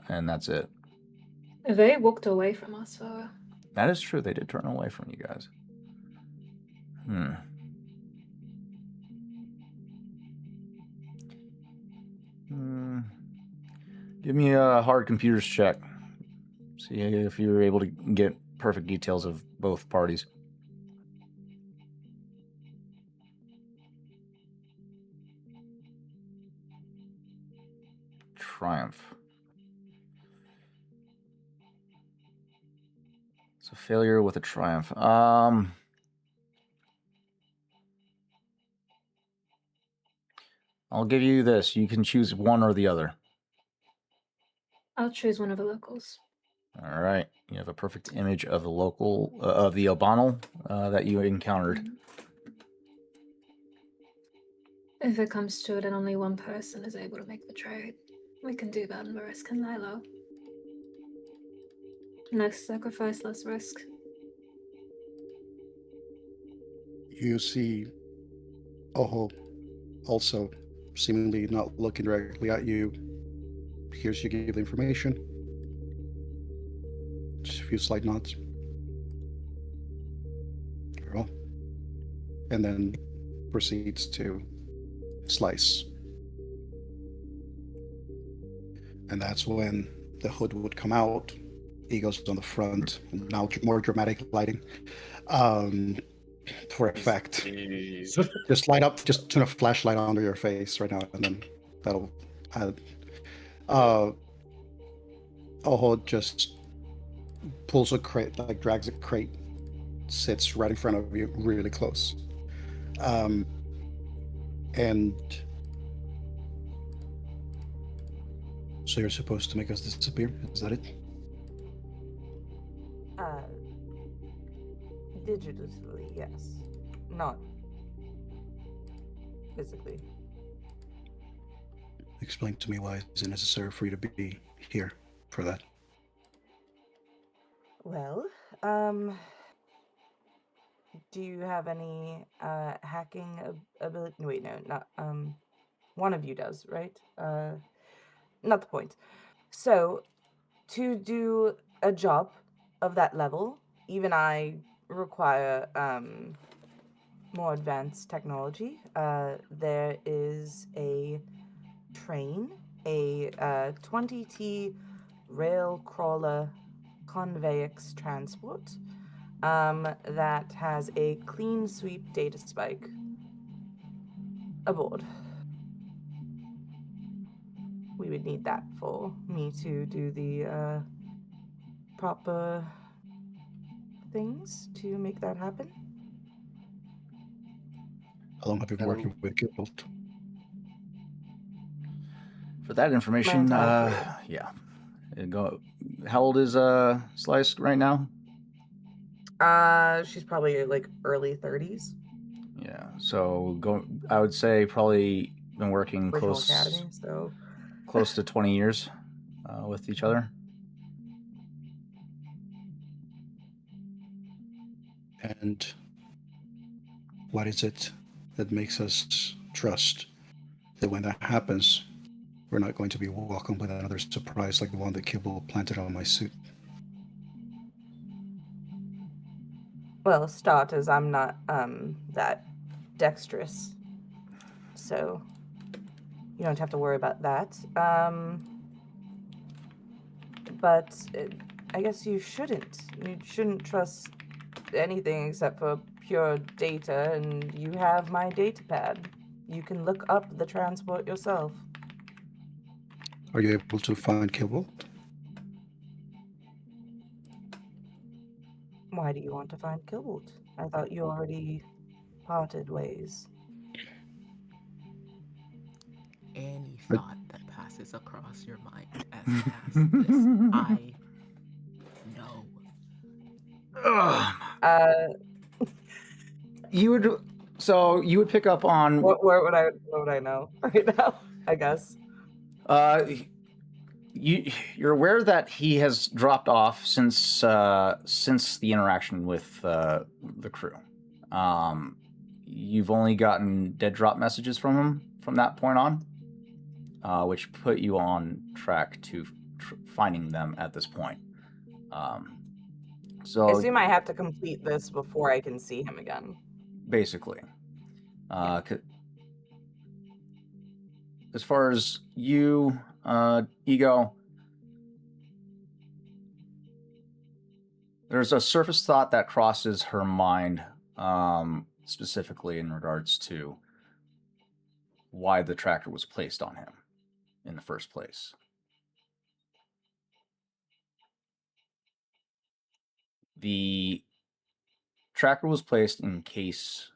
and that's it. They walked away from us for. That is true. They did turn away from you guys. Give me a hard computers check. See if you're able to get perfect details of both parties. Triumph. It's a failure with a triumph. I'll give you this. You can choose one or the other. I'll choose one of the locals. All right. You have a perfect image of the local, of the Albano that you encountered. If it comes to it and only one person is able to make the trade, we can do that and the risk can lie low. Less sacrifice, less risk. You see Oho also seemingly not looking directly at you. Here's you give the information. Just a few slight nods. Very well. And then proceeds to slice. And that's when the hood would come out. Eagles on the front, and now more dramatic lighting. For effect. Jeez. Just light up, just turn a flashlight onto your face right now, and then that'll add. Oho just pulls a crate, like drags a crate, sits right in front of you, really close. And so you're supposed to make us disappear? Is that it? Digitally, yes. Not physically. Explain to me why is it necessary for you to be here for that? Well, do you have any hacking ability? Wait, no, not one of you does, right? Not the point. So, to do a job of that level, even I require more advanced technology. There is a train, a 20T rail crawler conveyex transport that has a clean sweep data spike aboard. We would need that for me to do the proper things to make that happen. How long have you been working with Guild? For that information, My entire yeah. How old is Slice right now? She's probably like early 30s. Yeah. So I would say probably been working Original close Academy, so to 20 years with each other. And what is it that makes us trust that when that happens, we're not going to be welcomed with another surprise like the one that Kibble planted on my suit? well, starters, I'm not that dexterous, so you don't have to worry about that. But I guess you shouldn't. You shouldn't trust anything except for pure data, and you have my data pad. You can look up the transport yourself. Are you able to find Kibble? Why do you want to find Kilbolt? I thought you already parted ways. Any thought that passes across your mind as past this, I know. You would pick up on What would I know right now? I guess. You're aware that he has dropped off since the interaction with the crew. You've only gotten dead drop messages from him from that point on, which put you on track to finding them at this point. So I assume I have to complete this before I can see him again. basically, as far as you, Ego, there's a surface thought that crosses her mind, specifically in regards to why the tracker was placed on him in the first place. The tracker was placed in case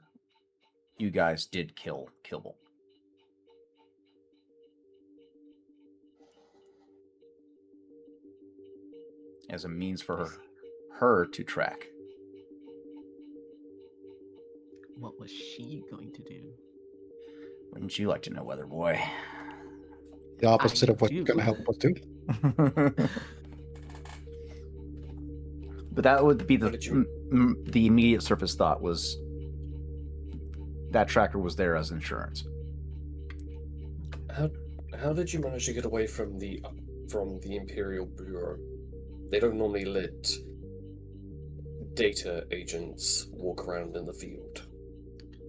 you guys did kill Kibble. as a means for her to track. What was she going to do? Wouldn't you like to know, Weather Boy? The opposite I of what's do. going to help us do. But that would be How did you- the immediate surface thought was that tracker was there as insurance. How did you manage to get away from the Imperial Bureau? They don't normally let data agents walk around in the field.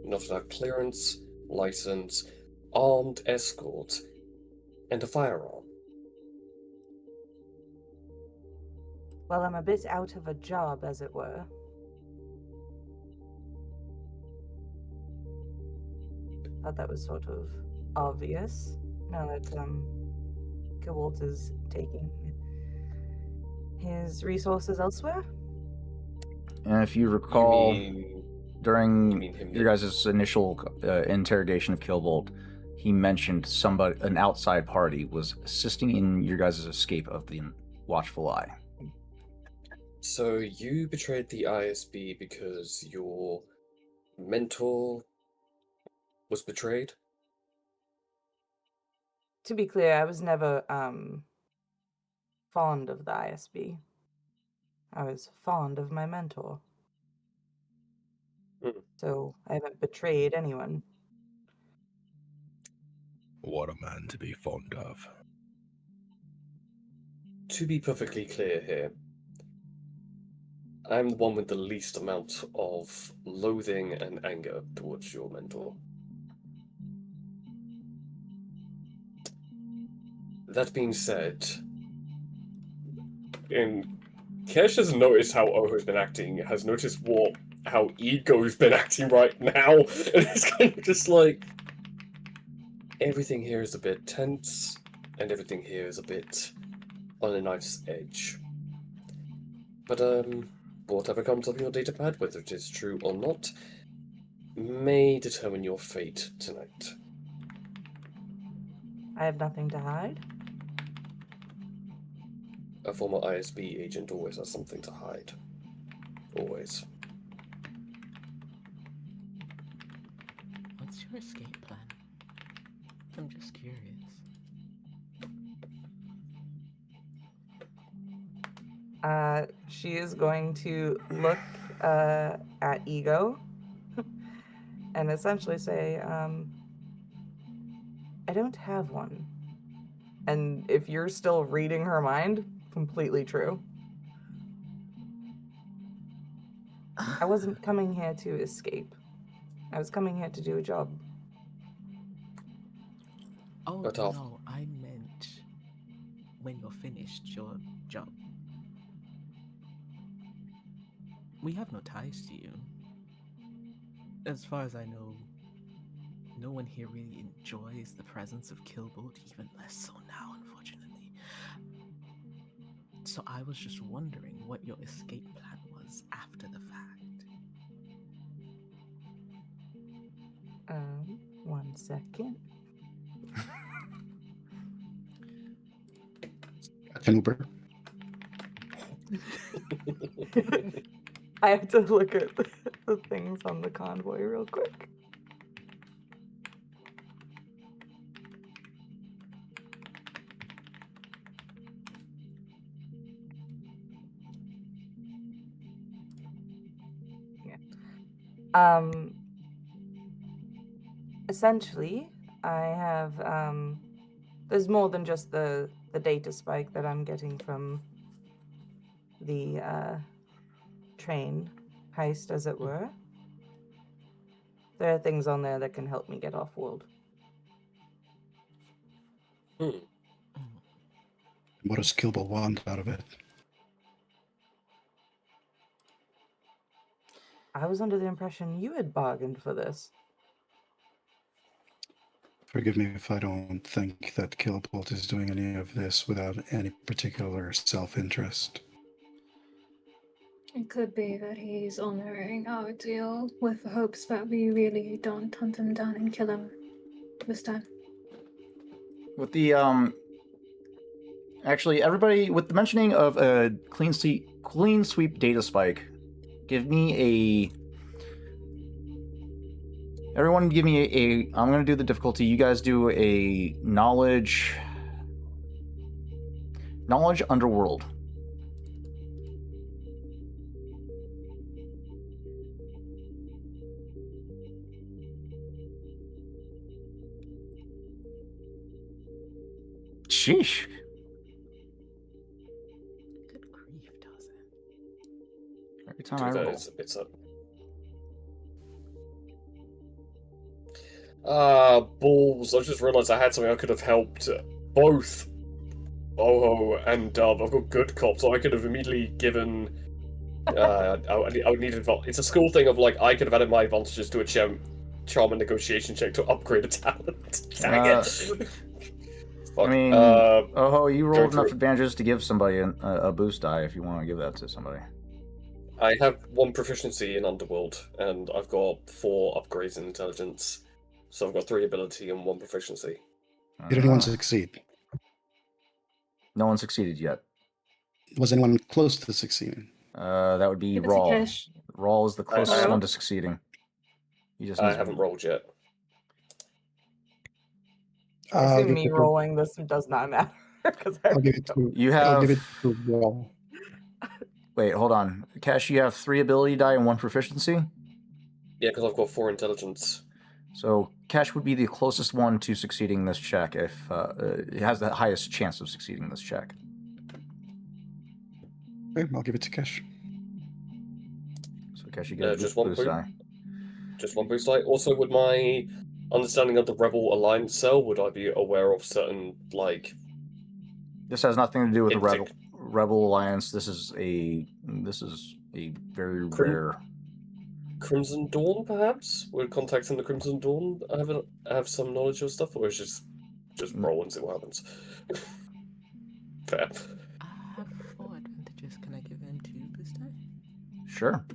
Not without clearance, license, armed escort, and a firearm. Well, I'm a bit out of a job, as it were. Thought that was sort of obvious. Now that Gewalt is taking his resources elsewhere. And if you recall, during you mean him your guys' initial interrogation of Killbolt, he mentioned an outside party was assisting in your guys' escape of the Watchful Eye. So you betrayed the ISB because your mentor was betrayed? To be clear, I was never fond of the ISB. I was fond of my mentor. So I haven't betrayed anyone. What a man to be fond of. To be perfectly clear here, I'm the one with the least amount of loathing and anger towards your mentor. That being said, Kesh has noticed how Oho's been acting, has noticed how Ego's been acting right now, and it's kind of just like, everything here is a bit tense, and everything here is a bit on a knife's edge. But, whatever comes up your datapad, whether it is true or not, may determine your fate tonight. I have nothing to hide. A former ISB agent always has something to hide. Always. What's your escape plan? I'm just curious. She is going to look at Ego and essentially say, I don't have one. And if you're still reading her mind, completely true. I wasn't coming here to escape. I was coming here to do a job. Oh, But no, I meant when you're finished your job. We have no ties to you. As far as I know, no one here really enjoys the presence of Killbolt, even less so now, unfortunately. So I was just wondering what your escape plan was after the fact. 1 second. An Uber. I have to look at the things on the convoy real quick. Yeah. Essentially, I have there's more than just the data spike that I'm getting from the train heist, as it were. There are things on there that can help me get off world. What does Killbolt want out of it? I was under the impression you had bargained for this. Forgive me if I don't think that Killbolt is doing any of this without any particular self-interest. It could be that he's honoring our deal with the hopes that we really don't hunt him down and kill him this time. With the Actually, everybody, with the mentioning of a clean sweep data spike, give me a. Everyone, give me a. I'm going to do the difficulty. You guys do a knowledge underworld. Sheesh. Good grief, does it? Every time I roll. It's a balls. I just realised I had something I could have helped both Oho and Dove. I've got good cop, so I could have immediately given. I would need advantage. It's a school thing of like I could have added my advantages to a charm and negotiation check to upgrade a talent. Dang it! Fuck. I mean, you rolled enough advantages to give somebody a boost die if you want to give that to somebody. I have 1 proficiency in Underworld, and I've got 4 upgrades in intelligence. So I've got 3 ability and 1 proficiency. Did anyone succeed? No one succeeded yet. Was anyone close to succeeding? That would be Give it to Rawl. Kish. Rawl is the closest have- one to succeeding. He just I needs haven't rolled yet. I assume give me it to- rolling this does not matter because I'll give it to. You I'll give have. it to Wall. Wait, hold on. Cash, you have 3 ability die and 1 proficiency. Yeah, because I've got 4 intelligence. So Cash would be the closest one to succeeding this check if it has the highest chance of succeeding this check. Okay, I'll give it to Kesh. So Cash, you get a just one boost point. die. Just 1 boost light. Also, with my understanding of the Rebel Alliance cell, would I be aware of certain, like... This has nothing to do with the Intic- Rebel Alliance. This is a very rare. Crimson Dawn, perhaps? Would contacting the Crimson Dawn have some knowledge of stuff, or is just roll and see what happens? Fair. I have 4 advantages. Can I give them 2 boost die? Sure.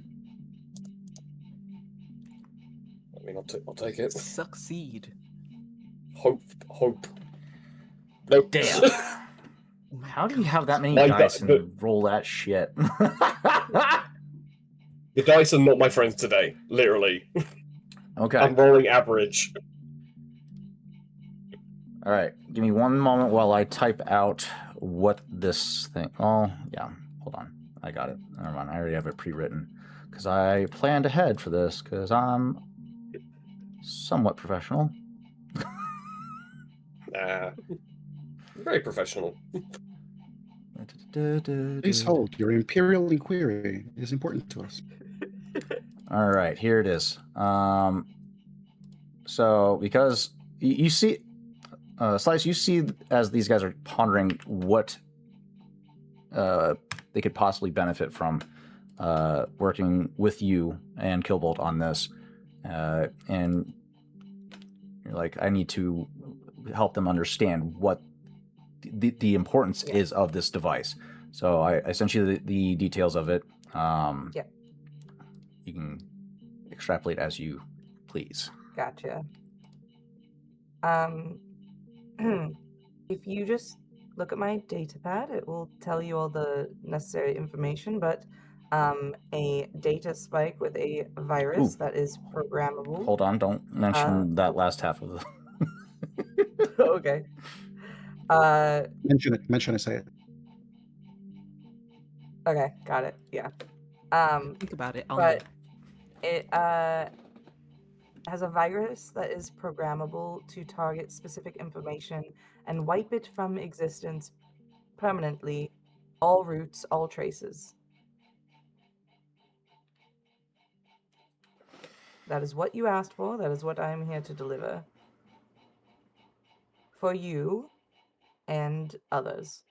I mean, I'll take it. Succeed. Hope. Nope. Damn. How do you have that many My dice di- and roll that shit? The dice are not my friends today. Literally. Okay. I'm rolling average. All right. Give me one moment while I type out what this thing. Oh, yeah. Hold on. I got it. Never mind. I already have it pre-written because I planned ahead for this because I'm somewhat professional. Nah. Very professional. Please hold. Your Imperial inquiry is important to us. All right, here it is. So because you see, Slice, you see as these guys are pondering what they could possibly benefit from working with you and Killbolt on this, and you're like, I need to help them understand what the importance is of this device. So I sent you the details of it. You can extrapolate as you please. Gotcha. If you just look at my data pad, it will tell you all the necessary information, but a data spike with a virus that is programmable. Hold on, don't mention that last half of the... Okay. Mention it, say it. Okay, got it. Yeah. Think about it. But it has a virus that is programmable to target specific information and wipe it from existence permanently, all routes, all traces. That is what you asked for. That is what I am here to deliver. For you and others.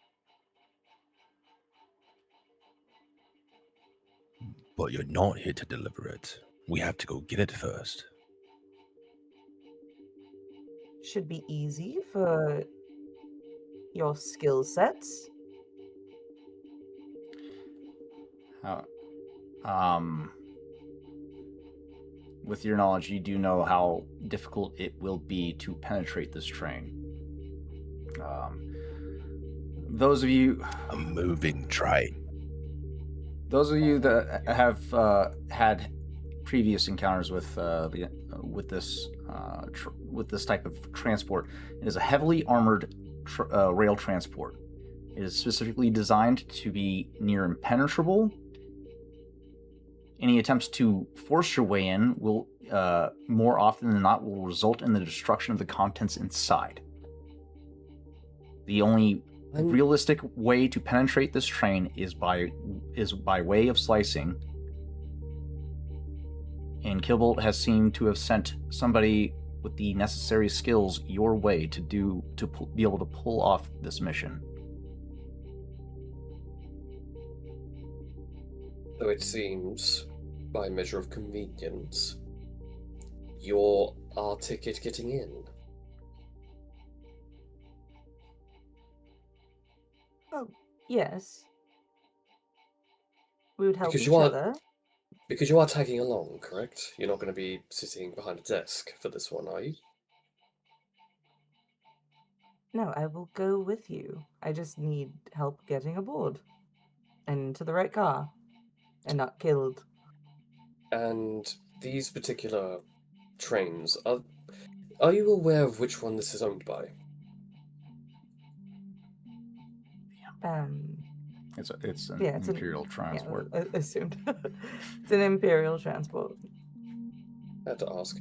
But you're not here to deliver it. We have to go get it first. Should be easy for your skill sets. With your knowledge, you do know how difficult it will be to penetrate this train. those of you A moving train. Those of you that have had previous encounters with this type of transport, it is a heavily armored rail transport. It is specifically designed to be near impenetrable. Any attempts to force your way in will, more often than not, will result in the destruction of the contents inside. The only realistic way to penetrate this train is by way of slicing. And Killbolt has seemed to have sent somebody with the necessary skills your way to be able to pull off this mission. Though it seems, by measure of convenience, you're our ticket getting in. Oh, yes. We would help Because each you are- other. Because you are tagging along, correct? You're not going to be sitting behind a desk for this one, are you? No, I will go with you. I just need help getting aboard. And to the right car. And not killed. And these particular trains, are you aware of which one this is owned by? It's an Yeah, it's Imperial transport. Yeah, assumed. It's an Imperial transport. I had to ask.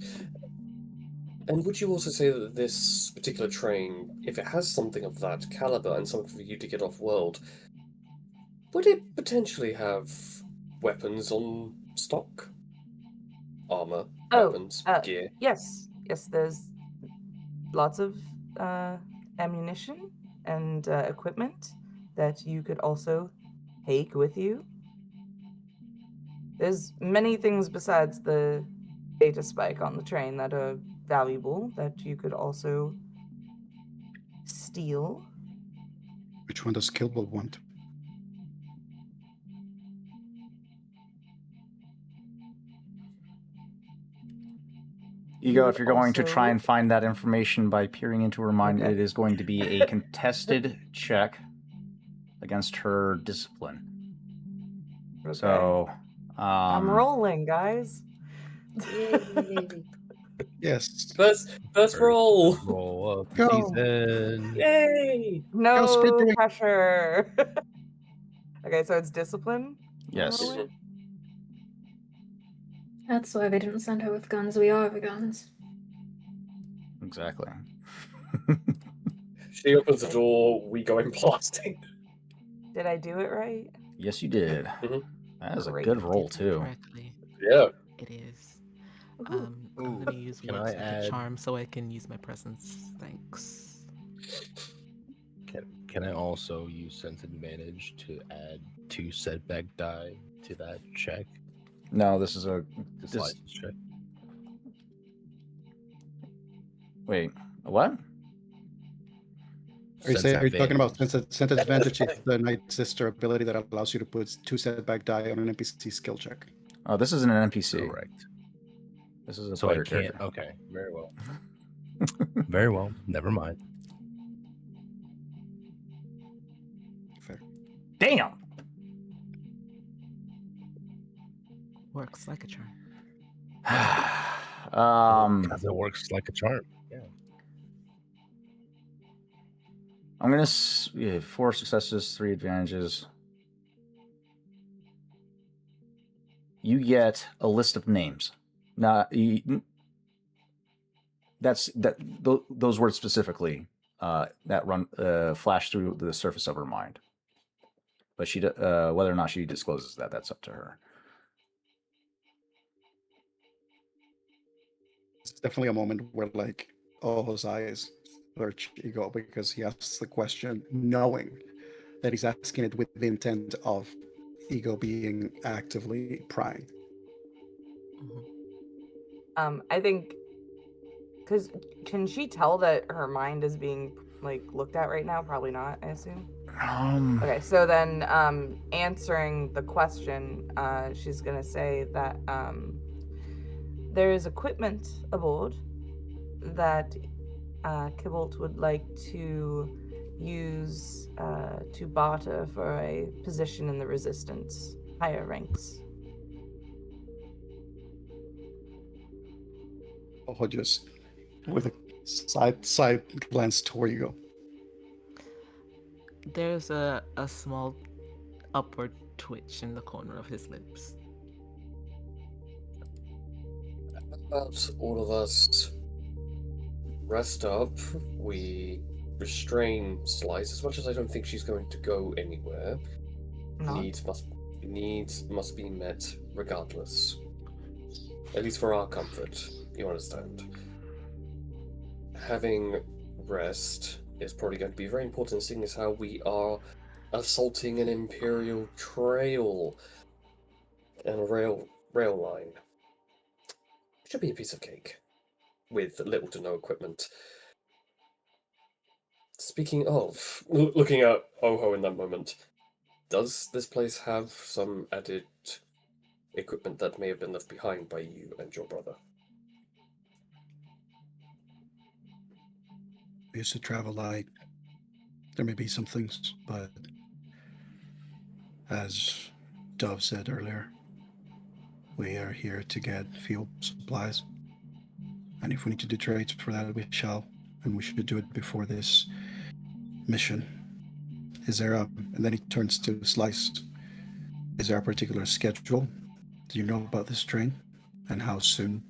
And would you also say that this particular train, if it has something of that caliber and something for you to get off world, would it potentially have weapons on stock? Armor, weapons, gear? Yes. Yes, there's lots of ammunition and equipment that you could also take with you. There's many things besides the data spike on the train that are valuable that you could also steal. Which one does Killbolt want? Ego, would if you're going to try also- and find that information by peering into her mind, Okay. it is going to be a contested check against her discipline. Okay. So, I'm rolling, guys. Yay. Yes. First First roll! Roll of the Go. season. Yay! No Speed. pressure. Okay, so it's discipline. yes. Rolling? That's why they didn't send her with guns. We are the guns. Exactly. She opens the door, we go in blasting. Did I do it right? Yes, you did. Mhm. That is a Great. good roll, Did it too. Correctly. Yeah. It is. Ooh. I'm gonna use can works I like a add- charm so I can use my presence. Thanks. Can I also use sense advantage to add 2 setback die to that check? No, this is a... This This- license check. Wait, what? Are you talking about advantage. sense advantage? It's the Night Sister ability that allows you to put 2 setback die on an NPC skill check. Oh, this isn't an NPC. Correct. This is a So I player can't. character. Okay, very well. Very well. Never mind. Fair. Damn! Works like a charm. Because it works like a charm. Yeah. I'm gonna 4 successes, 3 advantages. You get a list of names. Now, those words specifically that run flash through the surface of her mind. But she, whether or not she discloses that, that's up to her. It's definitely a moment where, like, all his eyes search Ego because he asks the question knowing that he's asking it with the intent of Ego being actively prying. I think because can she tell that her mind is being like looked at right now? Probably not, I assume. Okay, so then answering the question, she's gonna say that there is equipment aboard that Kibbolt would like to use to barter for a position in the resistance, higher ranks. I'll just with a side glance to where you go. There's a small upward twitch in the corner of his lips. About all of us rest up, we restrain Slice as much as I don't think she's going to go anywhere. Not? Needs must be met regardless. At least for our comfort, you understand. Having rest is probably going to be very important, seeing as how we are assaulting an Imperial trail and a rail line. Should be a piece of cake, with little to no equipment. Speaking of, looking at Oho in that moment, does this place have some added equipment that may have been left behind by you and your brother? We used to travel light. There may be some things, but as Dove said earlier, we are here to get fuel supplies. And if we need to do trades for that, we shall. And we should do it before this mission. Is there a... And then he turns to Slice. Is there a particular schedule? Do you know about this train? And how soon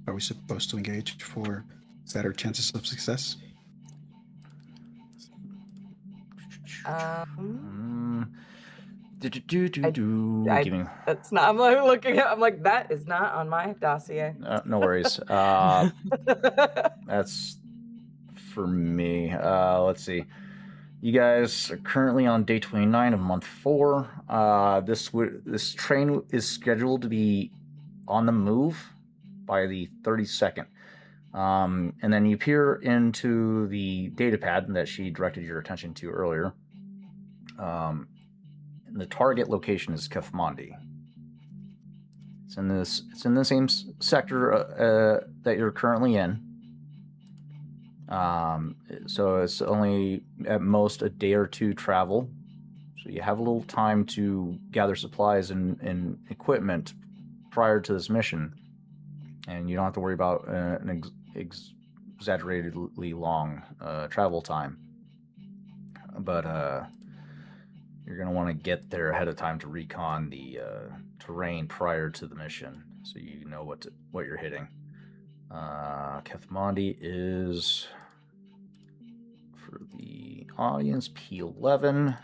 are we supposed to engage for better chances of success? Give me... That's not. I'm like looking at. I'm like, that is not on my dossier. no worries. That's for me. Let's see. You guys are currently on day 29 of month 4. This train is scheduled to be on the move by the 32nd. And then you peer into the data pad that she directed your attention to earlier. The target location is Kathmandu. It's in the same sector that you're currently in. So it's only at most a day or two travel. So you have a little time to gather supplies and equipment prior to this mission, and you don't have to worry about an exaggeratedly long travel time. But you're going to want to get there ahead of time to recon the terrain prior to the mission, so you know what you're hitting. Kathmandu is, for the audience, P11.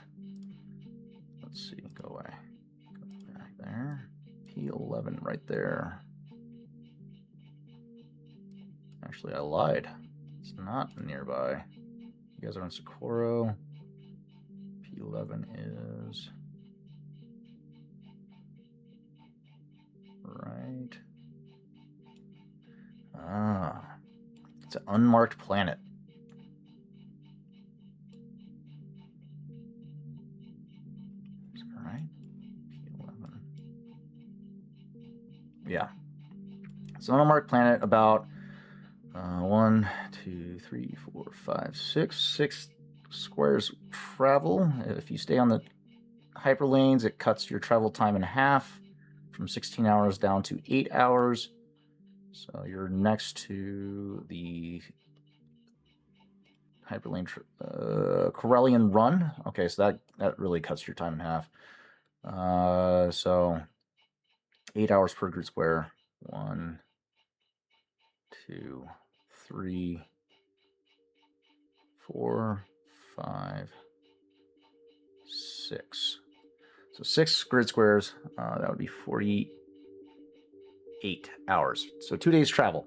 Let's see, go away. Go back there. P11 right there. Actually, I lied. It's not nearby. You guys are on Socorro. P11 is right. It's an unmarked planet. Is that right? P11. Yeah. It's an unmarked planet about 1, 2, 3, 4, 5, 6 squares travel. If you stay on the hyperlanes, it cuts your travel time in half, from 16 hours down to 8 hours. So you're next to the hyperlane Corellian Run. Okay, so that really cuts your time in half. So 8 hours per grid square. 1, 2, 3, 4, 5, 6. So 6 grid squares. That would be 48 hours. So 2 days travel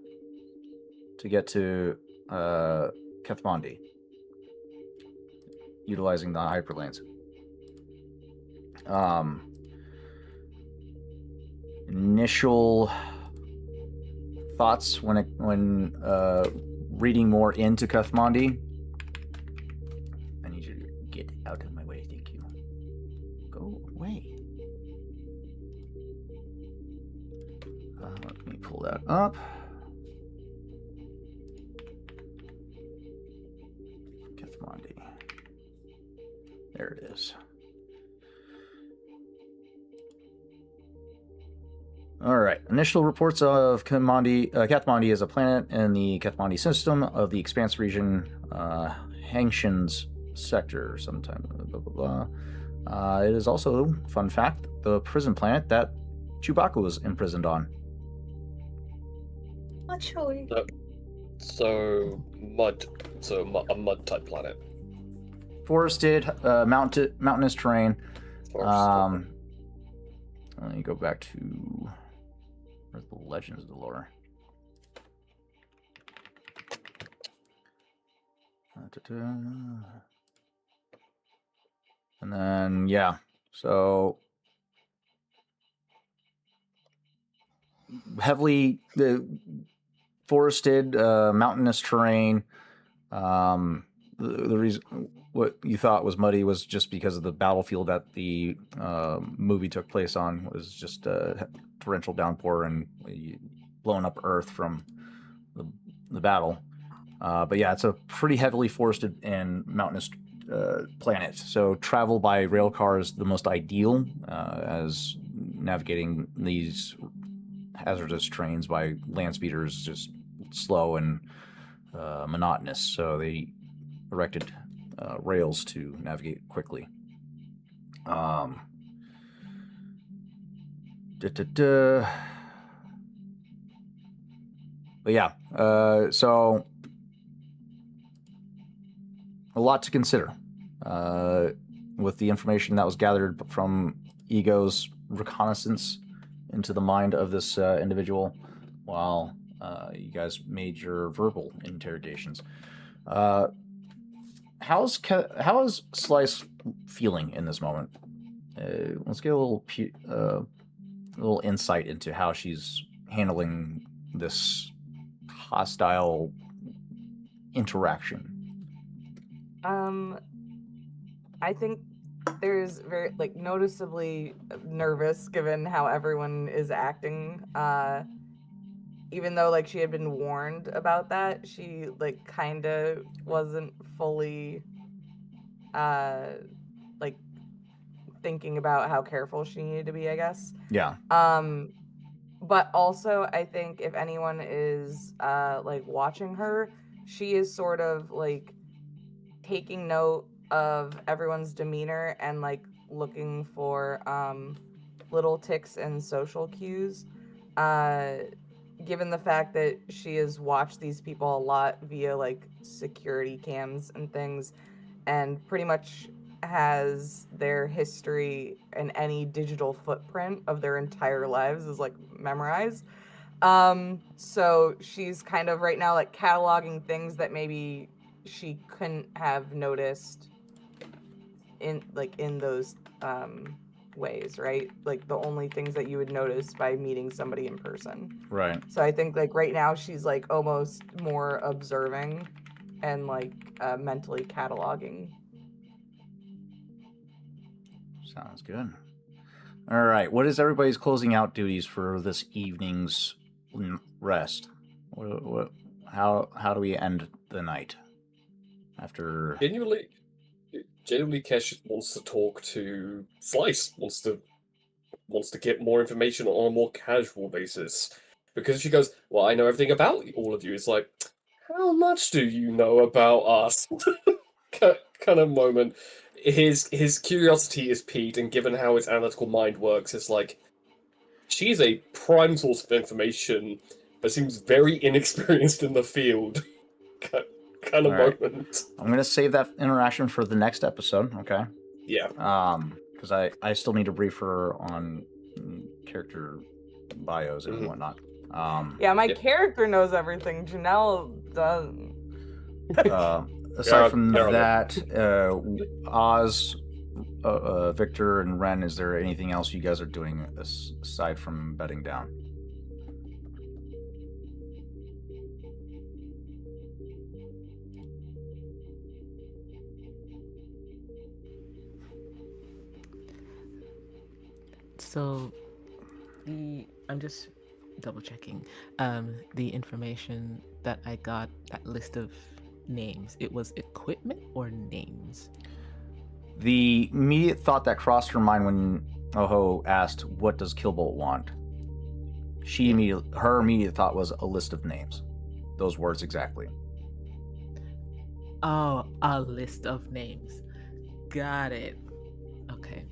to get to Kathmandu, utilizing the hyperlanes. Initial thoughts when reading more into Kathmandu. I need you to get out of my way. Thank you. Go away. Let me pull that up. Kathmandu. There it is. All right. Initial reports of Kathmandi as a planet in the Kathmandi system of the Expanse region, Hangshan's sector, sometime. Blah blah blah. It is also, fun fact, the prison planet that Chewbacca was imprisoned on. Actually, So a mud type planet. Forested, mountainous terrain. Forest. Let me go back to where's the Legends of the Lore. And then yeah, so heavily forested, mountainous terrain. The reason what you thought was muddy was just because of the battlefield that the movie took place on was just a torrential downpour and blowing up earth from the battle. But yeah, it's a pretty heavily forested and mountainous planet. So travel by rail car is the most ideal, as navigating these hazardous terrains by land speeder is just slow and monotonous. So they erected rails to navigate quickly. But yeah, so a lot to consider with the information that was gathered from Ego's reconnaissance into the mind of this individual while you guys made your verbal interrogations. How is Slice feeling in this moment? Let's get a little insight into how she's handling this hostile interaction. I think there's very noticeably nervous given how everyone is acting. Even though she had been warned about that, she kind of wasn't fully thinking about how careful she needed to be, I guess. Yeah. But also I think if anyone is watching her, she is sort of taking note of everyone's demeanor and looking for little ticks and social cues. Given the fact that she has watched these people a lot via security cams and things, and pretty much has their history and any digital footprint of their entire lives is memorized. So she's kind of right now cataloging things that maybe she couldn't have noticed in those ways, right? The only things that you would notice by meeting somebody in person. Right. So I think right now she's almost more observing and mentally cataloging. Sounds good. All right. What is everybody's closing out duties for this evening's rest? How do we end the night? After Genuinely, Kesh wants to talk to Slice. Wants to get more information on a more casual basis, because she goes, "Well, I know everything about all of you." It's like, how much do you know about us? kind of moment. His curiosity is piqued, and given how his analytical mind works, it's like she's a prime source of information, but seems very inexperienced in the field. kind of All right. moment. I'm gonna save that interaction for the next episode. Okay. Yeah. Because I still need to brief her on character bios and whatnot. Yeah, my character knows everything. Janelle doesn't. Aside from that, Oz, Victor, and Ren, is there anything else you guys are doing aside from bedding down? So, I'm just double checking. The information that I got, that list of names, it was equipment or names? The immediate thought that crossed her mind when Oho asked, "What does Killbolt want?" Her immediate thought was a list of names. Those words exactly. Oh, a list of names. Got it. Okay.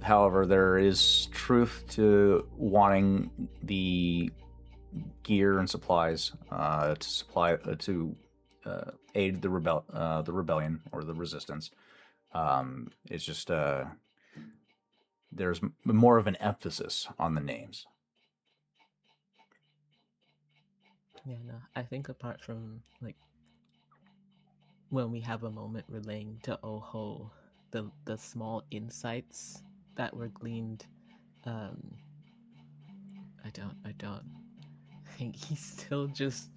However, there is truth to wanting the gear and supplies to aid the rebellion or the resistance. It's just there's more of an emphasis on the names. Yeah, no. I think apart from like when we have a moment relaying to Oho the small insights that were gleaned, I don't think he's still just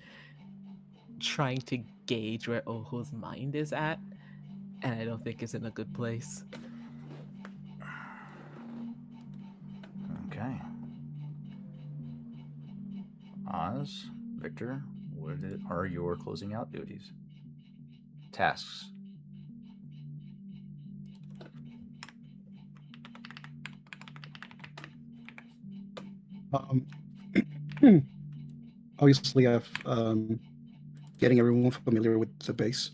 trying to gauge where Oho's mind is at, and I don't think it's in a good place. Okay. Oz, Victor, what are your closing out duties? Tasks. Obviously, I've getting everyone familiar with the base.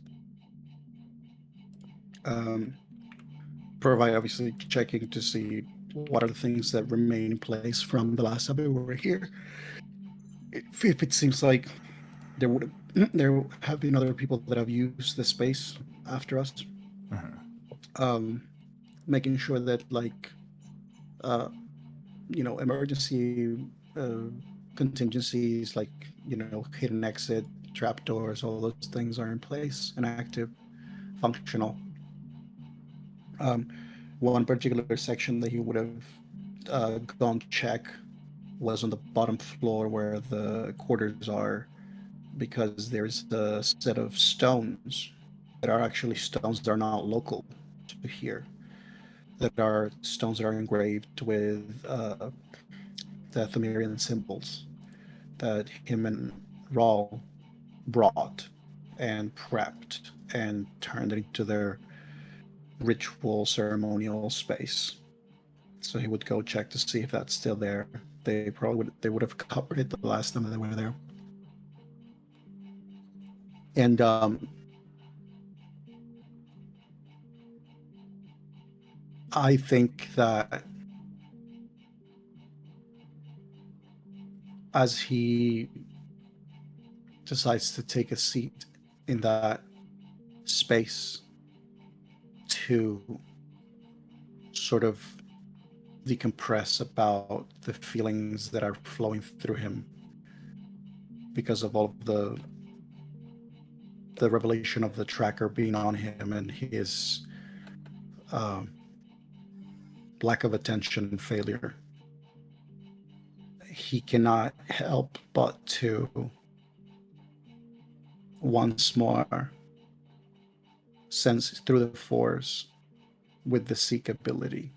Provide obviously checking to see what are the things that remain in place from the last time we were here. If it seems like there have been other people that have used the space after us, making sure that emergency contingencies like hidden exit, trapdoors, all those things are in place and active, functional. One particular section that he would have gone check was on the bottom floor where the quarters are, because there's a set of stones that are actually stones that are not local to here, that are stones that are engraved with the Thumerian symbols that him and Raul brought and prepped and turned it into their ritual ceremonial space. So he would go check to see if that's still there. They would have covered it the last time they were there. And I think that as he decides to take a seat in that space to sort of decompress about the feelings that are flowing through him because of all of the revelation of the tracker being on him and his lack of attention and failure, he cannot help but to once more sense through the force with the seek ability.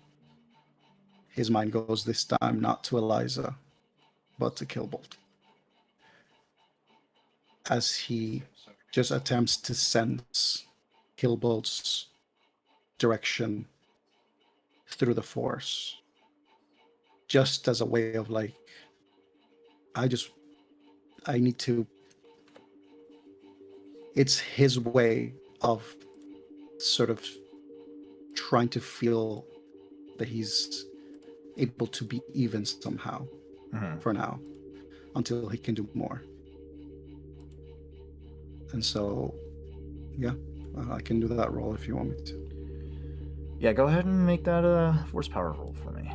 His mind goes this time not to Eliza, but to Killbolt, as he just attempts to sense Killbolt's direction through the force, just as a way of like, I need to. It's his way of sort of trying to feel that he's able to be even somehow for now, until he can do more. And so, yeah, I can do that roll if you want me to. Yeah, go ahead and make that a force power roll for me.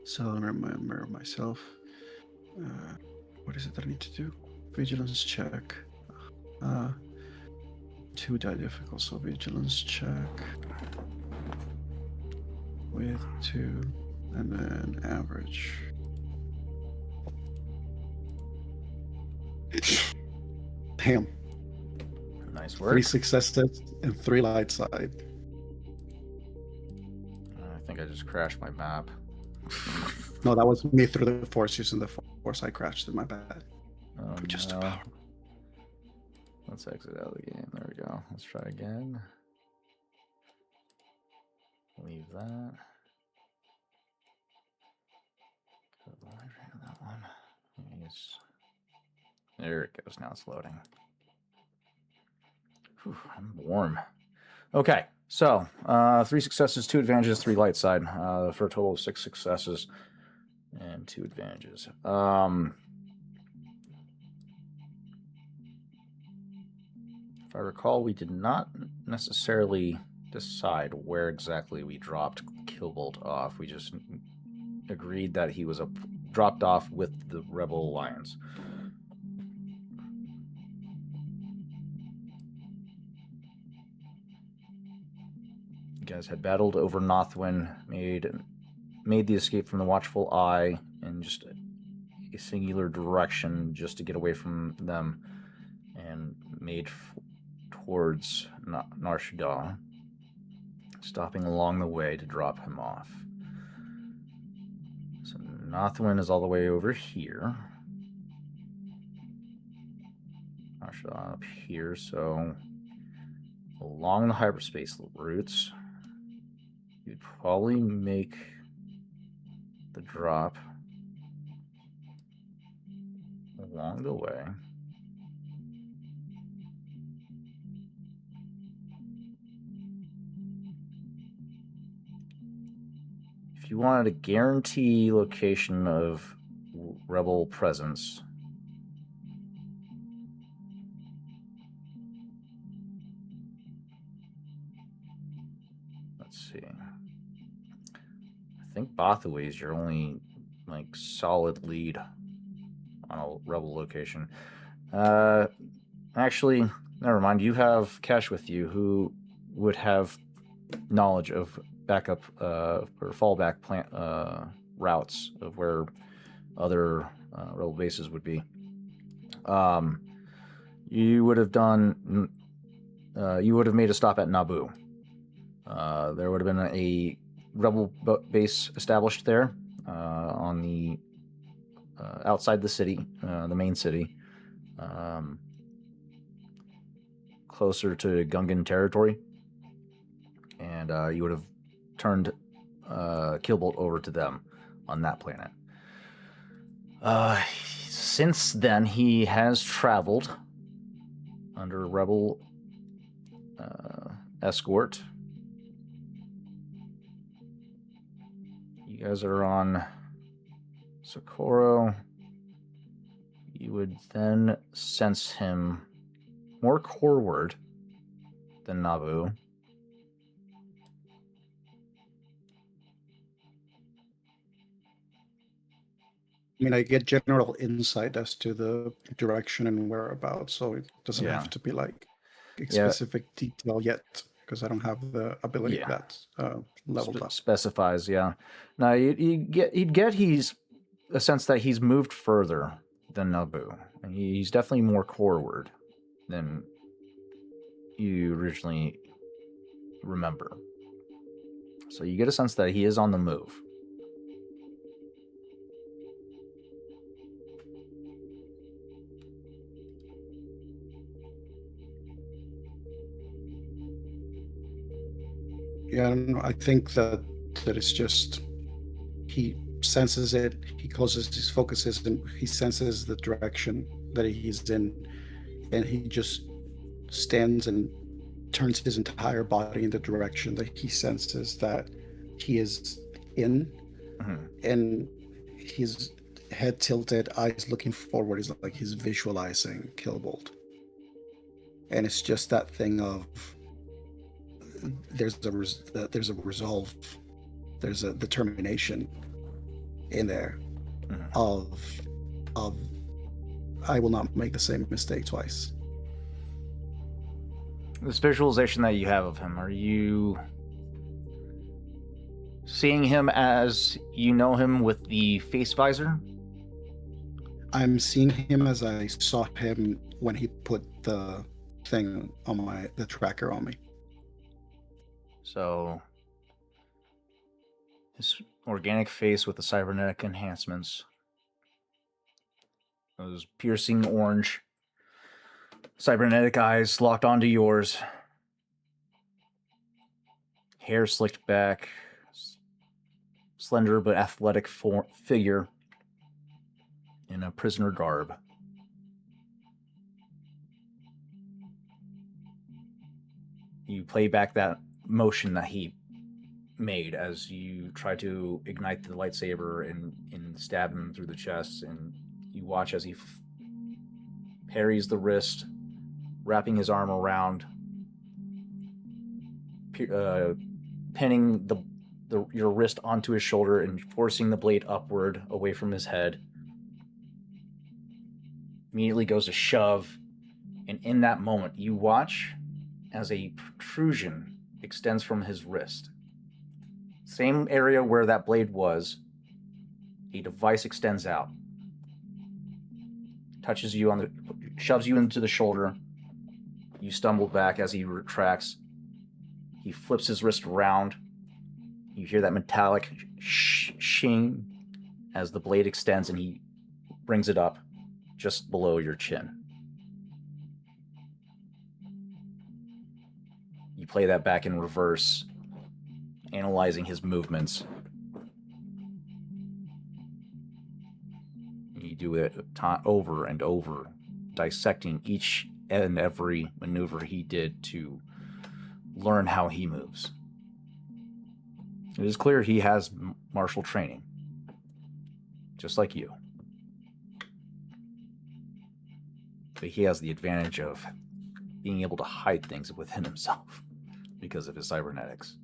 So I remember myself. What is it that I need to do? Vigilance check. 2 die difficult, so vigilance check with 2, and then average. Damn. Nice 3 work. successes and 3 light side. I think I just crashed my map. No, that was me through the force, using the force. I crashed in my bad. Oh, Just no. about. Let's exit out of the game. There we go. Let's try again. Leave that. Go to the library on that one. There it goes. Now it's loading. Whew, I'm warm. Okay, so 3 successes, 2 advantages, 3 light side, for a total of 6 successes and 2 advantages. If I recall, we did not necessarily decide where exactly we dropped Killbolt off. We just agreed that he was dropped off with the Rebel Alliance. You guys had battled over Nothwin, made the escape from the Watchful Eye in just a singular direction just to get away from them, and made towards Nar Shaddaa, stopping along the way to drop him off. So Nothwin is all the way over here. Nar Shaddaa up here, so along the hyperspace routes, you'd probably make the drop along the way. If you wanted a guarantee location of Rebel presence, let's see. I think Bothaway is your only solid lead on a Rebel location. Actually, never mind. You have Kesh with you, who would have knowledge of backup or fallback routes of where other Rebel bases would be. You would have done. You would have made a stop at Naboo. There would have been a Rebel base established there on the outside the city, the main city, closer to Gungan territory, and you would have turned Killbolt over to them on that planet. Since then, he has traveled under Rebel escort. You guys are on Socorro. You would then sense him more coreward than Naboo. I mean, I get general insight as to the direction and whereabouts, so it doesn't have to be like a specific detail yet, because I don't have the ability that's leveled up. Specifies, yeah. Now you'd get he's a sense that he's moved further than Naboo, and he's definitely more coreward than you originally remember. So you get a sense that he is on the move. Yeah, I don't know. I think that it's just he senses it, he closes his focuses, and he senses the direction that he's in, and he just stands and turns his entire body in the direction that he senses that he is in, and his head tilted, eyes looking forward, is like he's visualizing Killbolt. And it's just that thing of there's a resolve, there's a determination in there of I will not make the same mistake twice. This visualization that you have of him, are you seeing him as you know him with the face visor? I'm seeing him as I saw him when he put the thing on the tracker on me. So his organic face with the cybernetic enhancements, those piercing orange cybernetic eyes locked onto yours, hair slicked back, slender but athletic figure in a prisoner garb. You play back that motion that he made as you try to ignite the lightsaber and stab him through the chest, and you watch as he parries the wrist, wrapping his arm around, pinning your wrist onto his shoulder and forcing the blade upward away from his head. Immediately goes to shove, and in that moment you watch as a protrusion extends from his wrist. Same area where that blade was, a device extends out, touches you shoves you into the shoulder. You stumble back as he retracts. He flips his wrist around. You hear that metallic shing as the blade extends, and he brings it up just below your chin. You play that back in reverse, analyzing his movements. You do it over and over, dissecting each and every maneuver he did to learn how he moves. It is clear he has martial training, just like you. But he has the advantage of being able to hide things within himself because of his cybernetics.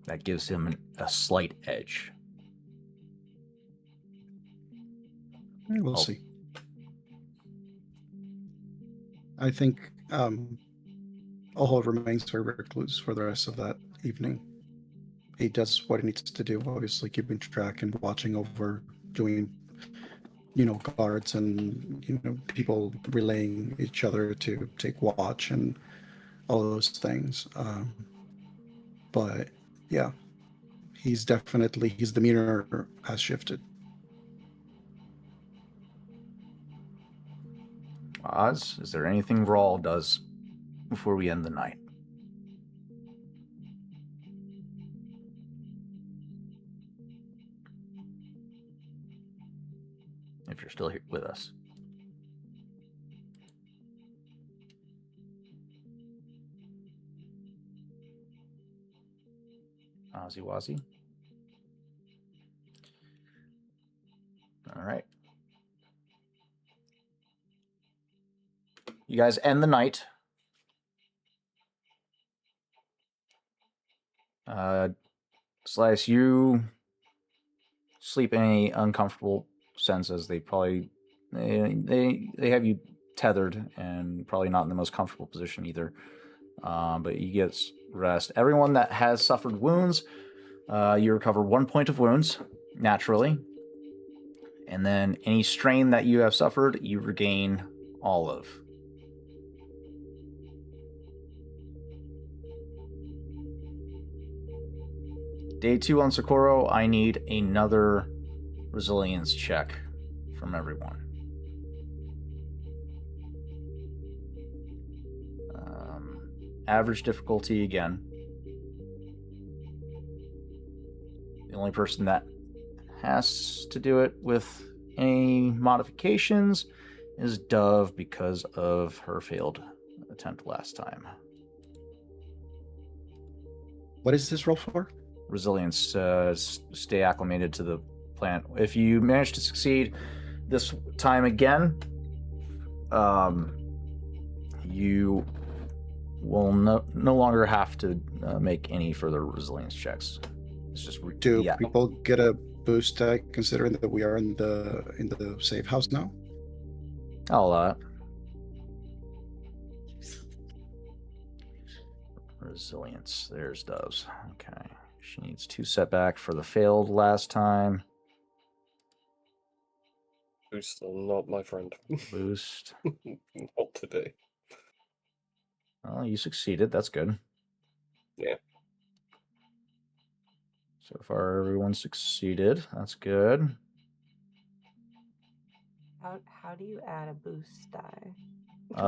That gives him a slight edge. We'll see. I think Oho remains very recluse for the rest of that evening. He does what he needs to do, obviously keeping track and watching over, doing, guards and, people relaying each other to take watch and all those things. But yeah, his demeanor has shifted. Oz, is there anything Rawl does before we end the night? If you're still here with us. Ozzy Wazzy. All right. You guys end the night. Slice, you sleep in a uncomfortable sense as they probably they have you tethered and probably not in the most comfortable position either. But you get rest. Everyone that has suffered wounds, you recover 1 point of wounds naturally, and then any strain that you have suffered, you regain all of. Day 2 on Socorro, I need another resilience check from everyone. Average difficulty again. The only person that has to do it with any modifications is Dove because of her failed attempt last time. What is this roll for? Resilience, stay acclimated to the plant. If you manage to succeed this time again, you will no longer have to make any further resilience checks. It's just Do people get a boost, considering that we are in the safe house now? I'll resilience. There's Dove's. Okay. She needs 2 setback for the failed last time. Boost or not, my friend. Boost. Not today. Oh, you succeeded. That's good. Yeah. So far, everyone succeeded. That's good. How do you add a boost die?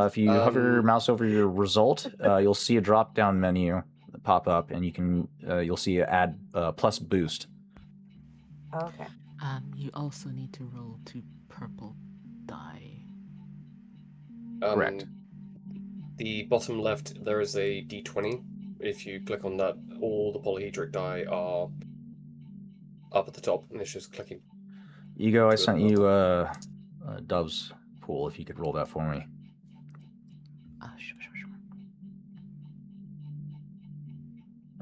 If you hover your mouse over your result, you'll see a drop-down menu pop up, and you can you'll see add plus boost. Okay. You also need to roll 2 purple die. Correct. The bottom left, there is a d20. If you click on that, all the polyhedric die are up at the top, and it's just clicking. Ego, I to sent the you Dove's pool. If you could roll that for me. Sure.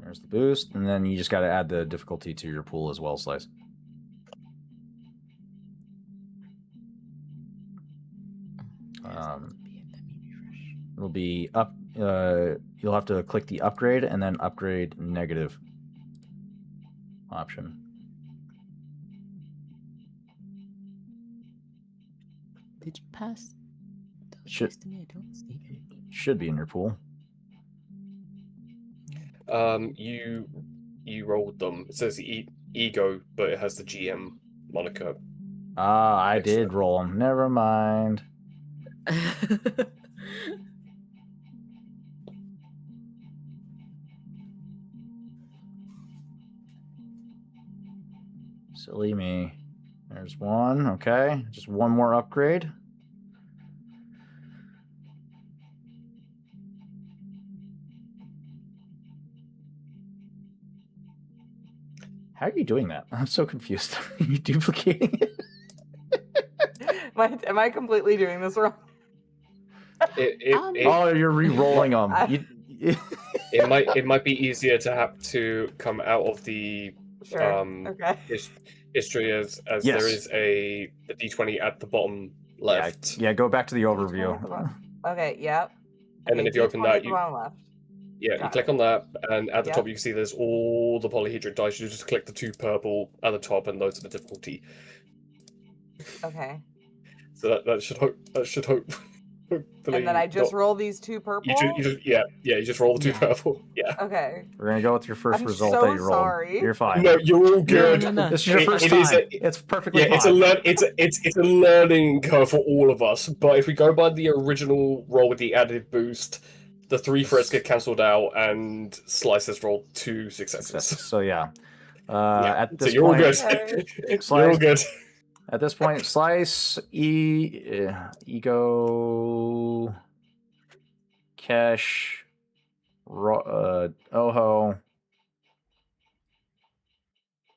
There's the boost, and then you just got to add the difficulty to your pool as well, Slice. It'll be up. You'll have to click the upgrade and then upgrade negative option. Did you pass? Should To me, I don't see it. Should be in your pool. You rolled them. It says ego, but it has the GM moniker. Ah, I did roll them. Never mind. Silly me. There's one. Okay, just one more upgrade. How are you doing that? I'm so confused. Are you duplicating it? Am I completely doing this wrong? Oh, you're re-rolling them. It might be easier to have to come out of the history as Yes. there is a d20 at the bottom left. Yeah, go back to the overview. Okay, yep. And then if you open that, you left. you click on that, and at the top you can see there's all the polyhedric dice. You just click the 2 purple at the top, and those are the difficulty. Okay. So that should hopefully. And then I just roll these 2 purple. You just roll the 2 purple. Yeah. Okay. We're gonna go with your first result so that you rolled. sorry. You're fine. No, you're all good. No. This is your first time. It's perfectly fine. It's a learning curve for all of us. But if we go by the original roll with the added boost, the 3 threats get cancelled out, and Slices rolled 2 successes. So yeah. At this so you're point, all good. Slice, you're all good. At this point, Slice, Ego, Kesh, Oho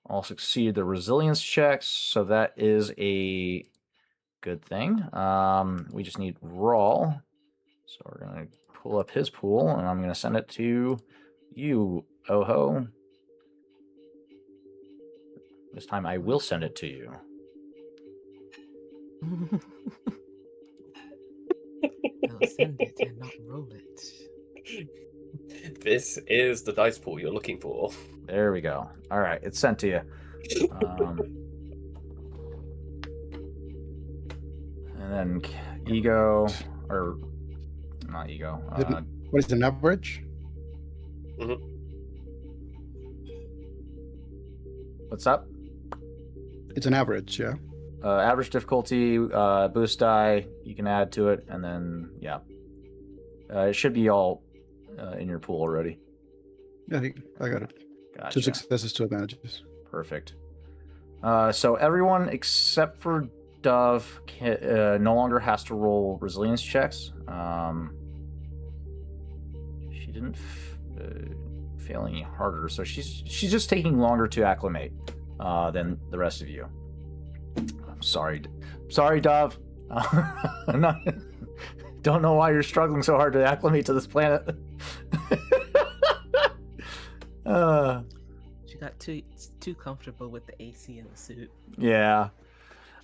all succeed the resilience checks, so that is a good thing. We just need Rawl, so we're gonna pull up his pool, and I'm gonna send it to you, Oho. This time I will send it to you. I'll send it and not roll it. This is the dice pool you're looking for. There we go. All right, it's sent to you. And then Ego, or not Ego. What is an average? What's up? It's an average, yeah. Average difficulty, boost die, you can add to it, and then, yeah. It should be all in your pool already. Yeah, I got it. Gotcha. 2 successes, 2 advantages. Perfect. So everyone except for Dove no longer has to roll resilience checks. She didn't fail any harder, so she's just taking longer to acclimate than the rest of you. I'm sorry, Dove. I'm not. Don't know why you're struggling so hard to acclimate to this planet. She got too comfortable with the AC in the suit. Yeah.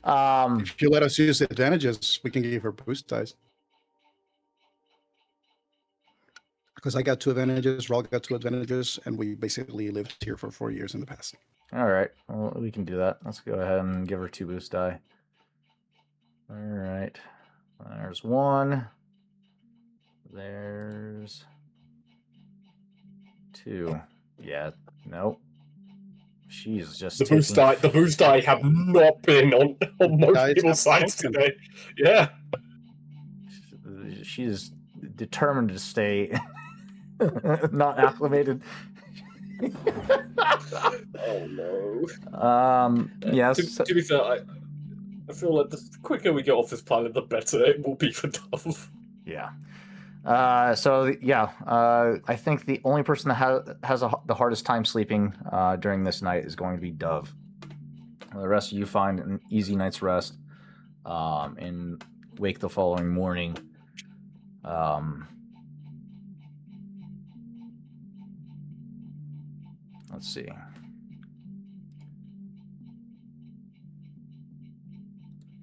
If you let us use the advantages, we can give her boost dice. Because I got 2 advantages, Raul got 2 advantages, and we basically lived here for 4 years in the past. All right. Well, we can do that. Let's go ahead and give her 2 boost die. All right. There's one. There's two. Yeah. Nope. She's just The taking... boost die have not been on most Dice people's have sides spoken. today. Yeah. She's determined to stay not acclimated. Oh no. Yes. To be fair, I feel like the quicker we get off this planet, the better it will be for Dove. Yeah. I think the only person that has the hardest time sleeping during this night is going to be Dove. The rest of you find an easy night's rest and wake the following morning. Let's see.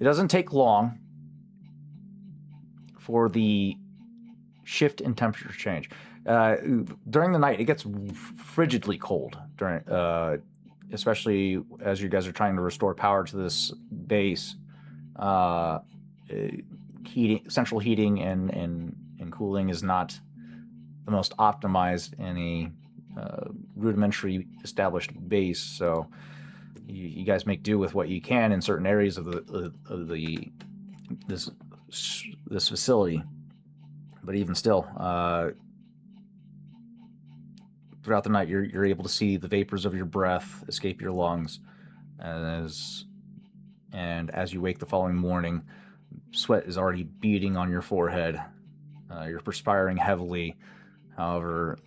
It doesn't take long for the shift in temperature change. During the night, it gets frigidly cold, especially as you guys are trying to restore power to this base. Central heating and cooling is not the most optimized in a rudimentary established base, so you guys make do with what you can in certain areas of this facility. But even still, throughout the night, you're able to see the vapors of your breath escape your lungs, and as you wake the following morning, sweat is already beading on your forehead. You're perspiring heavily. However,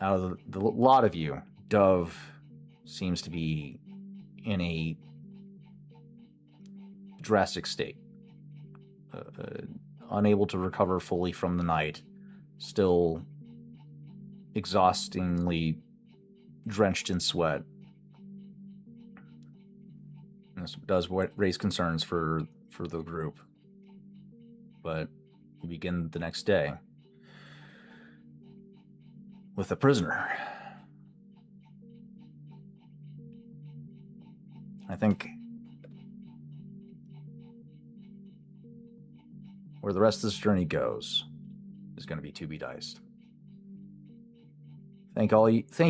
out of the lot of you, Dove seems to be in a drastic state. Unable to recover fully from the night, still exhaustingly drenched in sweat. This does raise concerns for the group, but you begin the next day with a prisoner. I think where the rest of this journey goes is going to be to be diced. Thank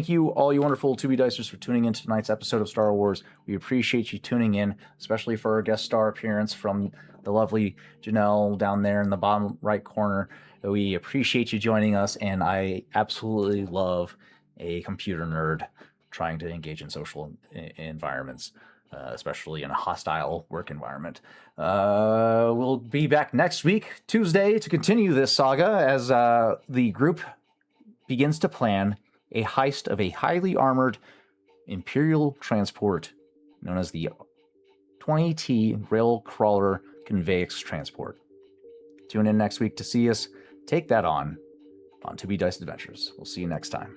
you, all you wonderful To Be Dicers, for tuning in to tonight's episode of Star Wars. We appreciate you tuning in, especially for our guest star appearance from the lovely Janelle down there in the bottom right corner. We appreciate you joining us, and I absolutely love a computer nerd trying to engage in social environments, especially in a hostile work environment. We'll be back next week, Tuesday, to continue this saga as the group begins to plan a heist of a highly armored Imperial transport known as the 20T Rail Crawler Convex Transport. Tune in next week to see us take that on To Be Diced Adventures. We'll see you next time.